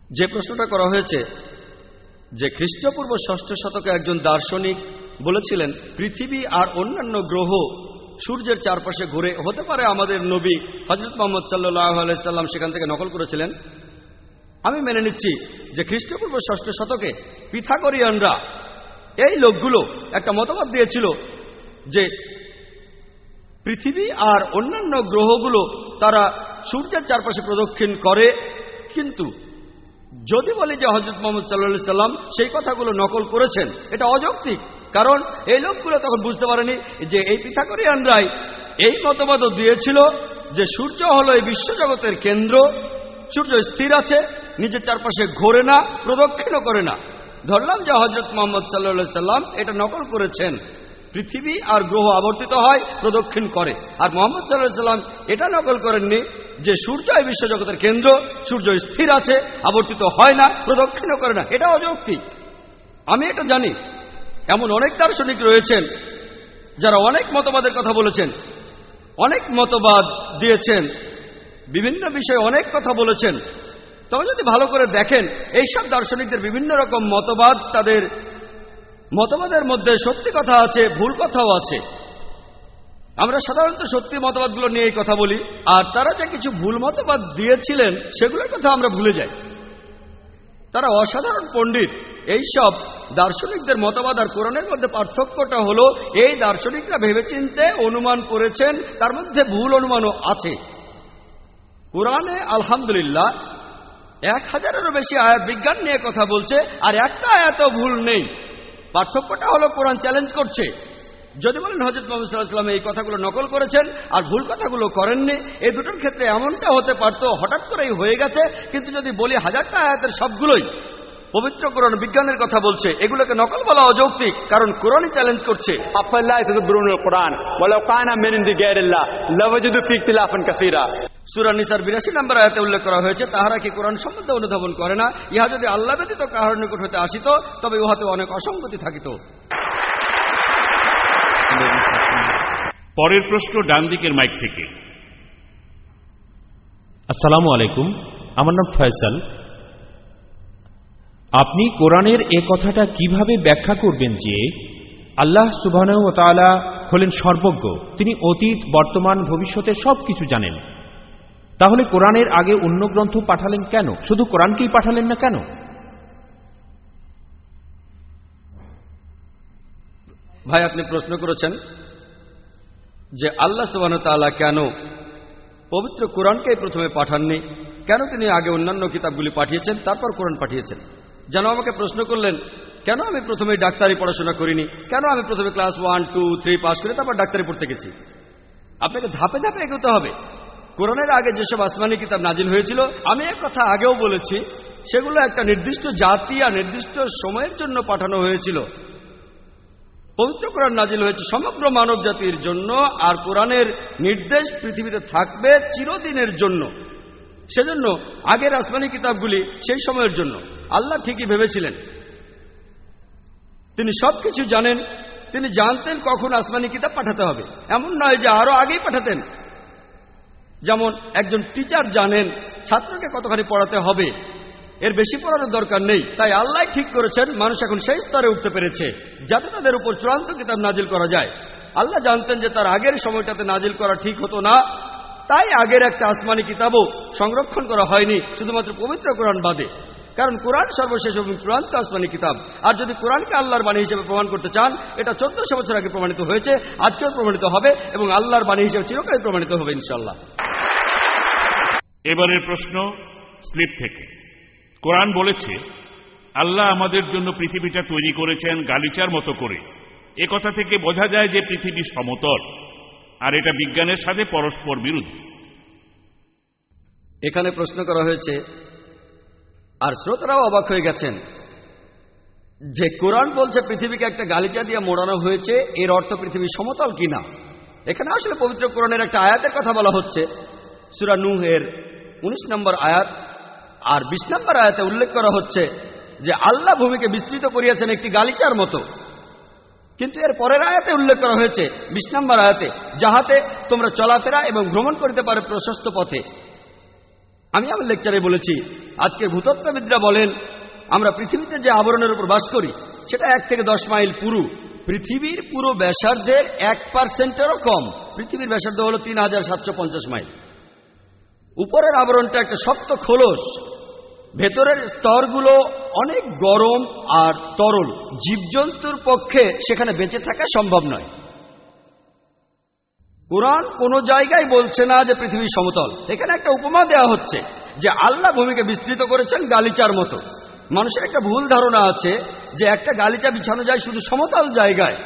যে প্রশ্নটা করা হয়েছে যে খ্রিস্টপূর্ব 6ষ্ঠ শতকে একজন দার্শনিক বলেছিলেন পৃথিবী আর অন্যান্য গ্রহ সূর্যের চারপাশে ঘুরে, হতে পারে আমাদের নবী হযরত মুহাম্মদ সাল্লাল্লাহু আলাইহি সাল্লাম সেখান থেকে নকল করেছিলেন। আমি মেনে নিচ্ছি যে খ্রিস্টপূর্ব 6ষ্ঠ শতকে পিথাগোরিয়ানরা, এই লোকগুলো একটা মতবাদ দিয়েছিল যে পৃথিবী আর অন্যান্য গ্রহগুলো তারা সূর্যের চারপাশে প্রদক্ষিণ করে। কিন্তু যদি বলি যে হযরত মুহাম্মদ সাল্লাল্লাহু আলাইহি সাল্লাম সেই কথাগুলো নকল করেছেন, এটা অযৌক্তিক। কারণ এই লোকগুলো তখন বুঝতে পারেনি যে এই পিথাগোরিয়ানরাই এই মতবাদও দিয়েছিল যে সূর্য হলো এই বিশ্বজগতের কেন্দ্র, সূর্য স্থির আছে, নিজের চারপাশে ঘোরে না, প্রদক্ষিণও করে না। ধরলাম যে হযরত মুহাম্মদ সাল্লাল্লাহু আলাইহি সাল্লাম এটা নকল করেছেন, পৃথিবী আর গ্রহ আবর্তিত হয়, প্রদক্ষিণ করে। আর মুহাম্মদ সাল্লাল্লাহু আলাইহি সাল্লাম এটা নকল করেননি যে সূর্য এই বিশ্বজগতের কেন্দ্র, সূর্য স্থির আছে, আবর্তিত হয় না, প্রদক্ষিণও করে না। এটা অযৌক্তিক। আমি এটা জানি এমন অনেক দার্শনিক রয়েছেন যারা অনেক মতবাদের কথা বলেছেন, অনেক মতবাদ দিয়েছেন, বিভিন্ন বিষয়ে অনেক কথা বলেছেন। তবে যদি ভালো করে দেখেন এইসব দার্শনিকদের বিভিন্ন রকম মতবাদ, তাদের মতবাদের মধ্যে সত্যি কথা আছে, ভুল কথাও আছে। আমরা সাধারণত সত্যি মতবাদগুলো নিয়ে এই কথা বলি, আর তারা যে কিছু ভুল মতবাদ দিয়েছিলেন সেগুলোর কথা আমরা ভুলে যাই। তারা অসাধারণ পণ্ডিত। এই সব দার্শনিকদের মতবাদ আর কোরআনের মধ্যে পার্থক্যটা হলো এই দার্শনিকরা ভেবেচিন্তে অনুমান করেছেন, তার মধ্যে ভুল অনুমানও আছে। কোরআনে আলহামদুলিল্লাহ 1000-এরও বেশি আয়াত বিজ্ঞান নিয়ে কথা বলছে, আর একটা আয়াতও ভুল নেই। পার্থক্যটা হলো কোরআন চ্যালেঞ্জ করছে। যদি বলেন হযরত মুহাম্মদ সাল্লাল্লাহু আলাইহি ওয়াসাল্লাম এই কথাগুলো নকল করেছেন আর ভুল কথাগুলো করেননি, এই দুটোর ক্ষেত্রে এমনটা হতে পারত, হঠাৎ করেই হয়ে গেছে। কিন্তু যদি বলি 1000টা আয়াতের সবগুলোই পবিত্র কোরআন বিজ্ঞানের কথা বলছে, এগুলোকে নকল বলা অযৌক্তিক, কারণ কোরআনই চ্যালেঞ্জ করছে। আফাল্লা ইয়াতাদাব্বারুনাল কুরআন ওয়ালাউ কানা মিন ইনদি গায়রিল্লাহ লাওয়াজাদু ফী ইখতিলাফান কাসীরা। সূরা নিসার 82 নম্বর আয়াতে উল্লেখ করা হয়েছে, তাহারা কি কোরআন সম্বন্ধে অনুধাবন করে না? ইহা যদি আল্লাহ ব্যতীত কাহার নিকট হতে আসিত তবে উহাতে অনেক অসঙ্গতি থাকিত। পরের প্রশ্ন ডান দিকের মাইক থেকে। আসসালামু আলাইকুম, আমার নাম ফয়সাল। আপনি কোরআনের এ কথাটা কিভাবে ব্যাখ্যা করবেন যে আল্লাহ সুবহানাহু ওয়া তাআলা হলেন সর্বজ্ঞ, তিনি অতীত, বর্তমান, ভবিষ্যতের সবকিছু জানেন? তাহলে কোরআনের আগে অন্য গ্রন্থ পাঠালেন কেন? শুধু কোরআনকেই পাঠালেন না কেন? ভাই, আপনি প্রশ্ন করেছেন যে আল্লাহ সুবহানাহু ওয়া তাআলা কেন পবিত্র কোরআনকেই প্রথমে পাঠাননি, কেন তিনি আগে অন্যান্য কিতাবগুলি পাঠিয়েছেন তারপর কোরআন পাঠিয়েছেন। যেন আমাকে প্রশ্ন করলেন কেন আমি প্রথমে ডাক্তারি পড়াশোনা করিনি, কেন আমি প্রথমে ক্লাস 1, 2, 3 পাস করে তারপর ডাক্তারি পড়তে গেছি। আপনাকে ধাপে ধাপে এগোতে হবে। কোরআনের আগে যেসব আসমানি কিতাব নাজিল হয়েছিল, আমি এক কথা আগেও বলেছি, সেগুলো একটা নির্দিষ্ট জাতি আর নির্দিষ্ট সময়ের জন্য পাঠানো হয়েছিল। পবিত্র কোরআন নাজিল হয়েছে সমগ্র মানব জাতির জন্য, আর কোরআনের নির্দেশ পৃথিবীতে থাকবে চিরদিনের জন্য। সেজন্য আগের আসমানি কিতাবগুলি সেই সময়ের জন্য। আল্লাহ ঠিকই ভেবেছিলেন, তিনি সবকিছু জানেন, তিনি জানতেন কখন আসমানি কিতাব পাঠাতে হবে। এমন নয় যে আরো আগেই পাঠাতেন। যেমন একজন টিচার জানেন ছাত্রকে কতখানি পড়াতে হবে, এর বেশি পড়ানোর দরকার নেই। তাই আল্লাহ ঠিক করেছেন মানুষ এখন সেই স্তরে উঠতে পেরেছে যাতে তাদের উপর চূড়ান্ত কিতাব নাজিল করা যায়। আল্লাহ জানতেন যে তার আগের সময়টাতে নাজিল করা ঠিক হতো না, তাই আগের একটা আসমানি কিতাবও সংরক্ষণ করা হয়নি, শুধুমাত্র পবিত্র কোরআন বাদে। কারণ কোরআন সর্বশেষ এবং চূড়ান্ত আসমানি কিতাব। আর যদি কোরআনকে আল্লাহর বাণী হিসেবে প্রমাণ করতে চান, এটা 1400 বছর আগে প্রমাণিত হয়েছে, আজকেও প্রমাণিত হবে এবং আল্লাহর বাণী হিসেবে চিরকাল প্রমাণিত হবে ইনশাআল্লাহ। এবারের প্রশ্ন স্লিপ থেকে। কোরআন বলেছে আল্লাহ আমাদের জন্য পৃথিবীটা তৈরি করেছেন গালিচার মতো করে। এ কথা থেকে বোঝা যায় যে পৃথিবী সমতল, আর এটা বিজ্ঞানের সাথে পরস্পর বিরোধী। এখানে প্রশ্ন করা হয়েছে, আর শ্রোতারাও অবাক হয়ে গেছেন, যে কোরআন বলছে পৃথিবীকে একটা গালিচা দিয়ে মোড়ানো হয়েছে, এর অর্থ পৃথিবী সমতল কিনা। এখানে আসলে পবিত্র কোরআনের একটা আয়াতের কথা বলা হচ্ছে, সূরা নূহ এর 19 নম্বর আয়াত আর 20 নম্বর আয়াতে উল্লেখ করা হচ্ছে যে আল্লাহ ভূমিকে বিস্তৃত করিয়াছেন একটি গালিচার মতো। কিন্তু এর পরের আয়াতে উল্লেখ করা হয়েছে 20 নম্বর আয়াতে, যাহাতে তোমরা চলাফেরা এবং ভ্রমণ করতে পারো প্রশস্ত পথে। আমি আমার লেকচারে বলেছি, আজকের ভূতত্ত্ববিদরা বলেন আমরা পৃথিবীতে যে আবরণের উপর বাস করি সেটা 1 থেকে 10 মাইল পুরু। পৃথিবীর পুরো ব্যাসার্ধের 1%-এরও কম। পৃথিবীর ব্যাসার্ধ হল 3750 মাইল। উপরের আবরণটা একটা শক্ত খোলস, ভেতরের স্তরগুলো অনেক গরম আর তরল। জীবজন্তুর পক্ষে সেখানে বেঁচে থাকা সম্ভব নয়। কোরআন কোনো জায়গায় বলছে না যে পৃথিবী সমতল। এখানে একটা উপমা দেওয়া হচ্ছে যে আল্লাহ ভূমিকে বিস্তৃত করেছেন গালিচার মতো। মানুষের একটা ভুল ধারণা আছে যে একটা গালিচা বিছানো যায় শুধু সমতল জায়গায়।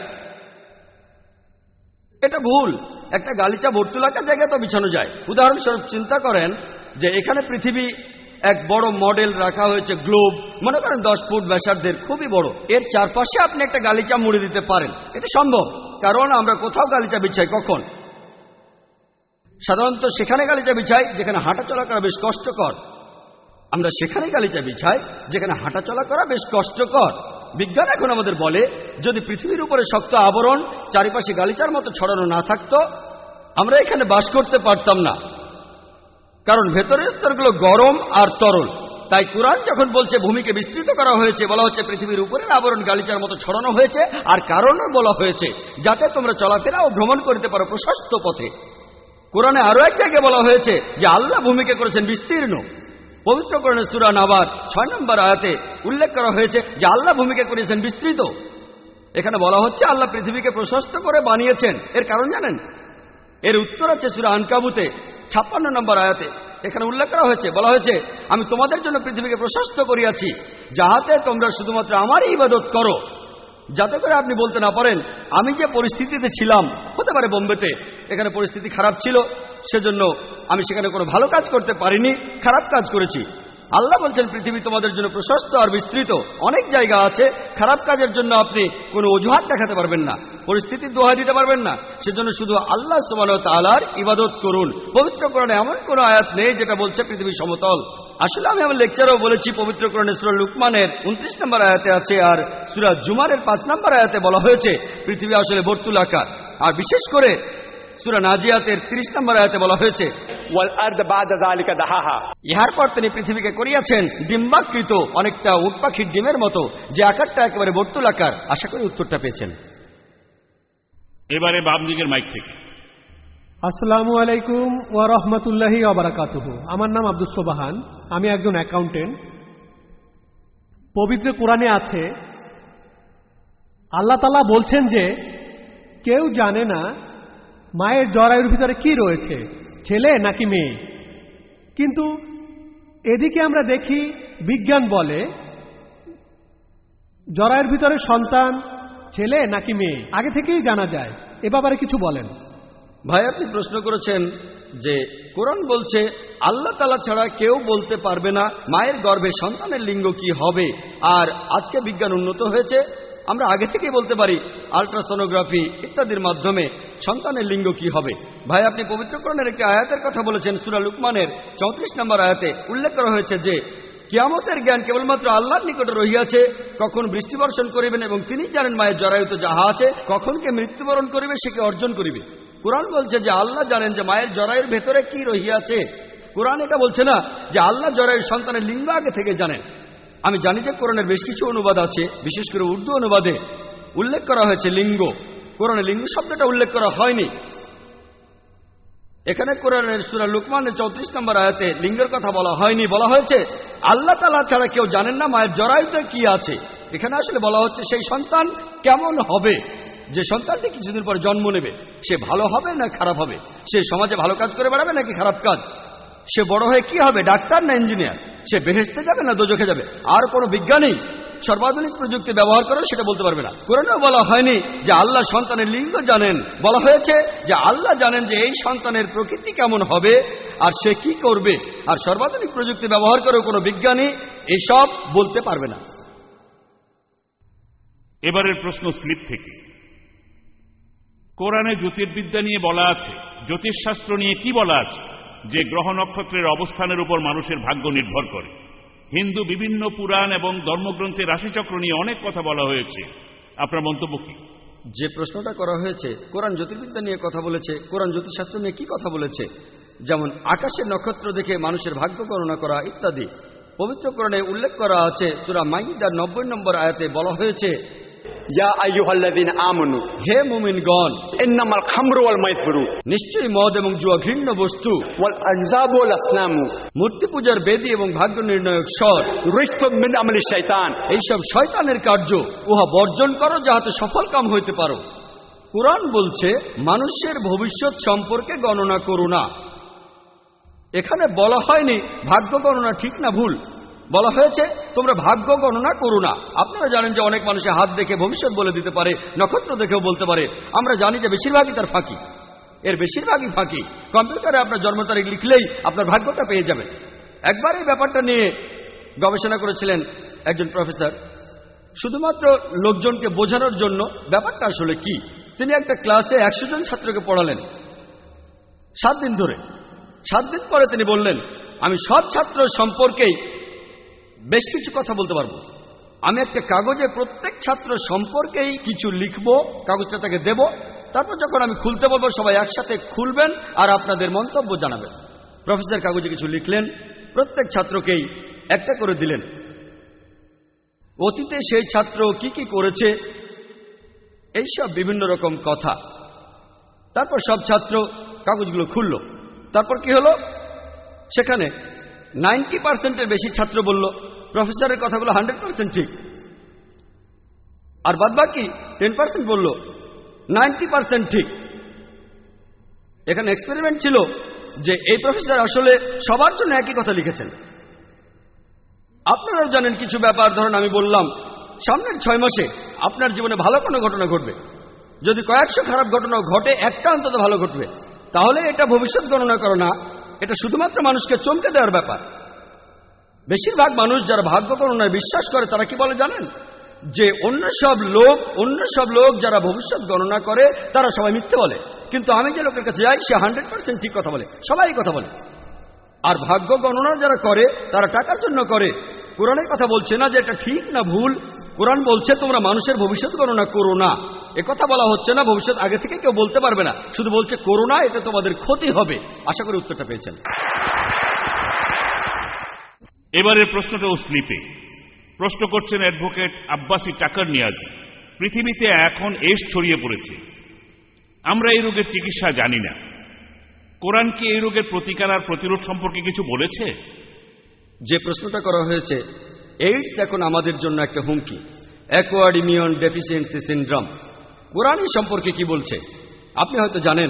এটা ভুল। একটা গালিচা বর্তুলাকার জায়গায় তো বিছানো যায়। উদাহরণস্বরূপ চিন্তা করেন যে এখানে পৃথিবী এক বড় মডেল রাখা হয়েছে, গ্লোব, মনে করেন 10 ফুট ব্যাসার্ধের, খুবই বড়। এর চারপাশে আপনি একটা গালিচা মুড়ে দিতে পারেন। এটা সম্ভব, কারণ আমরা কোথাও গালিচা বিছাই কখন? সাধারণত সেখানে গালিচা বিছাই যেখানে হাঁটাচলা করা বেশ কষ্টকর। আমরা সেখানে গালিচা বিছাই যেখানে হাঁটাচলা করা বেশ কষ্টকর। বিজ্ঞান এখন আমাদের বলে যদি পৃথিবীর উপরে শক্ত আবরণ চারিপাশে গালিচার মতো ছড়ানো না থাকতো, আমরা এখানে বাস করতে পারতাম না, কারণ ভেতরের স্তরগুলো গরম আর তরল। তাই কোরআন যখন বলছে ভূমিকে বিস্তৃত করা হয়েছে, বলা হচ্ছে পৃথিবীর উপরের আবরণ গালিচার মতো ছড়ানো হয়েছে, আর কারণও বলা হয়েছে যাতে তোমরা চলাফেরা ও ভ্রমণ করতে পারো প্রশস্ত পথে। কোরআনে আরো এক জায়গায় বলা হয়েছে যে আল্লাহ ভূমিকে করেছেন বিস্তীর্ণ। পবিত্র কোরআনের সূরা নাবার 6 নম্বর আয়াতে উল্লেখ করা হয়েছে যে আল্লাহ ভূমিকে করেছেন বিস্তৃত। এখানে বলা হচ্ছে আল্লাহ পৃথিবীকে প্রশস্ত করে বানিয়েছেন। এর কারণ জানেন? এর উত্তর আছে সূরা আনকাবুতে 56 নম্বর আয়াতে। এখানে উল্লেখ করা হয়েছে, বলা হয়েছে আমি তোমাদের জন্য পৃথিবীকে প্রশস্ত করিয়াছি যাহাতে তোমরা শুধুমাত্র আমারই ইবাদত করো, যাতে করে আপনি বলতে না পারেন আমি যে পরিস্থিতিতে ছিলাম, হতে পারে বোম্বেতে এখানে পরিস্থিতি খারাপ ছিল, সেজন্য আমি সেখানে কোনো ভালো কাজ করতে পারিনি, খারাপ কাজ করেছি। আল্লাহ বলছেন পৃথিবী তোমাদের জন্য প্রশস্ত আর বিস্তৃত। অনেক জায়গা আছে খারাপ কাজের জন্য আপনি কোনো অজুহাত দেখাতে পারবেন না, পরিস্থিতির দোহাই দিতে পারবেন না। সেজন্য শুধু আল্লাহ সুবহানাহু ওয়া তাআলার ইবাদত করুন। পবিত্র কোরআনে এমন কোনো আয়াত নেই যেটা বলছে পৃথিবী সমতল। আসলে আমি আমার লেকচারেও বলেছি, পবিত্র কোরআনে সূরা লুকমানের 29 নম্বর আয়াতে আছে, আর সূরা জুমারের 5 নম্বর আয়াতে বলা হয়েছে পৃথিবী আসলে বর্তুলাকার। আর বিশেষ করে সূরা নাজিয়াতের 30 নম্বর আয়াতে বলা হয়েছে ওয়াল আরদ বা'দা যালিকা দাহাহা। ইহার পর তিনি পৃথিবীকে করিয়াছেন ডিম্বাকৃত, অনেকটা উট পাখির ডিমের মতো, যে আকারটা একেবারে বর্তুলাকার। আশা করি উত্তরটা পেয়েছেন। এবারে বাম দিকের মাইক থেকে। আসসালামু আলাইকুম ওয়া রাহমাতুল্লাহি ওয়া বারাকাতুহু। আমার নাম আব্দুস সোবাহান, আমি একজন অ্যাকাউন্টেন্ট। পবিত্র কোরআনে আছে আল্লাহ তাআলা বলছেন যে কেউ জানে না মায়ের জরায়ুর ভিতরে কি রয়েছে, ছেলে নাকি মেয়ে। কিন্তু এদিকে আমরা দেখি বিজ্ঞান বলে জরায়ুর ভিতরে সন্তান ছেলে নাকি মেয়ে আগে থেকেই জানা যায়। এ ব্যাপারে কিছু বলেন। ভাই, আপনি প্রশ্ন করেছেন যে কোরআন বলছে আল্লাহ তাআলা ছাড়া কেউ বলতে পারবে না মায়ের গর্ভে সন্তানের লিঙ্গ কি হবে। আর আজকে বিজ্ঞান উন্নত হয়েছে, আমরা আগে থেকেই বলতে পারি আল্ট্রাসোনোগ্রাফি ইত্যাদির মাধ্যমে সন্তানের লিঙ্গ কি হবে। ভাই, আপনি পবিত্র কোরআনের একটি আয়াতের কথা বলেছেন, সূরা লুকমানের 34 নম্বর আয়াতে উল্লেখ করা হয়েছে যে কিয়ামতের জ্ঞান কেবলমাত্র আল্লাহর নিকটে রহিয়াছে, কখন বৃষ্টি বর্ষণ করিবেন এবং তিনি জানেন মায়ের জরায়ুতে যাহা আছে, কখন কে মৃত্যুবরণ করিবে সে কে অর্জন করিবে। কোরআন বলছে যে আল্লাহ জানেন যে মায়ের জরায়ুর ভেতরে কি রহিয়াছে। কোরআন এটা বলছে না যে আল্লাহ জরায়ুর সন্তানের লিঙ্গ আগে থেকে জানেন। আমি জানি যে কোরআনের বেশ কিছু অনুবাদ আছে, বিশেষ করে উর্দু অনুবাদে উল্লেখ করা হয়েছে লিঙ্গ। কোরআনে লিঙ্গ শব্দটা উল্লেখ করা হয়নি। এখানে কোরআনের সূরা লুকমানের 34 নম্বর আয়াতে লিঙ্গের কথা বলা হয়নি, বলা হয়েছে আল্লাহ তাআলা ছাড়া কেউ জানেন না মায়ের জরায়ুতে কি আছে। এখানে আসলে বলা হচ্ছে সেই সন্তান কেমন হবে, যে সন্তানটি কিছুদিন পর জন্ম নেবে, সে ভালো হবে না খারাপ হবে, সে সমাজে ভালো কাজ করে বেড়াবে নাকি খারাপ কাজ, সে বড় হয়ে কি হবে, ডাক্তার না ইঞ্জিনিয়ার, সে বেহেশতে যাবে না দোজখে যাবে। আর কোনো বিজ্ঞানী সর্বাধুনিক প্রযুক্তি ব্যবহার করেও সেটা বলতে পারবে না। কোরআনেও বলা হয়নি যে আল্লাহ সন্তানের লিঙ্গ জানেন, বলা হয়েছে যে আল্লাহ জানেন যে এই সন্তানের প্রকৃতি কেমন হবে আর সে কি করবে। আর সর্বাধুনিক প্রযুক্তি ব্যবহার করেও কোনো বিজ্ঞানী এসব বলতে পারবে না। এবারের প্রশ্ন স্লিপ থেকে। কোরআনে জ্যোতির্বিদ্যা নিয়ে বলা আছে, জ্যোতিষশাস্ত্র নিয়ে কি বলা আছে যে গ্রহ নক্ষত্রের অবস্থানের উপর মানুষের ভাগ্য নির্ভর করে। হিন্দু বিভিন্ন পুরাণ এবং ধর্মগ্রন্থে রাশিচক্র নিয়ে অনেক কথা বলা হয়েছে, আপনার মন্তব্য কি? যে প্রশ্নটা করা হয়েছে, কোরআন জ্যোতির্বিদ্যা নিয়ে কথা বলেছে, কোরআন জ্যোতিষশাস্ত্র নিয়ে কি কথা বলেছে, যেমন আকাশের নক্ষত্র দেখে মানুষের ভাগ্য গণনা করা ইত্যাদি। পবিত্র কোরআনে উল্লেখ করা আছে, সূরা মাইদার 90 নম্বর আয়াতে বলা হয়েছে, ইয়া আইয়ুহাল্লাযীনা আমানু, হে মুমিনগণ, ইন্নামাল খামরু ওয়াল মাইসিরু, নিশ্চয়ই মদ এবং জুয়া ঘৃণ্য বস্তু, ওয়াল আনজাবু ওয়াল আসনামু, মূর্তি পূজার বেদী এবং ভাগ্য নির্ণয়ক স্বর, রিজসুম মিন আমালি শাইতান, এইসব শয়তানের কার্য, উহা বর্জন করো যাহাতে সফল কাম হইতে পারো। কোরআন বলছে মানুষের ভবিষ্যৎ সম্পর্কে গণনা করো না। এখানে বলা হয়নি ভাগ্য গণনা ঠিক না ভুল, বলা হয়েছে তোমরা ভাগ্য গণনা করো না। আপনারা জানেন যে অনেক মানুষের হাত দেখে ভবিষ্যৎ বলে দিতে পারে, নক্ষত্র দেখেও বলতে পারে। আমরা জানি যে বেশিরভাগই তার ফাঁকি, এর বেশিরভাগই ফাঁকি। কম্পিউটারে আপনার জন্ম তারিখ লিখলেই আপনার ভাগ্যটা পেয়ে যাবেন। একবার এই ব্যাপারটা নিয়ে গবেষণা করেছিলেন একজন প্রফেসর, শুধুমাত্র লোকজনকে বোঝানোর জন্য ব্যাপারটা আসলে কি। তিনি একটা ক্লাসে 100 জন ছাত্রকে পড়ালেন 7 দিন ধরে। 7 দিন পরে তিনি বললেন, আমি সব ছাত্র সম্পর্কেই বেশ কিছু কথা বলতে পারবো। আমি একটা কাগজে প্রত্যেক ছাত্র সম্পর্কেই কিছু লিখব, কাগজটা তাকে দেব, তারপর যখন আমি খুলতে বলবো সবাই একসাথে খুলবেন আর আপনাদের মন্তব্য জানাবেন। প্রফেসর কাগজে কিছু লিখলেন, প্রত্যেক ছাত্রকেই একটা করে দিলেন। অতীতে সেই ছাত্র কি কি করেছে, এইসব বিভিন্ন রকম কথা। তারপর সব ছাত্র কাগজগুলো খুলল। তারপর কি হলো, সেখানে 90%-এর বেশি ছাত্র বলল প্রফেসরের কথাগুলো 100% ঠিক, আর বাদবাকি 10% বলল 90% ঠিক। এখানে এক্সপেরিমেন্ট ছিল যে এই প্রফেসর আসলে সবার জন্য একই কথা লিখেছেন। আপনারাও জানেন কিছু ব্যাপার, ধরুন আমি বললাম সামনের 6 মাসে আপনার জীবনে ভালো কোনো ঘটনা ঘটবে। যদি কয়েকশো খারাপ ঘটনা ঘটে, একটা অন্তত ভালো ঘটবে, তাহলে এটা ভবিষ্যৎ গণনা করো না, এটা শুধুমাত্র মানুষকে চমকে দেওয়ার ব্যাপার। বেশিরভাগ মানুষ যারা ভাগ্য গণনায় বিশ্বাস করে তারা কি বলে জানেন, যে অন্য সব লোক যারা ভবিষ্যৎ গণনা করে তারা সবাই মিথ্যে বলে, কিন্তু আমি যে লোকের কাছে যাই সে 100% ঠিক কথা বলে, সবাই কথা বলে। আর ভাগ্য গণনা যারা করে তারা টাকার জন্য করে। কোরআনের কথা বলছে না যে এটা ঠিক না ভুল, কোরআন বলছে তোমরা মানুষের ভবিষ্যৎ গণনা করো না। একথা বলা হচ্ছে না ভবিষ্যৎ আগে থেকে কেউ বলতে পারবে না, শুধু বলছে করো না, এতে তোমাদের ক্ষতি হবে। আশা করি উত্তরটা পেয়েছেন। এবারের প্রশ্নটাও স্লিপে। প্রশ্ন করছেন অ্যাডভোকেট আব্বাসী টাকার নিয়াজি। পৃথিবীতে এখন এইডস ছড়িয়ে পড়েছে, আমরা এই রোগের চিকিৎসা জানি না। কোরআন কি এই রোগের প্রতিকার আর প্রতিরোধ সম্পর্কে কিছু বলেছে? যে প্রশ্নটা করা হয়েছে, এইডস এখন আমাদের জন্য একটা হুমকি, অ্যাকোয়ার্ড ইমিউন ডেফিসিয়েন্সি সিনড্রোম। কোরআন সম্পর্কে কি বলছে আপনি হয়তো জানেন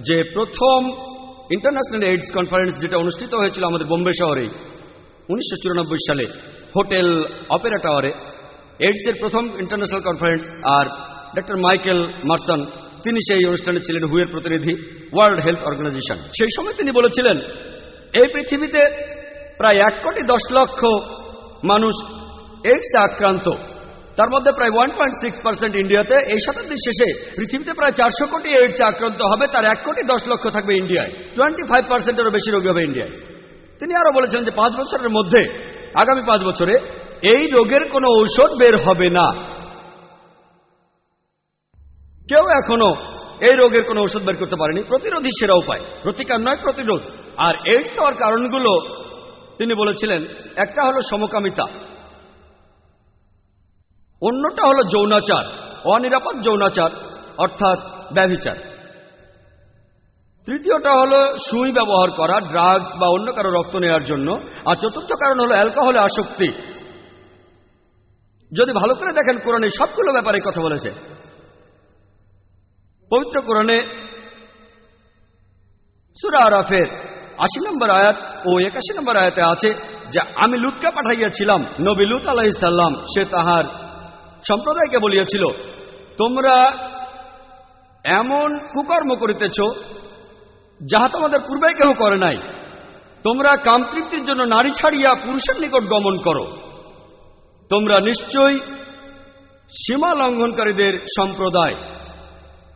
যে প্রথম ইন্টারন্যাশনাল এইডস কনফারেন্স যেটা অনুষ্ঠিত হয়েছিল আমাদের বোম্বে শহরে 1994 সালে হোটেল অপেরা টাওয়ারে, এইডসের প্রথম ইন্টারন্যাশনাল কনফারেন্স, আর ডক্টর মাইকেল মার্সন তিনি সেই অনুষ্ঠানে ছিলেন, হুয়ের প্রতিনিধি, ওয়ার্ল্ড হেলথ অর্গানাইজেশন। সেই সময় তিনি বলেছিলেন এই পৃথিবীতে প্রায় 1,10,00,000 মানুষ এইডসে আক্রান্ত, তার মধ্যে প্রায় 1.6% ইন্ডিয়াতে। এই শতাব্দীর শেষে পৃথিবীতে প্রায় 400 কোটি এইডসে আক্রান্ত হবে, তার 1,10,00,000 থাকবে ইন্ডিয়ায়, 25%-এরও বেশি রোগী হবে ইন্ডিয়ায়। তিনি আরো বলেছেন যে 5 বছরের মধ্যে, আগামী 5 বছরে এই রোগের কোনো ঔষধ বের হবে না। কেউ এখনো এই রোগের কোনো ঔষধ বের করতে পারেনি। প্রতিরোধী সেরা উপায়, প্রতিকার নয় প্রতিরোধ। আর এইডস হওয়ার কারণগুলো তিনি বলেছিলেন, একটা হলো সমকামিতা, অন্যটা হলো যৌনাচার, অনিরাপদ যৌনাচার অর্থাৎ ব্যভিচার, তৃতীয়টা হলো সুই ব্যবহার করা, ড্রাগস বা অন্য কারো রক্ত নেওয়ার জন্য, আর চতুর্থ কারণ হলো অ্যালকোহলে আসক্তি। যদি ভালো করে দেখেন কোরআনে সবগুলো ব্যাপারে কথা বলেছে। পবিত্র কোরআনে সূরা আরাফের ৮০ নম্বর আয়াত ও ৮১ নম্বর আয়াতে আছে যে আমি লুতকে পাঠাইয়াছিলাম, নবী লুত আলাইহিস সালাম, সে তাহার সম্প্রদায়কে বলিয়াছিল, তোমরা এমন কুকর্ম করিতেছ যাহা তোমাদের পূর্বে কেউ করে নাই, তোমরা কামতৃপ্তির জন্য নারী ছাড়িয়া পুরুষের নিকট গমন করো, তোমরা নিশ্চয়ই সীমা লঙ্ঘনকারীদের সম্প্রদায়।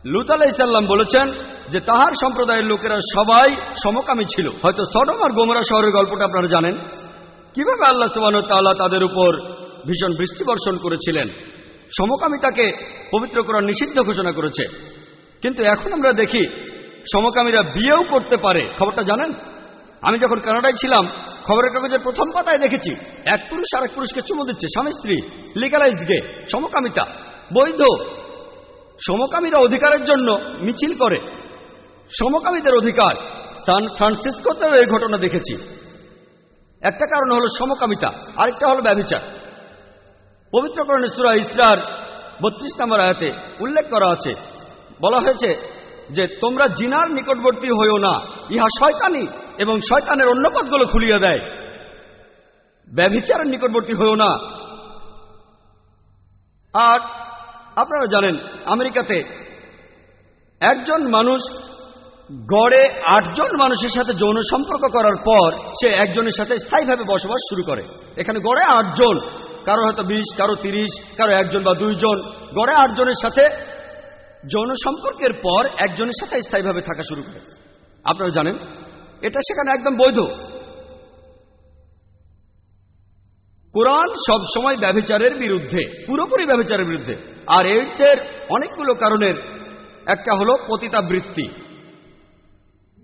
লূত আলাইহিস সালাম বলেছেন যে তাহার সম্প্রদায়ের লোকেরা সবাই সমকামী ছিল। হয়তো সদম আর গোমরা শহরের গল্পটা আপনারা জানেন, কিভাবে আল্লাহ সুবহানাহু ওয়া তাআলা তাদের উপর ভীষণ বৃষ্টি বর্ষণ করেছিলেন। সমকামিতাকে পবিত্র কোরআন নিষিদ্ধ ঘোষণা করেছে, কিন্তু এখন আমরা দেখি সমকামীরা বিয়েও করতে পারে। খবরটা জানেন? আমি যখন কানাডায় ছিলাম, খবরের কাগজের প্রথম পাতায় দেখেছি এক পুরুষ আর এক পুরুষকে চুমু দিচ্ছে, স্বামী স্ত্রী, লিগালাইজ গে, সমকামিতা বৈধ। সমকামীরা অধিকারের জন্য মিছিল করে, সমকামীদের অধিকার। সান ফ্রান্সিসকোতেও এই ঘটনা দেখেছি। একটা কারণ হলো সমকামিতা, আরেকটা হলো ব্যভিচার। পবিত্র কোরআনে সূরা ইসরার ৩২ নম্বর আয়াতে উল্লেখ করা আছে, বলা হয়েছে যে তোমরা জিনার নিকটবর্তী হইও না, ইহা শয়তানি এবং শয়তানের অন্য পথগুলো খুলিয়া দেয়। ব্যভিচারের নিকটবর্তী হইও না। আর আপনারা জানেন আমেরিকাতে একজন মানুষ গড়ে ৮ জন মানুষের সাথে যৌন সম্পর্ক করার পর সে একজনের সাথে স্থায়ীভাবে বসবাস শুরু করে। এখানে গড়ে ৮ জন, কারো হয়তো ২০, কারো ৩০, কারো ১ জন বা ২ জন, গড়ে ৮ জনের সাথে যৌন সম্পর্কের পর একজনের সাথে স্থায়ীভাবে থাকা শুরু করে। আপনারা জানেন এটা সেখানে একদম বৈধ। কোরআন সব সময় ব্যভিচারের বিরুদ্ধে, পুরোপুরি ব্যভিচারের বিরুদ্ধে। আর এইডসের অনেকগুলো কারণের একটা হলো পতিতাবৃত্তি।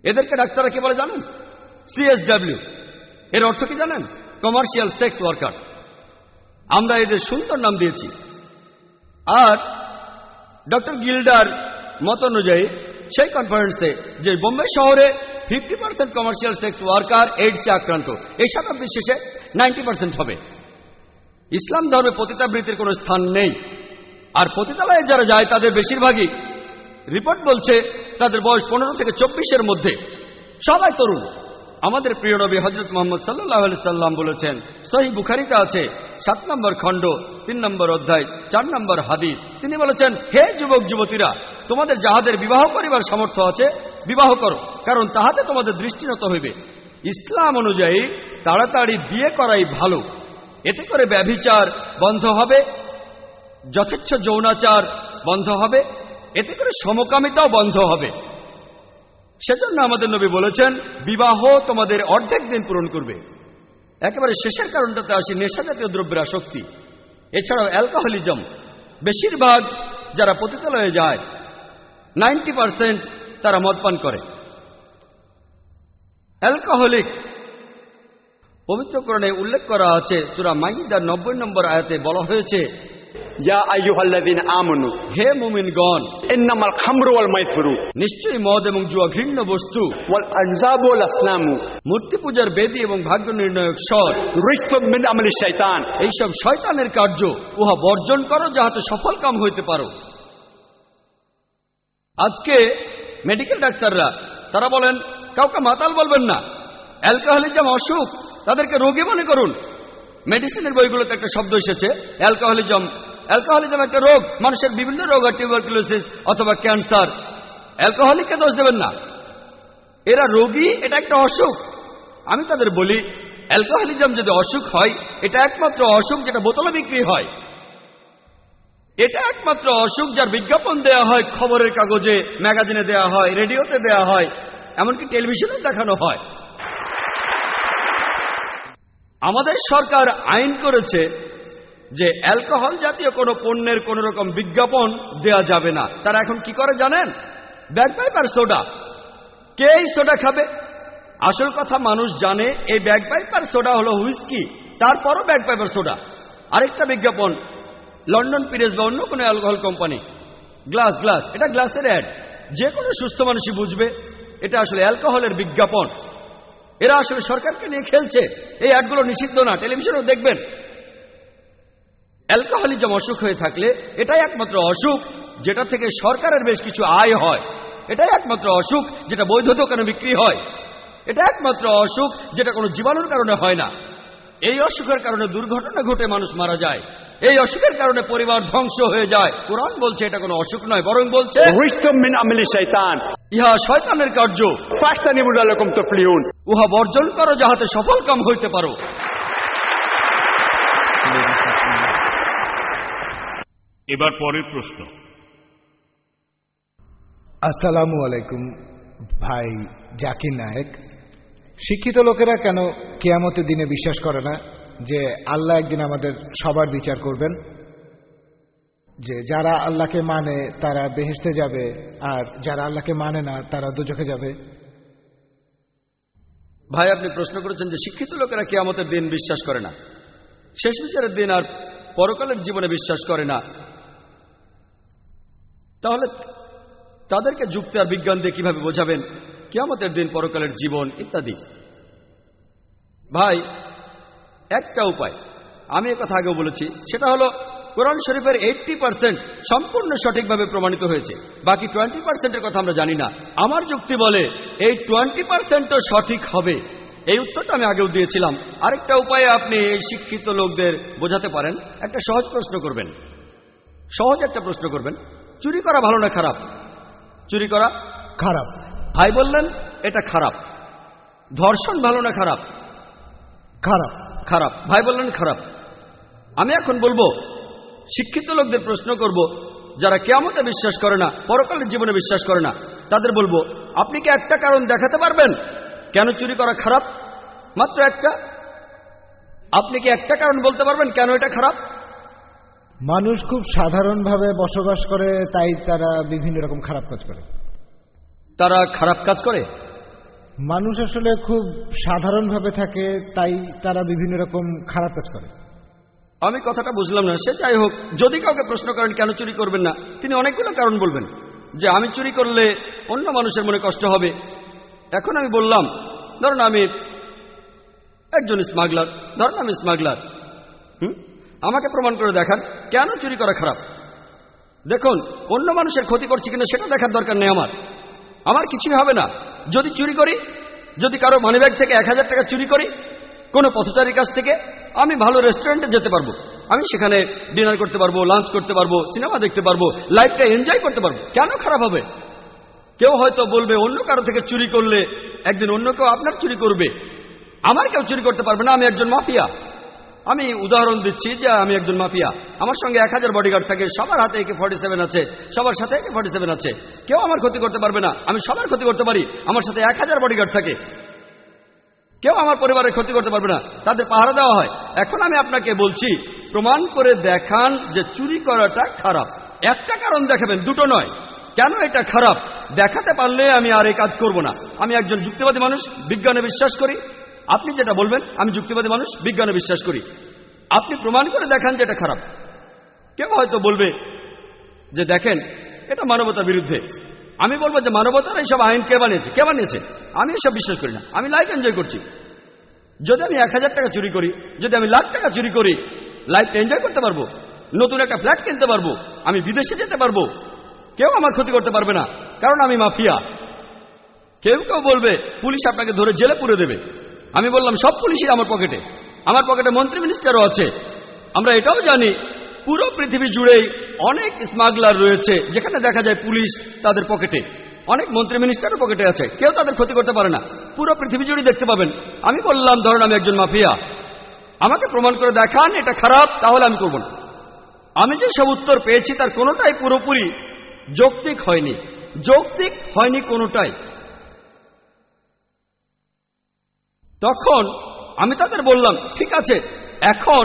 এদেরকে ডাক্তাররা কি বলে জানেন? CSW। এর অর্থ কি জানেন? Commercial sex workers. আমরা এদের সুন্দর নাম দিয়েছি। আর ডক্টর গিল্ডার মত অনুযায়ী সেই কনফারেন্সে যে বোম্বে শহরে 50% কমার্শিয়াল সেক্স ওয়ার্কার এইডসে আক্রান্ত, এই শতাব্দীর শেষে 90% হবে। ইসলাম ধর্মে পতিতাবৃত্তির কোনো স্থান নেই। আর পতিতালয়ে যারা যায় তাদের বেশিরভাগই, রিপোর্ট বলছে, তাদের বয়স 15 থেকে 24-এর মধ্যে, সবাই তরুণ। আমাদের প্রিয় নবী হযরত মুহাম্মদ সাল্লাল্লাহু আলাইহি সাল্লাম বলেছেন, সহিহ বুখারীতে আছে 7 নম্বর খণ্ড 3 নম্বর অধ্যায় 4 নম্বর হাদিস, তিনি বলেছেন, হে যুবক যুবতীরা, তোমাদের যাহাদের বিবাহ করিবার সামর্থ্য আছে বিবাহ করো, কারণ তাহাতে তোমাদের দৃষ্টিনত হইবে। ইসলাম অনুযায়ী তাড়াতাড়ি বিয়ে করাই ভালো। এতে করে ব্যভিচার বন্ধ হবে, যথেচ্ছ যৌনাচার বন্ধ হবে, এতে করে সমকামিতাও বন্ধ হবে। সেজন্য আমাদের নবী বলেছেন, বিবাহ তোমাদের অর্ধেক দিন পূরণ করবে। একেবারে শেষের কারণটাতে আসি, নেশাজাতীয় দ্রব্যের আসক্তি। এছাড়াও অ্যালকোহলিজম। বেশিরভাগ যারা পতিতালয়ে যায় 90% তারা মদ পান করে। অ্যালকোহলিক পবিত্র কোরআনে উল্লেখ করা আছে, সূরা মাইদার 90 নম্বর আয়াতে বলা হয়েছে, ইয়া আইয়ুহাল্লাযীনা আমানু, হে মুমিনগণ, ইন্নামাল খামরু ওয়াল মাইসিরু, নিশ্চয়ই মদ এবং জুয়া ঘৃণ্য বস্তু, ওয়াল আনযাবু ওয়াল আসনামু, মূর্তি পূজার বেদী এবং ভাগ্য নির্ণায়ক স্বর, রিজসুম মিন আমালি শাইতান, এইসব শয়তানের কার্য, উহা বর্জন করো যাহাতে সফল কাম হইতে পারো। আজকে মেডিকেল ডাক্তাররা তারা বলেন কাউকে মাতাল বলবেন না, অ্যালকোহলিজম অসুখ, তাদেরকে রোগী মনে করুন। মেডিসিনের বইগুলোতে একটা শব্দ এসেছে অ্যালকোহলিজম। অ্যালকোহলিজম একটা রোগ, মানুষের বিভিন্ন রোগ, টিউবারকুলোসিস অথবা ক্যান্সার। অ্যালকোহলিককে দোষ দেবেন না, এরা রোগী, এটা একটা অসুখ। আমি তাদের বলি, অ্যালকোহলিজম যদি অসুখ হয়, এটা একমাত্র অসুখ যেটা বোতলে বিক্রি হয়। এটা একমাত্র অসুখ যার বিজ্ঞাপন দেয়া হয়, খবরের কাগজে, ম্যাগাজিনে দেয়া হয়, রেডিওতে দেয়া হয়, এমনকি টেলিভিশনে দেখানো হয়। আমাদের সরকার আইন করেছে যে অ্যালকোহল জাতীয় কোনো পণ্যের কোন রকম বিজ্ঞাপন দেয়া যাবে না। তারা এখন কি করে জানেন? ব্যাকপাইপ আর সোডা। কে এই সোডা খাবে? আসল কথা মানুষ জানে এই ব্যাগপাইপার সোডা হলো হুইস্কি, তারপরও ব্যাগপাইপার সোডা। আরেকটা বিজ্ঞাপন লন্ডন পিরেস বা অন্য কোনো অ্যালকোহল কোম্পানি, গ্লাস গ্লাস, এটা গ্লাসের অ্যাড। যে কোনো সুস্থ মানুষই বুঝবে এটা আসলে অ্যালকোহলের বিজ্ঞাপন। এরা আসলে সরকারকে নিয়ে খেলছে। এই অ্যাডগুলো নিষিদ্ধ না, টেলিভিশনেও দেখবেন। অ্যালকোহলিজম অসুখ হয়ে থাকলে এটাই একমাত্র অসুখ যেটা থেকে সরকারের বেশ কিছু আয় হয়। এটাই একমাত্র অসুখ যেটা বৈধ দোকানে বিক্রি হয়। এটা একমাত্র অসুখ যেটা কোনো জীবাণুর কারণে হয় না। এই অসুখের কারণে দুর্ঘটনা ঘটে মানুষ মারা যায়। এই অসুখের কারণে পরিবার ধ্বংস হয়ে যায়। কোরআন বলছে এটা কোনো অসুখ নয়, বরং বলছে ইহা শয়তানের কার্য, উহা বর্জন করো যাহাতে সফল কাম হইতে পারো। এবার পরের প্রশ্ন। আসসালামু আলাইকুম ভাই জাকির নায়েক। শিক্ষিত লোকেরা কেন কিয়ামতের দিনে বিশ্বাস করে না যে আল্লাহ একদিন আমাদের সবার বিচার করবেন, যে যারা আল্লাহকে মানে তারা বেহেশতে যাবে আর যারা আল্লাহকে মানে না তারা দোজখে যাবে? ভাই আপনি প্রশ্ন করেছেন যে শিক্ষিত লোকেরা কিয়ামতের দিন বিশ্বাস করে না, শেষ বিচারের দিন আর পরকালের জীবনে বিশ্বাস করে না, তাহলে তাদেরকে যুক্তি আর বিজ্ঞান দিয়ে কিভাবে বোঝাবেন কিয়ামতের দিন, পরকালের জীবন ইত্যাদি? ভাই একটা উপায়, আমি একথা আগেও বলেছি, সেটা হলো কোরআন শরীফের 80% সম্পূর্ণ সঠিকভাবে প্রমাণিত হয়েছে, বাকি 20%-এর কথা আমরা জানি না। আমার যুক্তি বলে এই 20%ও সঠিক হবে। এই উত্তরটা আমি আগেও দিয়েছিলাম। আরেকটা উপায়ে আপনি এই শিক্ষিত লোকদের বোঝাতে পারেন। একটা সহজ প্রশ্ন করবেন, সহজ একটা প্রশ্ন করবেন, চুরি করা ভালো না খারাপ? চুরি করা খারাপ। ভাই বললেন এটা খারাপ। ধর্ষণ ভালো না খারাপ? খারাপ। খারাপ। ভাই বললেন খারাপ। আমি এখন বলবো শিক্ষিত লোকদের প্রশ্ন করব, যারা কিয়ামতে বিশ্বাস করে না, পরকালের জীবনে বিশ্বাস করে না, তাদের বলবো আপনি কি একটা কারণ দেখাতে পারবেন কেন চুরি করা খারাপ? মাত্র একটা। আপনি কি একটা কারণ বলতে পারবেন কেন এটা খারাপ? মানুষ খুব সাধারণভাবে বসবাস করে, তাই তারা বিভিন্ন রকম খারাপ কাজ করে। তারা খারাপ কাজ করে? মানুষ আসলে খুব সাধারণভাবে থাকে, তাই তারা বিভিন্ন রকম খারাপ কাজ করে। আমি কথাটা বুঝলাম না। সে যাই হোক, যদি কাউকে প্রশ্ন করেন কেন চুরি করবেন না, তিনি অনেকগুলো কারণ বলবেন, যে আমি চুরি করলে অন্য মানুষের মনে কষ্ট হবে। এখন আমি বললাম, ধরুন আমি একজন স্মাগলার, ধরুন আমি স্মাগলার, আমাকে প্রমাণ করে দেখান কেন চুরি করা খারাপ। দেখুন অন্য মানুষের ক্ষতি করছি কিনা সেটা দেখার দরকার নেই আমার, আমার কিছুই হবে না যদি চুরি করি। যদি কারো মানিব্যাগ থেকে 1000 টাকা চুরি করি কোনো পথচারীর কাছ থেকে, আমি ভালো রেস্টুরেন্টে যেতে পারবো, আমি সেখানে ডিনার করতে পারবো, লাঞ্চ করতে পারবো, সিনেমা দেখতে পারবো, লাইফটা এনজয় করতে পারবো। কেন খারাপ হবে? কেউ হয়তো বলবে অন্য কারো থেকে চুরি করলে একদিন অন্য কেউ আপনার চুরি করবে, আমার কেউ চুরি করতে পারবে না, আমি একজন মাফিয়া। আমি উদাহরণ দিচ্ছি যে আমি একজন মাফিয়া, আমার সঙ্গে 1000 বডিগার্ড থাকে, সবার হাতে AK-47 আছে, সবার সাথে AK-47 আছে, কেউ আমার ক্ষতি করতে পারবে না, আমি সবার ক্ষতি করতে পারি, আমার সাথে 1000 বডিগার্ড থাকে, কেউ আমার পরিবারের ক্ষতি করতে পারবে না, তাদের পাহারা দেওয়া হয়। এখন আমি আপনাকে বলছি প্রমাণ করে দেখান যে চুরি করাটা খারাপ। একটা কারণ দেখাবেন, দুটো নয়। কেন এটা খারাপ দেখাতে পারলে আমি আর এই কাজ করব না। আমি একজন যুক্তিবাদী মানুষ, বিজ্ঞানে বিশ্বাস করি। আপনি যেটা বলবেন, আমি যুক্তিবাদী মানুষ, বিজ্ঞানে বিশ্বাস করি। আপনি প্রমাণ করে দেখান যে এটা খারাপ। কেউ হয়তো বলবে যে দেখেন এটা মানবতার বিরুদ্ধে। আমি বলবো যে মানবতার এইসব আইন কে বানিয়েছে? কে বানিয়েছে? আমি এসব বিশ্বাস করি না, আমি লাইফ এনজয় করছি। যদি আমি 1000 টাকা চুরি করি, যদি আমি লাখ টাকা চুরি করি, লাইফটা এনজয় করতে পারবো, নতুন একটা ফ্ল্যাট কিনতে পারবো, আমি বিদেশে যেতে পারবো, কেউ আমার ক্ষতি করতে পারবে না, কারণ আমি মাফিয়া। কেউ কেউ বলবে পুলিশ আপনাকে ধরে জেলে পুরে দেবে। আমি বললাম সব পুলিশই আমার পকেটে, আমার পকেটে মন্ত্রী মিনিস্টারও আছে। আমরা এটাও জানি পুরো পৃথিবী জুড়েই অনেক স্মাগলার রয়েছে, যেখানে দেখা যায় পুলিশ তাদের পকেটে, অনেক মন্ত্রী মিনিস্টারও পকেটে আছে, কেউ তাদের ক্ষতি করতে পারে না। পুরো পৃথিবী জুড়ে দেখতে পাবেন। আমি বললাম ধরুন আমি একজন মাফিয়া, আমাকে প্রমাণ করে দেখান এটা খারাপ, তাহলে আমি করব না। আমি যে সব উত্তর পেয়েছি তার কোনোটাই পুরোপুরি যৌক্তিক হয়নি, যৌক্তিক হয়নি কোনোটাই। তখন আমি তাদের বললাম ঠিক আছে, এখন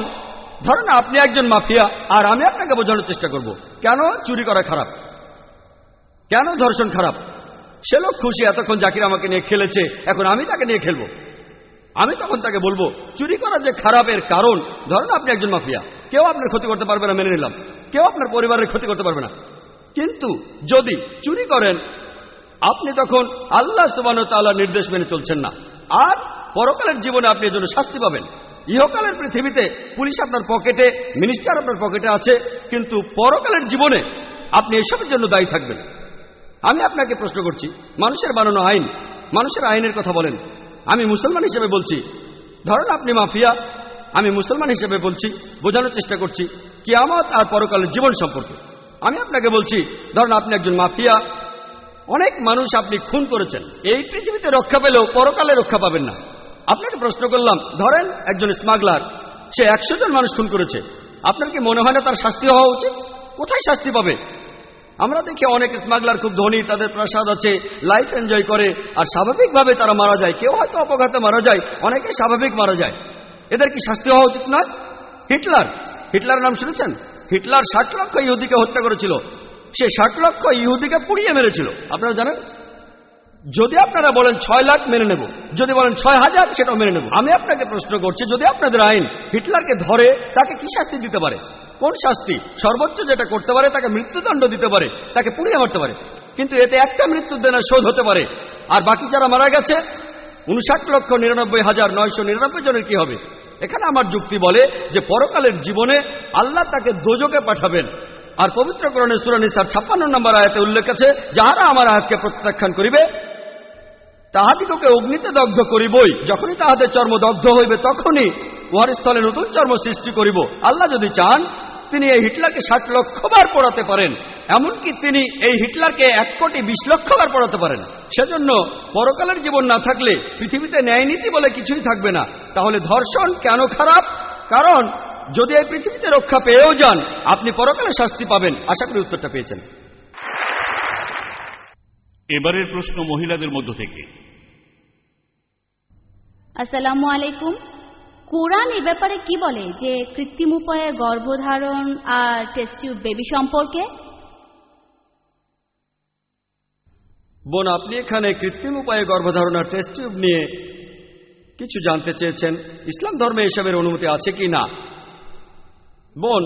ধরেন আপনি একজন মাফিয়া আর আমি আপনাকে বোঝানোর চেষ্টা করব কেন চুরি করা খারাপ, কেন ধর্ষণ খারাপ। সে লোক খুশি, এতক্ষণ জাকির আমাকে নিয়ে খেলেছে, এখন আমি তাকে নিয়ে খেলবো। আমি তখন তাকে বলবো চুরি করা যে খারাপের কারণ, ধরেন আপনি একজন মাফিয়া, কেউ আপনার ক্ষতি করতে পারবে না, মেনে নিলাম, কেউ আপনার পরিবারের ক্ষতি করতে পারবে না। কিন্তু যদি চুরি করেন আপনি তখন আল্লাহ সুবহানাহু ওয়া তাআলার নির্দেশ মেনে চলছেন না, আর পরকালের জীবনে আপনি এর জন্য শাস্তি পাবেন। ইহকালের পৃথিবীতে পুলিশ আপনার পকেটে, মিনিস্টার আপনার পকেটে আছে, কিন্তু পরকালের জীবনে আপনি এসবের জন্য দায়ী থাকবেন। আমি আপনাকে প্রশ্ন করছি, মানুষের বানানো আইন, মানুষের আইনের কথা বলেন, আমি মুসলমান হিসেবে বলছি, ধরেন আপনি মাফিয়া, আমি মুসলমান হিসেবে বলছি, বোঝানোর চেষ্টা করছি কিয়ামত আর পরকালের জীবন সম্পর্কে। আমি আপনাকে বলছি, ধরেন আপনি একজন মাফিয়া, অনেক মানুষ আপনি খুন করেছেন, এই পৃথিবীতে রক্ষা পেলেও পরকালে রক্ষা পাবেন না। আপনাকে প্রশ্ন করলাম, ধরেন একজন স্মাগলার, সে 100 জন মানুষ খুন করেছে, আপনার কি মনে হয় না তার শাস্তি হওয়া উচিত? কোথায় শাস্তি পাবে? আমরা দেখি অনেক স্মাগলার খুব ধনী, তাদের প্রাসাদ আছে, লাইফ এনজয় করে, আর স্বাভাবিকভাবে তারা মারা যায়। কেউ হয়তো অপঘাতে মারা যায়, অনেকে স্বাভাবিক মারা যায়। এদের কি শাস্তি হওয়া উচিত নয়? হিটলার নাম শুনেছেন? হিটলার 60 লক্ষ ইহুদিকে হত্যা করেছিল, সে 60 লক্ষ ইহুদিকে পুড়িয়ে মেরেছিল, আপনারা জানেন। যদি আপনারা বলেন 6 লাখ মেনে নেব, যদি বলেন 6000 সেটাও মেনে নেব। আমি আপনাকে প্রশ্ন করছি, যদি আপনাদের আইন হিটলারকে ধরে তাকে কি শাস্তি দিতে পারে? কোন শাস্তি? সর্বোচ্চ যেটা করতে পারে তাকে মৃত্যুদণ্ড দিতে পারে, তাকে পুড়িয়ে মারতে পারে, কিন্তু এতে একটা মৃত্যুদণ্ডের শোধ হতে পারে। আর বাকি যারা মারা গেছে 59,99,999 জনের কি হবে? এখানে আমার যুক্তি বলে যে পরকালের জীবনে আল্লাহ তাকে দোজকে পাঠাবেন। আর পবিত্র কোরআনে সূরা নিসার 56 নম্বর আয়াতে উল্লেখ আছে, যাহারা আমার আয়াতকে প্রত্যাখ্যান করিবে তাহাদিগকে অগ্নিতে দগ্ধ করিবই, যখনই তাহাদের চর্ম দগ্ধ হইবে তখনই উহার স্থলে নতুন চর্ম সৃষ্টি করিব। আল্লাহ যদি চান তিনি এই হিটলারকে 60 লক্ষ বার পোড়াতে পারেন, এমনকি তিনি এই হিটলারকে 1,20,00,000 বার পোড়াতে পারেন। সেজন্য পরকালের জীবন না থাকলে পৃথিবীতে ন্যায় নীতি বলে কিছুই থাকবে না। তাহলে ধর্ষণ কেন খারাপ? কারণ যদি এই পৃথিবীতে রক্ষা পেয়েও যান আপনি পরকালে শাস্তি পাবেন। আশা করি উত্তরটা পেয়েছেন। এবারের প্রশ্ন মহিলাদের মধ্য থেকে। আসসালামু আলাইকুম। কোরআন এ ব্যাপারে কি বলে যে কৃত্রিম উপায়ে গর্ভধারণ আর টেস্ট টিউব বেবি সম্পর্কে? বোন, আপনি এখানে কৃত্রিম উপায়ে গর্ভধারণ আর টেস্ট টিউব নিয়ে কিছু জানতে চেয়েছেন। ইসলাম ধর্মে এসবের অনুমতি আছে কি না? বোন,